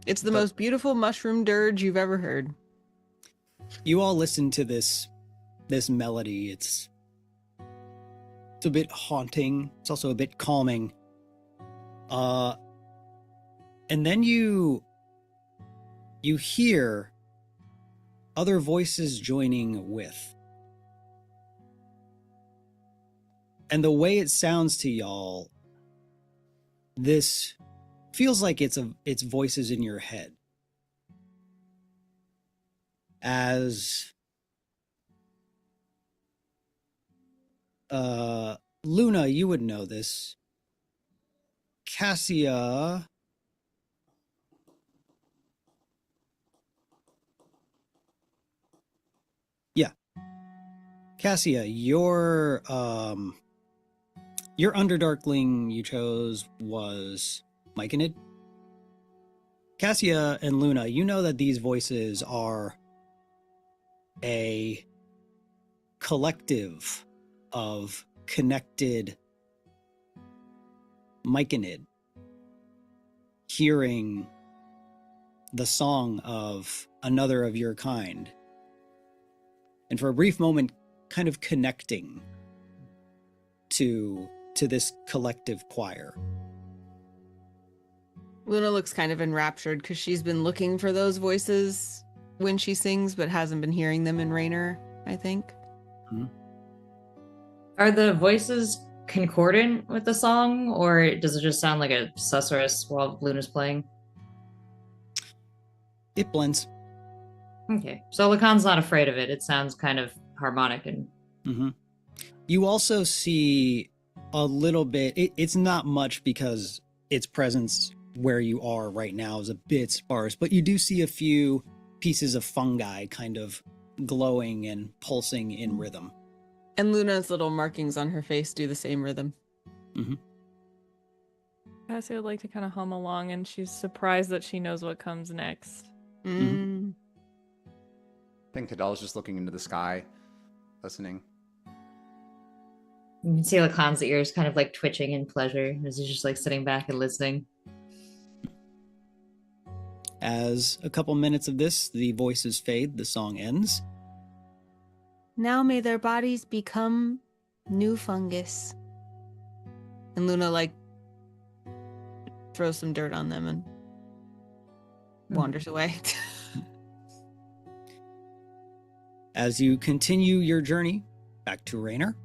It's the most beautiful mushroom dirge you've ever heard. You all listen to this melody. It's a bit haunting. It's also a bit calming. And then you hear other voices joining with. And the way it sounds to y'all, this feels like it's voices in your head. As Luna, you would know this. Cassia, Cassia, your Underdarkling you chose was Myconid. Cassia and Luna, you know that these voices are a collective of connected Myconid hearing the song of another of your kind, and for a brief moment kind of connecting to this collective choir. Luna looks kind of enraptured because she's been looking for those voices when she sings, but hasn't been hearing them in Raynor, I think. Mm-hmm. Are the voices concordant with the song, or does it just sound like a susurrus while Luna's playing? It blends. Okay, so Lacan's not afraid of it. It sounds kind of harmonic and. Mm-hmm. You also see a little bit. It's not much because its presence where you are right now is a bit sparse, but you do see a few pieces of fungi kind of glowing and pulsing in rhythm. And Luna's little markings on her face do the same rhythm. Mm-hmm. Cassie would like to kind of hum along, and she's surprised that she knows what comes next. Mm. I think Cadell's just looking into the sky, listening. You can see Lacan's ears kind of like twitching in pleasure as he's just like sitting back and listening. As a couple minutes of this, the voices fade, the song ends. Now may their bodies become new fungus. And Luna, like, throws some dirt on them and wanders away. As you continue your journey back to Raynor,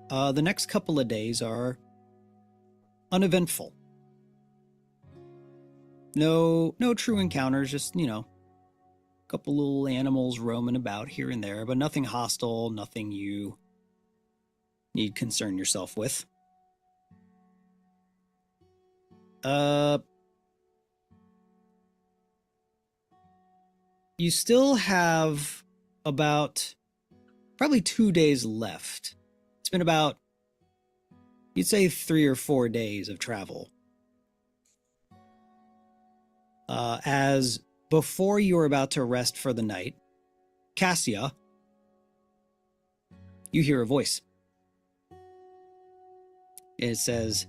the next couple of days are uneventful. No true encounters, just, a couple little animals roaming about here and there, but nothing hostile, nothing you need concern yourself with. You still have about probably 2 days left. It's been about, you'd say 3 or 4 days of travel. As before you are about to rest for the night, Cassia, you hear a voice. It says,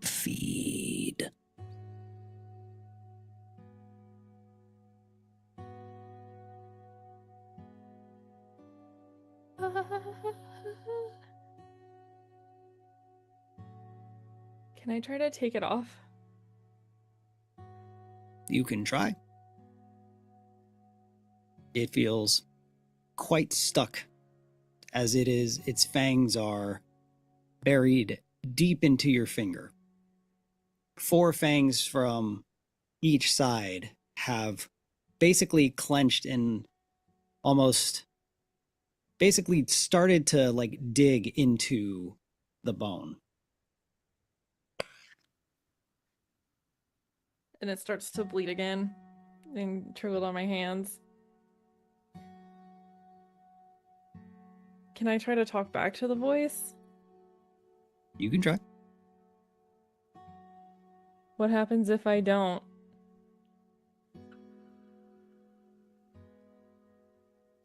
"Feed." Can I try to take it off? You can try. It feels quite stuck, as its fangs are buried deep into your finger. 4 fangs from each side have basically clenched and almost basically started to like dig into the bone. And it starts to bleed again and trickled on my hands. Can I try to talk back to the voice? You can try. What happens if I don't?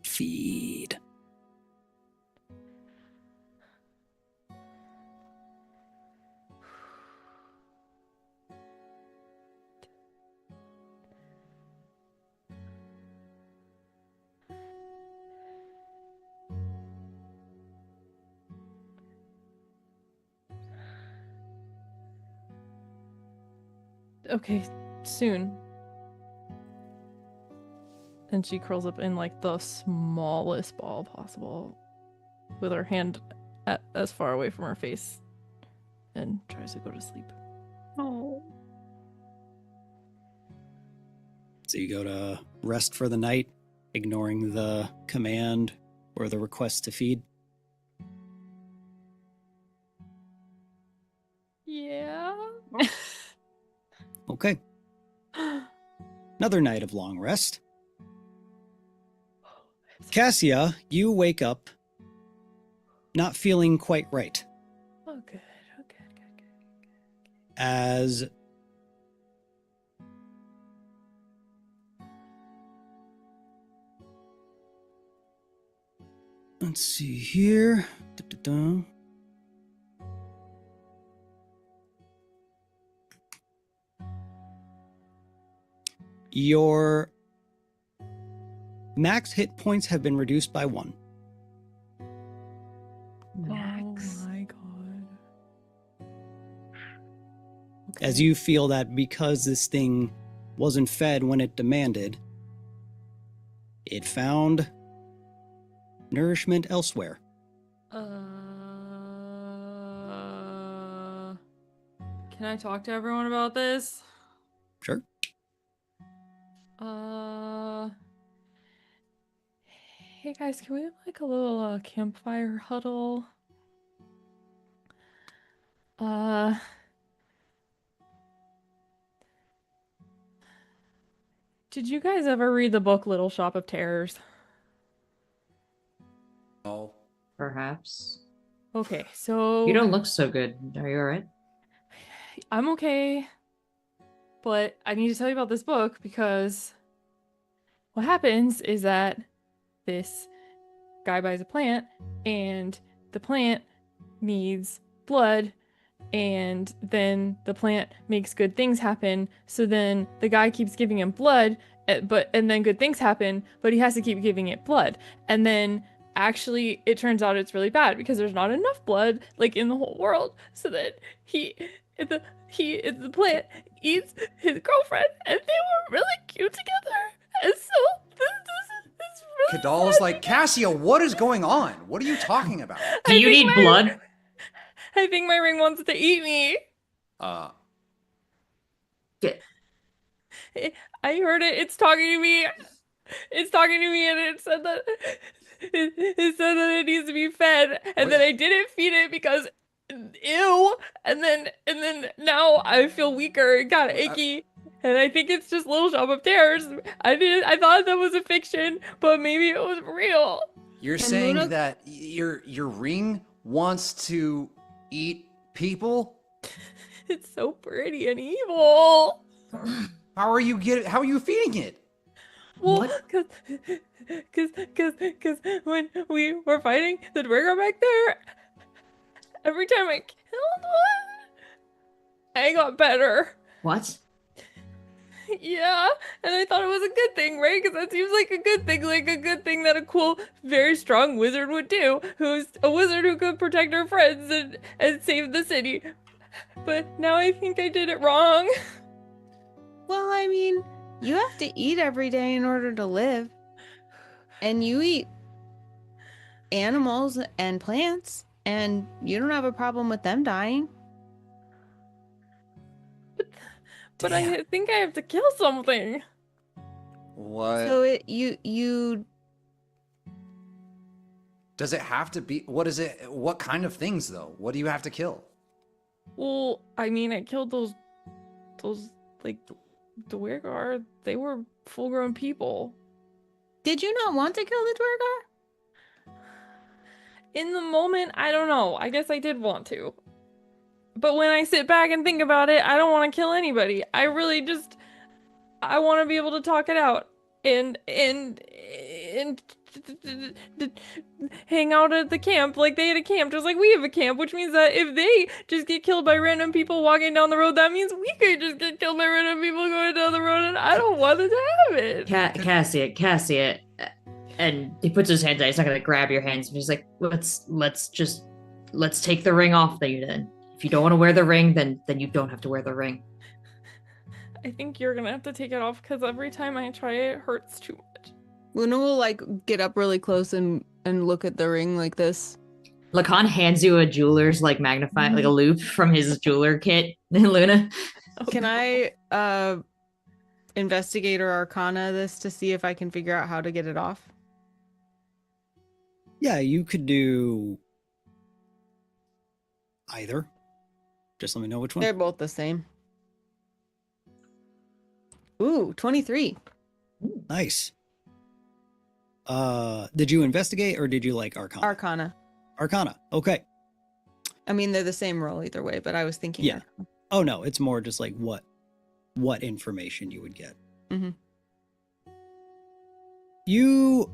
Feed. Okay, soon. And she curls up in like the smallest ball possible with her hand as far away from her face and tries to go to sleep. Oh. So you go to rest for the night, ignoring the command or the request to feed. Yeah. Okay. Another night of long rest. Cassia, you wake up not feeling quite right. Oh, good. Oh, good. As let's see here. Da-da-da. Your max hit points have been reduced by 1. Max. Oh my god. Okay. As you feel that because this thing wasn't fed when it demanded, it found nourishment elsewhere. Can I talk to everyone about this? Sure. Hey guys, can we have like a little campfire huddle? Did you guys ever read the book Little Shop of Terrors? No. Perhaps. Okay, so You don't look so good. Are you alright? I'm okay, but I need to tell you about this book because what happens is that this guy buys a plant and the plant needs blood, and then the plant makes good things happen, so then the guy keeps giving him blood, and then good things happen, but he has to keep giving it blood, and then actually it turns out it's really bad because there's not enough blood like in the whole world, so that the plant eats his girlfriend, and they were really cute together, and so this really Kadal's sad like, because Cassia, what is going on? What are you talking about? Do you need blood? I think my ring wants to eat me. Get. I heard it. It's talking to me. It's talking to me, and it said that it needs to be fed, and then I didn't feed it because ew. And then now I feel weaker and kind of achy. And I think it's just Little Shop of Terrors. I thought that was a fiction, but maybe it was real. You're And saying Luna- that your ring wants to eat people? It's so pretty and evil. How are you feeding it? Well, cause when we were fighting the Dwargar back there, every time I killed one, I got better. What? Yeah, and I thought it was a good thing, right? Because that seems like a good thing that a cool, very strong wizard would do, who's a wizard who could protect her friends and save the city. But now I think I did it wrong. Well, I mean, you have to eat every day in order to live. And you eat animals and plants, and you don't have a problem with them dying. But I think I have to kill something. What? So you Does it have to be? What is it? What kind of things though? What do you have to kill? Well, I mean, I killed those like Dwargar. They were full-grown people. did you not want to kill the Dwargar? In the moment, I don't know. I guess I did want to. But when I sit back and think about it, I don't want to kill anybody. I really just, I want to be able to talk it out and hang out at the camp like they had a camp, just like we have a camp, which means that if they just get killed by random people walking down the road, that means we could just get killed by random people going down the road, and I don't want it to happen. Cassia, and he puts his hands out. He's not gonna grab your hands. He's like, let's take the ring off you then. If you don't want to wear the ring, then you don't have to wear the ring. I think you're gonna have to take it off because every time I try it hurts too much. Luna will like get up really close and look at the ring like this. Lacan hands you a jeweler's like magnifying, like a loop from his jeweler kit. Luna, Can I investigate or arcana this to see if I can figure out how to get it off? Yeah, you could do either. Just let me know which one. They're both the same. Ooh, 23. Nice. Did you investigate or did you like Arcana? Arcana. Arcana. Okay. I mean, they're the same roll either way, but I was thinking. Yeah. Arcana. Oh no, it's more just like what information you would get. Mhm. You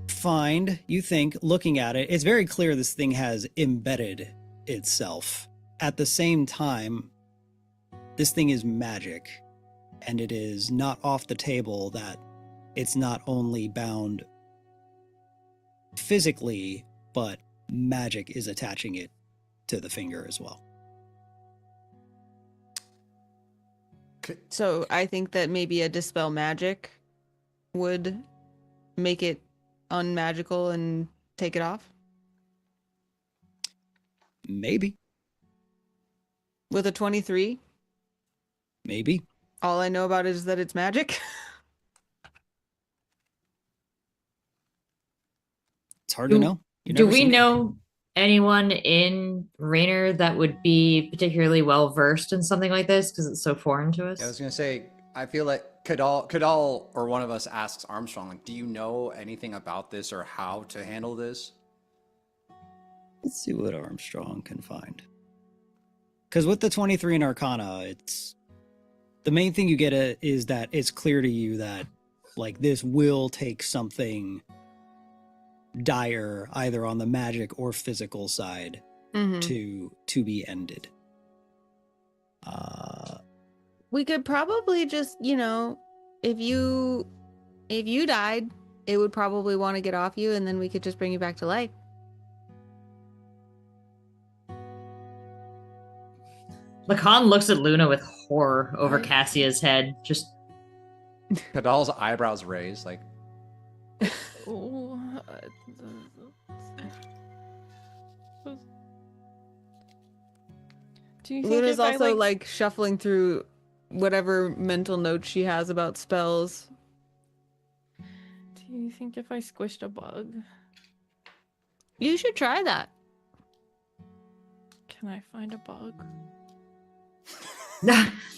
think, looking at it, it's very clear this thing has embedded itself. At the same time, this thing is magic, and it is not off the table that it's not only bound physically, but magic is attaching it to the finger as well. So I think that maybe a dispel magic would make it unmagical and take it off Maybe. with a 23. Maybe. All I know about it is that it's magic. It's hard to know. Do we know anyone in Rainer that would be particularly well versed in something like this because it's so foreign to us? I was gonna say, I feel like could all or one of us asks Armstrong, like, do you know anything about this or how to handle this? Let's see what Armstrong can find. Because with the 23 in Arcana, it's the main thing you get is that it's clear to you that like this will take something dire either on the magic or physical side to be ended. We could probably just, if you died, it would probably want to get off you, and then we could just bring you back to life. Lacan looks at Luna with horror over Cassia's head. Just Kadal's eyebrows raised, like, Oh, do you think Luna's if I, also like shuffling through whatever mental notes she has about spells. Do you think if I squished a bug, You should try that. can I find a bug?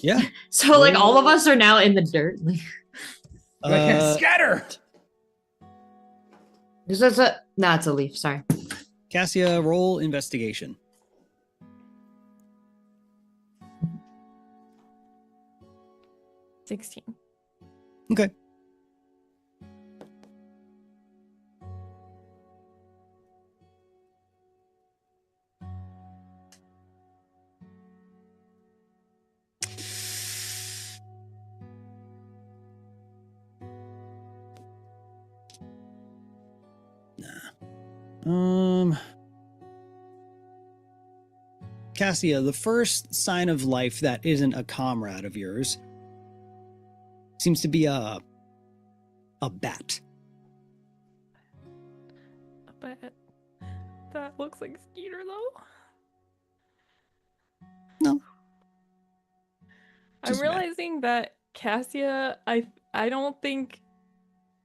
Yeah. so like all of us are now in the dirt. scatter! Is this a no, it's a leaf, sorry. Cassia, roll investigation. 16. Okay. Cassia, the first sign of life that isn't a comrade of yours seems to be a bat. But that looks like Skeeter, though. No. I'm Just a bat. realizing that Cassia, I don't think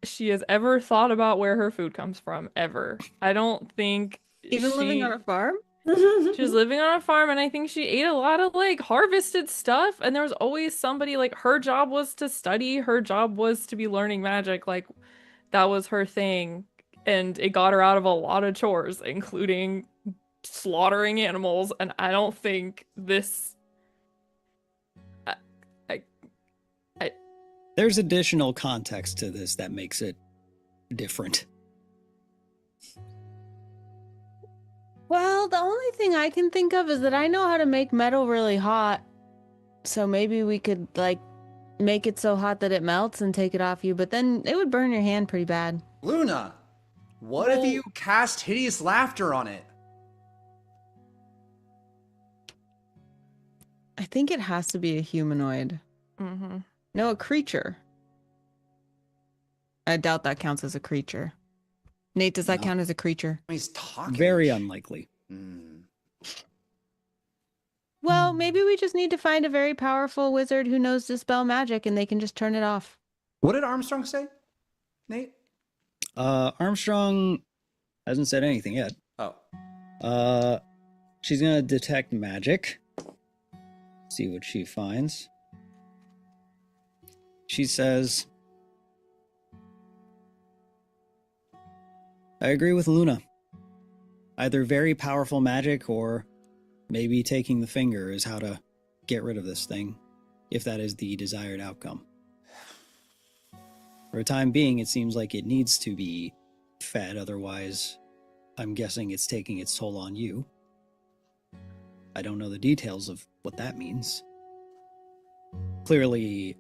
she has ever thought about where her food comes from, ever. I don't think Even living on a farm? She's living on a farm, and I think she ate a lot of like harvested stuff, and there was always somebody, like, her job was to study, her job was to be learning magic, like that was her thing, and it got her out of a lot of chores, including slaughtering animals, and I don't think this There's additional context to this that makes it different. Well, the only thing I can think of is that I know how to make metal really hot. So maybe we could, like, make it so hot that it melts and take it off you, but then it would burn your hand pretty bad. Luna, what if you cast hideous laughter on it? I think it has to be a humanoid. Mm-hmm. No, a creature. I doubt that counts as a creature. Nate, does that No. count as a creature? He's talking. Very unlikely. Well, maybe we just need to find a very powerful wizard who knows to spell magic and they can just turn it off. What did Armstrong say, Nate? Armstrong hasn't said anything yet. Oh. She's gonna detect magic. See what she finds. She says, I agree with Luna. Either very powerful magic or maybe taking the finger is how to get rid of this thing, if that is the desired outcome. For a time being, it seems like it needs to be fed, otherwise I'm guessing it's taking its toll on you. I don't know the details of what that means. Clearly,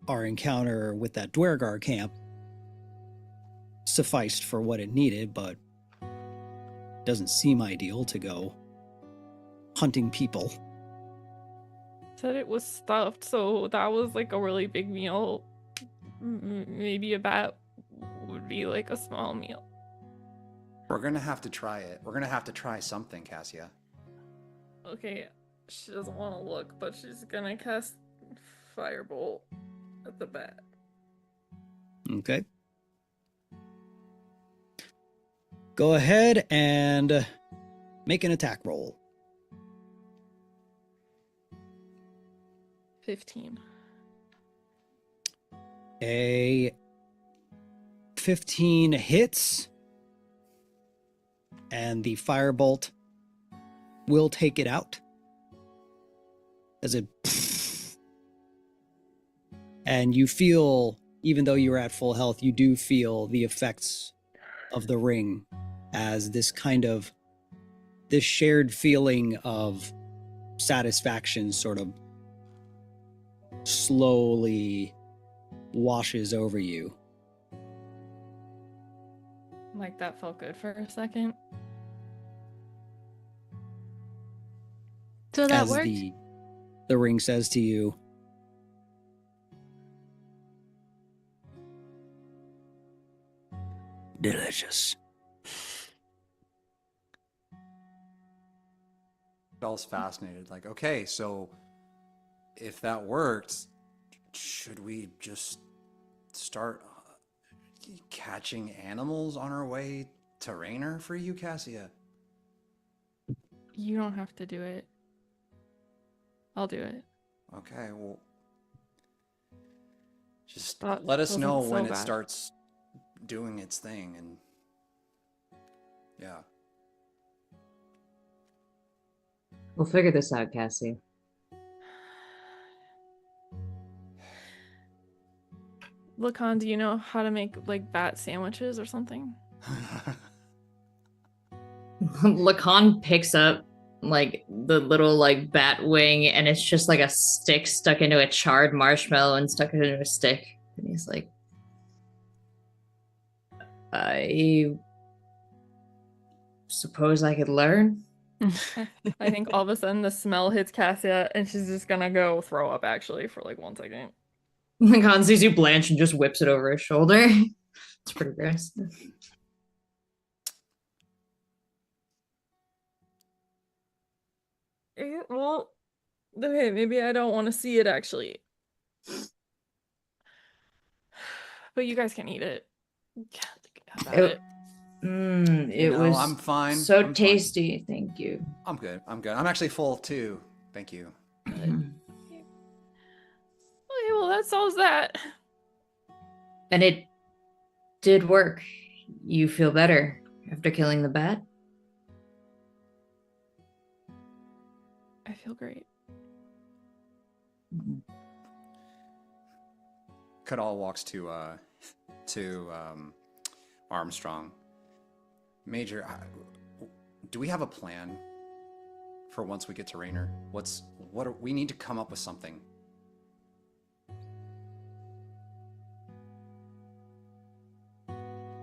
our encounter with that Dwergar camp sufficed for what it needed, but doesn't seem ideal to go hunting people. Said it was stuffed, so that was like a really big meal. Maybe a bat would be like a small meal. We're gonna have to try it. We're gonna have to try something, Cassia. Okay, she doesn't want to look, but she's gonna cast Firebolt at the bat. Okay. Go ahead and make an attack roll. 15. A 15 hits, and the firebolt will take it out as it, and you feel, even though you're at full health, you do feel the effects of the ring as this shared feeling of satisfaction sort of slowly washes over you. Like, that felt good for a second. So that As worked? the ring says to you, delicious. Bell's fascinated. Like, okay, so if that worked, should we just start catching animals on our way to Rainer for you, Cassia? You don't have to do it. I'll do it. Okay, well, just That let us wasn't know so when it bad. starts doing its thing, and yeah. We'll figure this out, Cassie. Lacan, do you know how to make like bat sandwiches or something? Lacan picks up like the little like bat wing, and it's just like a stick stuck into a charred marshmallow and stuck into a stick. And he's like, I suppose I could learn. I think all of a sudden the smell hits Cassia and she's just gonna go throw up actually for like 1 second. Lacan sees you blanch and just whips it over his shoulder. It's pretty gross. Well, okay, maybe I don't want to see it actually. But you guys can eat it. Have at it. It No, was I'm fine. so I'm fine. tasty. Thank you. I'm good. I'm actually full too. Thank you. Okay, well that solves that. And it did work. You feel better after killing the bat? I feel great. Kadal walks to Armstrong. Major, do we have a plan for once we get to Rainer? We need to come up with something.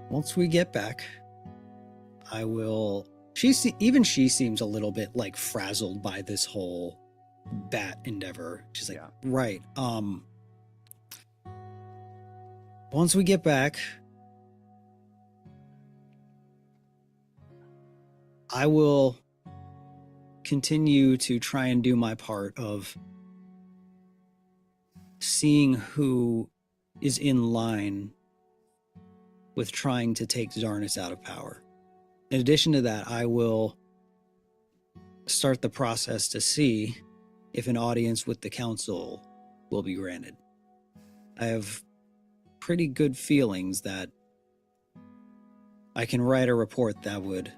Once we get back, I will. She seems a little bit like frazzled by this whole bat endeavor. She's like, Yeah. right. Once we get back, I will continue to try and do my part of seeing who is in line with trying to take Zarnus out of power. In addition to that, I will start the process to see if an audience with the council will be granted. I have pretty good feelings that I can write a report that would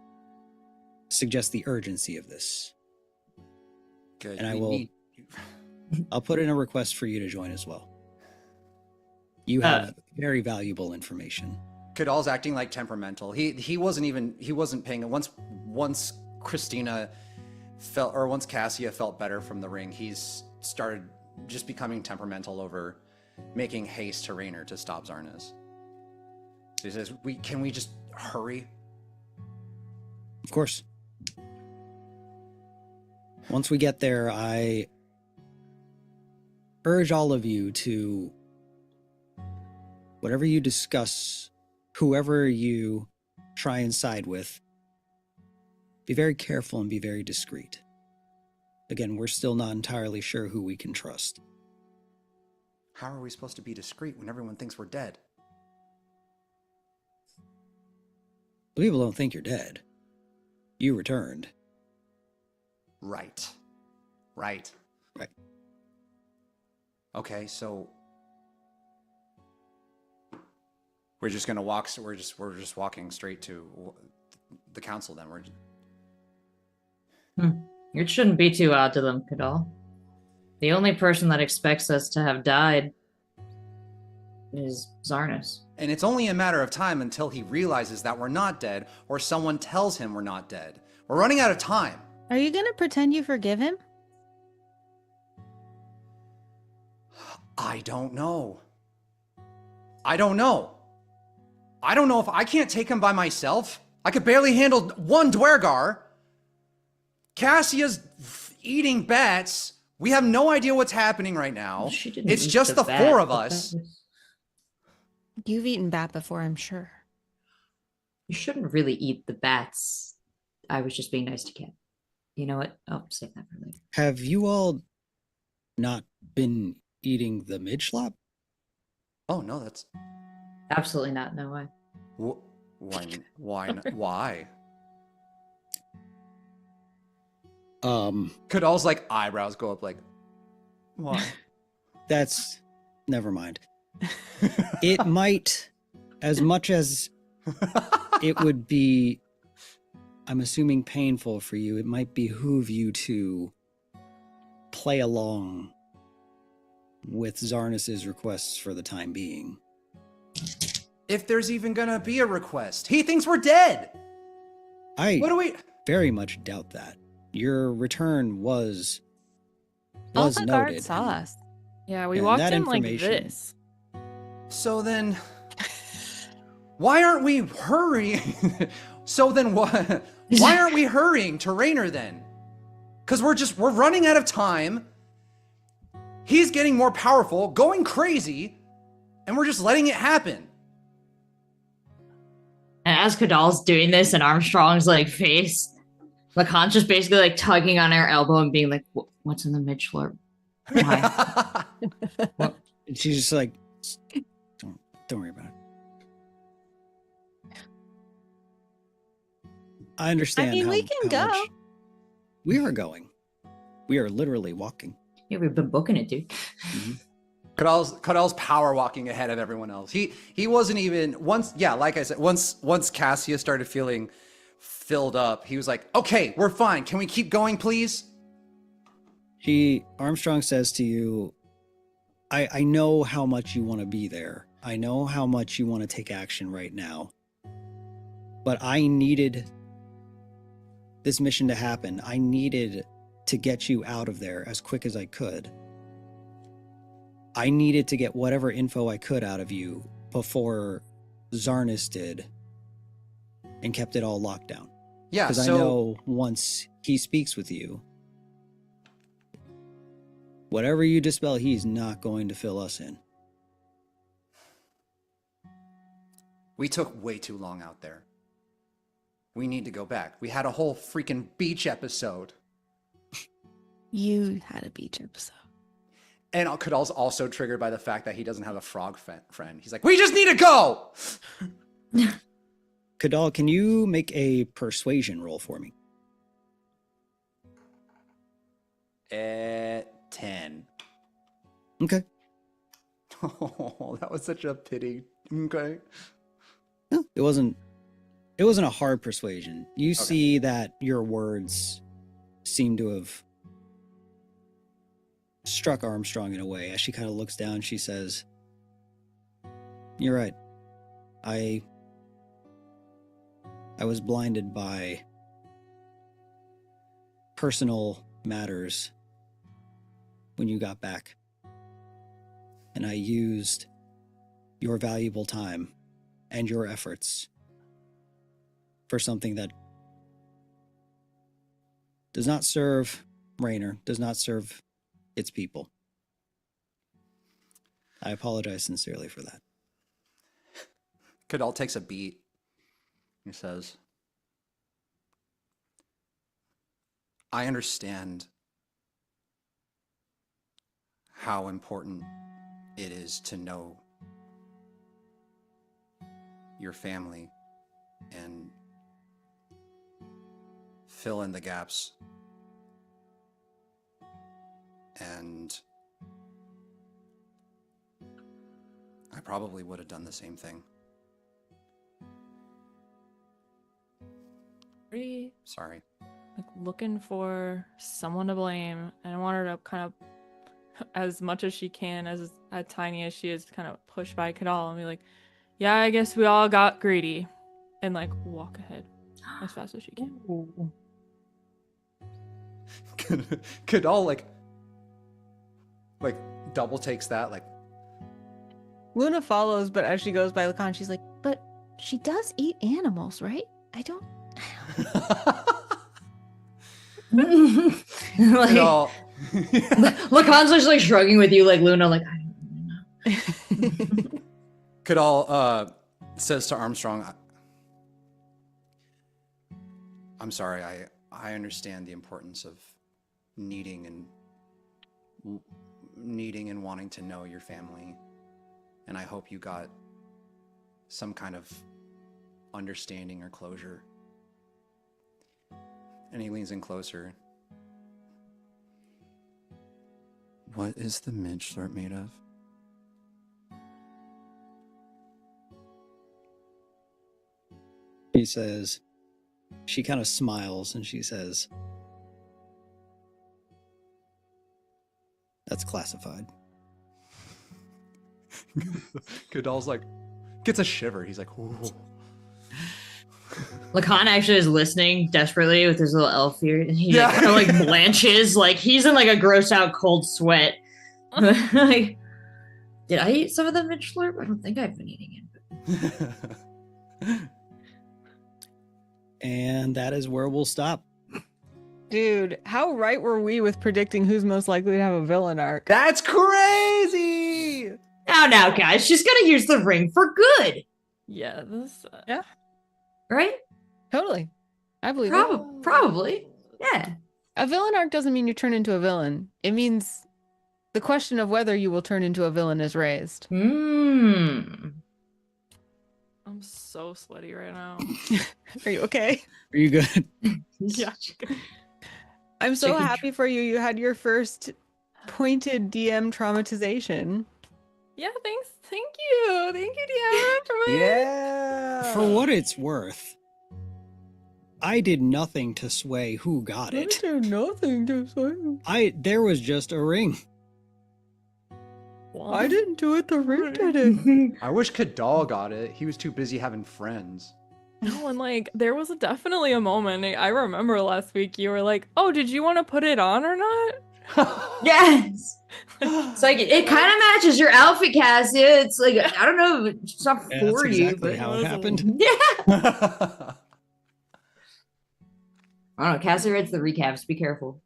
suggest the urgency of this. Good. And We I'll put in a request for you to join as well. You have very valuable information. Kadal's acting like temperamental. He wasn't paying it. Once Christina felt, or once Cassia felt better from the ring, he's started just becoming temperamental over making haste to Raynor to stop Zarnes. So he says, can we just hurry? Of course. Once we get there, I urge all of you to, whatever you discuss, whoever you try and side with, be very careful and be very discreet. Again, we're still not entirely sure who we can trust. How are we supposed to be discreet when everyone thinks we're dead? People don't think you're dead. You returned. Right. Okay, so we're just gonna walk. So we're just walking straight to the council. Then It shouldn't be too odd to them, Kadal. The only person that expects us to have died is Zarnes. And it's only a matter of time until he realizes that we're not dead, or someone tells him we're not dead. We're running out of time. Are you gonna pretend you forgive him? I don't know. I don't know if I can't take him by myself. I could barely handle one Dwergar. Cassia's eating bats. We have no idea what's happening right now. It's just the four of us. You've eaten bat before, I'm sure. You shouldn't really eat the bats. I was just being nice to Cat. You know what? I'll save that for later. Have you all not been eating the midschlap? Oh no, that's Absolutely not. No way. why? Kadal's like eyebrows go up like, why? That's never mind. It might, as much as it would be, I'm assuming, painful for you, it might behoove you to play along with Zarnis's requests for the time being. If there's even gonna be a request, he thinks we're dead. What do we? Very much doubt that. Your return was All the noted. guards saw us. Yeah, we And walked that in like information- this. So then, why aren't we hurrying? So then, what? Why aren't we hurrying to Raynor then? Because we're running out of time. He's getting more powerful, going crazy, and we're just letting it happen. And as Kadal's doing this and Armstrong's like face, Lacan's just basically like tugging on her elbow and being like, "What's in the mid slurp? Why?" And she's just like, don't worry about it. I understand. I mean, we can how go. much we are going. We are literally walking. Yeah, we've been booking it, dude. Kadal's power walking ahead of everyone else. He wasn't even like I said, once Cassia started feeling filled up, he was like, "Okay, we're fine. Can we keep going, please?" Armstrong says to you, I know how much you want to be there. I know how much you want to take action right now. But I needed this mission to happen. I needed to get you out of there as quick as I could. I needed to get whatever info I could out of you before Zarnis did and kept it all locked down. Yeah, Because I know once he speaks with you, whatever you dispel, he's not going to fill us in. we took way too long out there. We need to go back. We had a whole freaking beach episode. You had a beach episode. And Kadal's also triggered by the fact that he doesn't have a frog friend. He's like, we just need to go! Kadal, can you make a persuasion roll for me? 10. Okay. Oh, that was such a pity. Okay. No, it wasn't It wasn't a hard persuasion. You see that your words seem to have struck Armstrong in a way. As she kind of looks down, she says, "You're right. I was blinded by personal matters when you got back. And I used your valuable time and your efforts for something that does not serve Raynor, does not serve its people. I apologize sincerely for that." Kadal takes a beat. He says, "I understand how important it is to know your family and fill in the gaps. And I probably would have done the same thing. Pretty Sorry." like looking for someone to blame, and I want her to kind of, as much as she can, as tiny as she is, kind of push by Kadal and be like, "Yeah, I guess we all got greedy," and like walk ahead as fast as she can. Kadal like double takes that, like, Luna follows, but as she goes by Lacan, she's like, But she does eat animals, right? I don't. Like, Kadal. Lacan's just like shrugging with you, like Luna, like I don't really know. Kadal says to Armstrong, "I'm sorry, I understand the importance of needing and wanting to know your family, and I hope you got some kind of understanding or closure." And he leans in closer. "What is the midge slurp made of?" She says, she kind of smiles and she says, "That's classified." Kadal's like, gets a shiver. He's like, "Ooh." Lacan actually is listening desperately with his little elf ear, and he kind of like blanches, like he's in like a gross out cold sweat. Like, did I eat some of the midge slurp? I don't think I've been eating it. And that is where we'll stop. dude, how right were we with predicting who's most likely to have a villain arc? That's crazy! Now, guys, she's gonna use the ring for good, Yeah, this. right? Totally. I believe it. Probably. Yeah. A villain arc doesn't mean you turn into a villain. It means the question of whether you will turn into a villain is raised. Hmm. I'm so sweaty right now. Are you okay? Are you good? Yeah. I'm so Chicken happy for you. You had your first pointed DM traumatization. Yeah, thanks. Thank you. Thank you, DM, for my Yeah! For what it's worth, I did nothing to sway who got it. nothing to say. There was just a ring. I didn't do it. The ring did it. I wish Kadal got it. He was too busy having friends. No, and like there was definitely a moment. I remember last week you were like, "Oh, did you want to put it on or not?" Yes. It's like it kind of matches your outfit, Cassia. It's like I don't know, it's not Yeah, for that's you, exactly but how it happened. yeah. I don't know. Cassie reads the recaps. Be careful.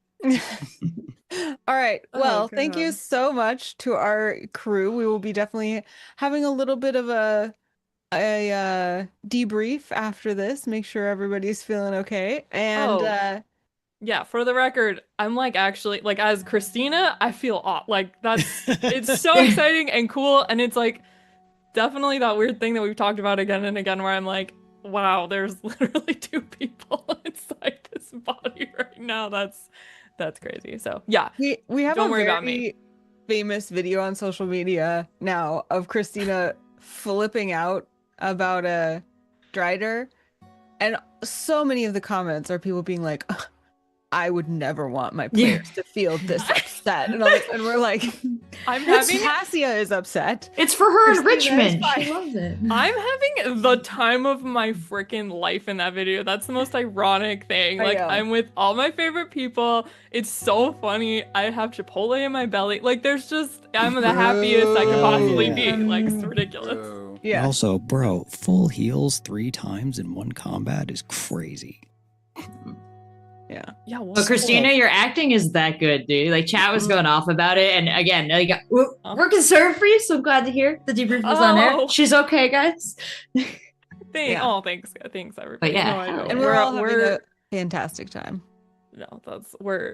All right. Well, thank you God. so much to our crew. We will be definitely having a little bit of a debrief after this. Make sure everybody's feeling okay. And Yeah, for the record, I'm like actually like as Christina, I feel off. Like that's it's so exciting and cool, and it's like definitely that weird thing that we've talked about again and again where I'm like, wow, there's literally two people inside this body right now. That's crazy. So yeah. we have Don't a worry very about me. famous video on social media now of Christina flipping out about a Drider And so many of the comments are people being like, I would never want my players to feel this upset. And we're like, I'm having Cassia is upset. It's for her Christina is enrichment. fine. She loves it. I'm having the time of my freaking life in that video. That's the most ironic thing. I Like, know. I'm with all my favorite people. It's so funny. I have Chipotle in my belly. Like, I'm the happiest I could possibly be. Like, it's ridiculous. Boo. Yeah. Also, bro, full heals 3 times in one combat is crazy. Yeah. Yeah, well, But Christina, your acting is that good, dude. Like chat was going off about it, and again, like, we're concerned for you. So glad to hear the debrief was on Oh. air. She's okay, guys. Yeah. Oh, thanks, everybody. But yeah. No, I know. And we're all having a fantastic time. No,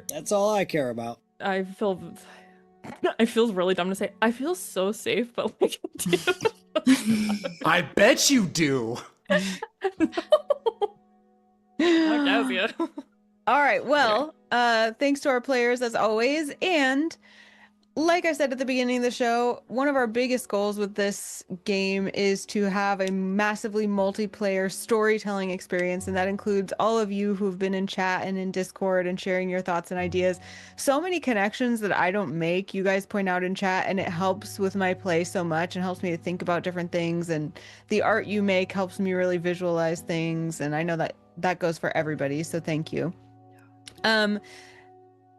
That's all I care about. I feel really dumb to say. I feel so safe, but like, I bet you do. Not Cassia. All right. Well, thanks to our players as always. And like I said at the beginning of the show, one of our biggest goals with this game is to have a massively multiplayer storytelling experience. And that includes all of you who've been in chat and in Discord and sharing your thoughts and ideas. So many connections that I don't make, you guys point out in chat, and it helps with my play so much and helps me to think about different things. And the art you make helps me really visualize things. And I know that goes for everybody. So thank you.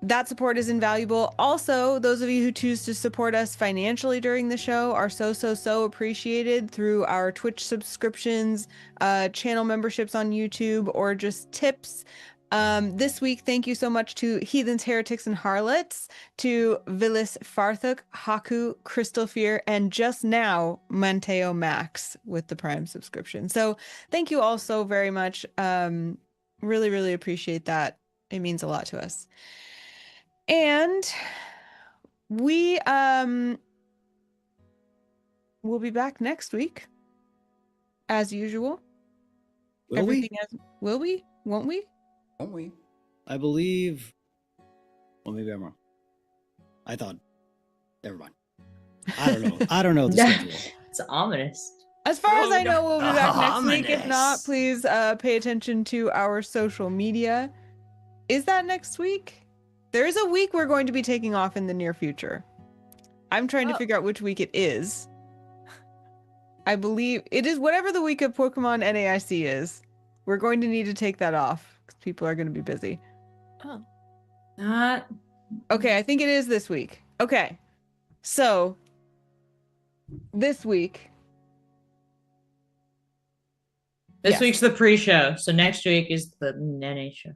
That support is invaluable. Also, those of you who choose to support us financially during the show are so appreciated through our Twitch subscriptions, channel memberships on YouTube, or just tips. This week, thank you so much to Heathens, Heretics, and Harlots, to Vilis Farthuk, Haku, Crystal Fear, and just now, Manteo Max with the Prime subscription. So thank you all so very much. Really appreciate that. It means a lot to us. And we will be back next week as usual. Will we? Will we? Won't we? Won't we? I believe. Well, maybe I'm wrong. I thought. Never mind. I don't know. I don't know the schedule. It's ominous. As far as Oh, I know, we'll be back next week. If Ominous. not, please pay attention to our social media. Is that next week? There is a week we're going to be taking off in the near future. I'm trying to figure out which week it is. I believe it is whatever the week of Pokemon NAIC is. We're going to need to take that off because people are going to be busy. Oh. Not Okay, I think it is this week. Okay. So, this week. this Yes. week's the pre-show, so next week is the NA show.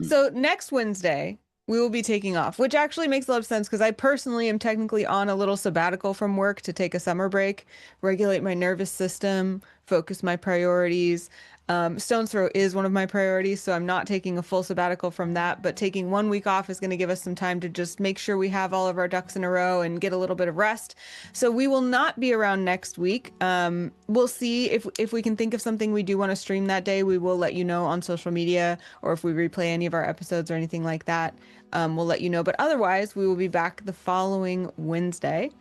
So, next Wednesday, we will be taking off, which actually makes a lot of sense because I personally am technically on a little sabbatical from work to take a summer break, regulate my nervous system, focus my priorities. StonesThrow is one of my priorities, so I'm not taking a full sabbatical from that, but taking 1 week off is going to give us some time to just make sure we have all of our ducks in a row and get a little bit of rest. So we will not be around next week. We'll see if we can think of something we do want to stream that day. We will let you know on social media, or if we replay any of our episodes or anything like that, we'll let you know. But otherwise, we will be back the following Wednesday,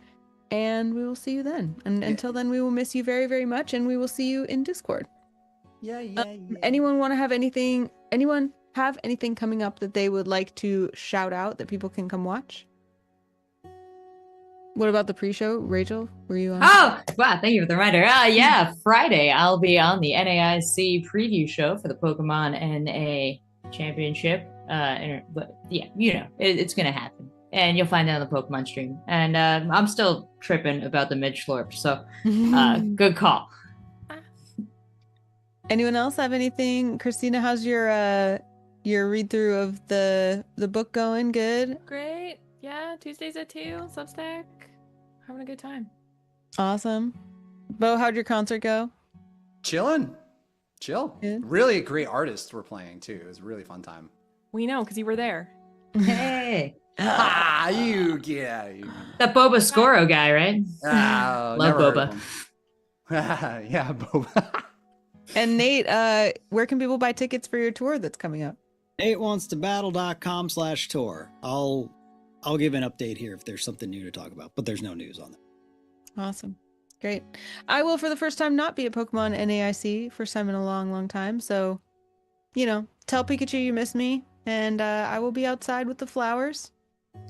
and we will see you then. And until then, we will miss you very, very much, and we will see you in Discord. Yeah. Anyone want to have anything? Anyone have anything coming up that they would like to shout out that people can come watch? What about the pre-show, Rachel? Were you on? Oh, wow, thank you for the reminder. Yeah, Friday I'll be on the NAIC preview show for the Pokemon NA Championship. But yeah, you know, it's gonna happen. And you'll find that on the Pokemon stream. And I'm still tripping about the mid-slurp, so good call. Anyone else have anything? Christina, how's your read through of the book going? Good. Great. Yeah, Tuesdays at 2, Substack. Having a good time. Awesome. Bo, how'd your concert go? Chill. Good. Really great artists were playing too. It was a really fun time. We know because you were there. Hey, Yeah. that Boba Scoro guy, right? Love Love Boba. Yeah, Boba. And Nate, where can people buy tickets for your tour that's coming up? NateWantsToBattle.com/tour. I'll give an update here if there's something new to talk about, but there's no news on that. Awesome. Great. I will, for the first time, not be at Pokemon NAIC. First time in a long, long time. So, tell Pikachu you miss me. And I will be outside with the flowers.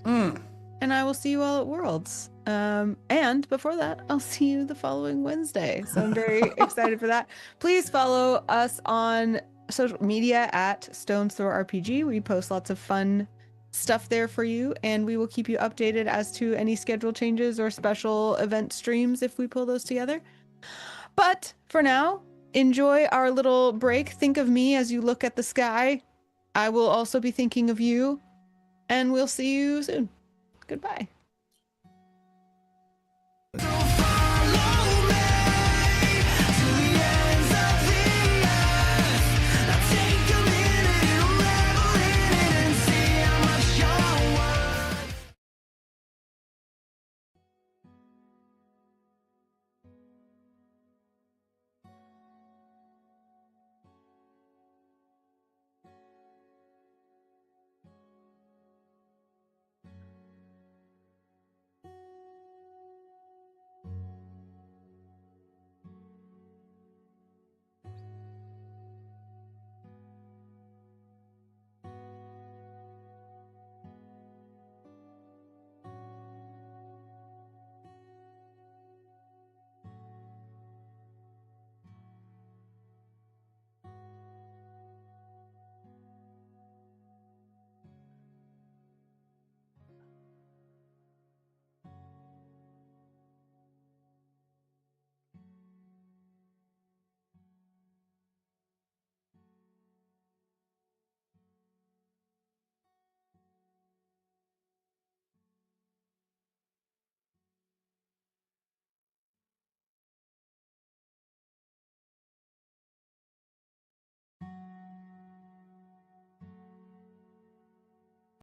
And I will see you all at Worlds. And before that, I'll see you the following Wednesday. So I'm very excited for that. Please follow us on social media at StonesThrow RPG. We post lots of fun stuff there for you, and we will keep you updated as to any schedule changes or special event streams if we pull those together. But for now, enjoy our little break. Think of me as you look at the sky. I will also be thinking of you, and we'll see you soon. Goodbye.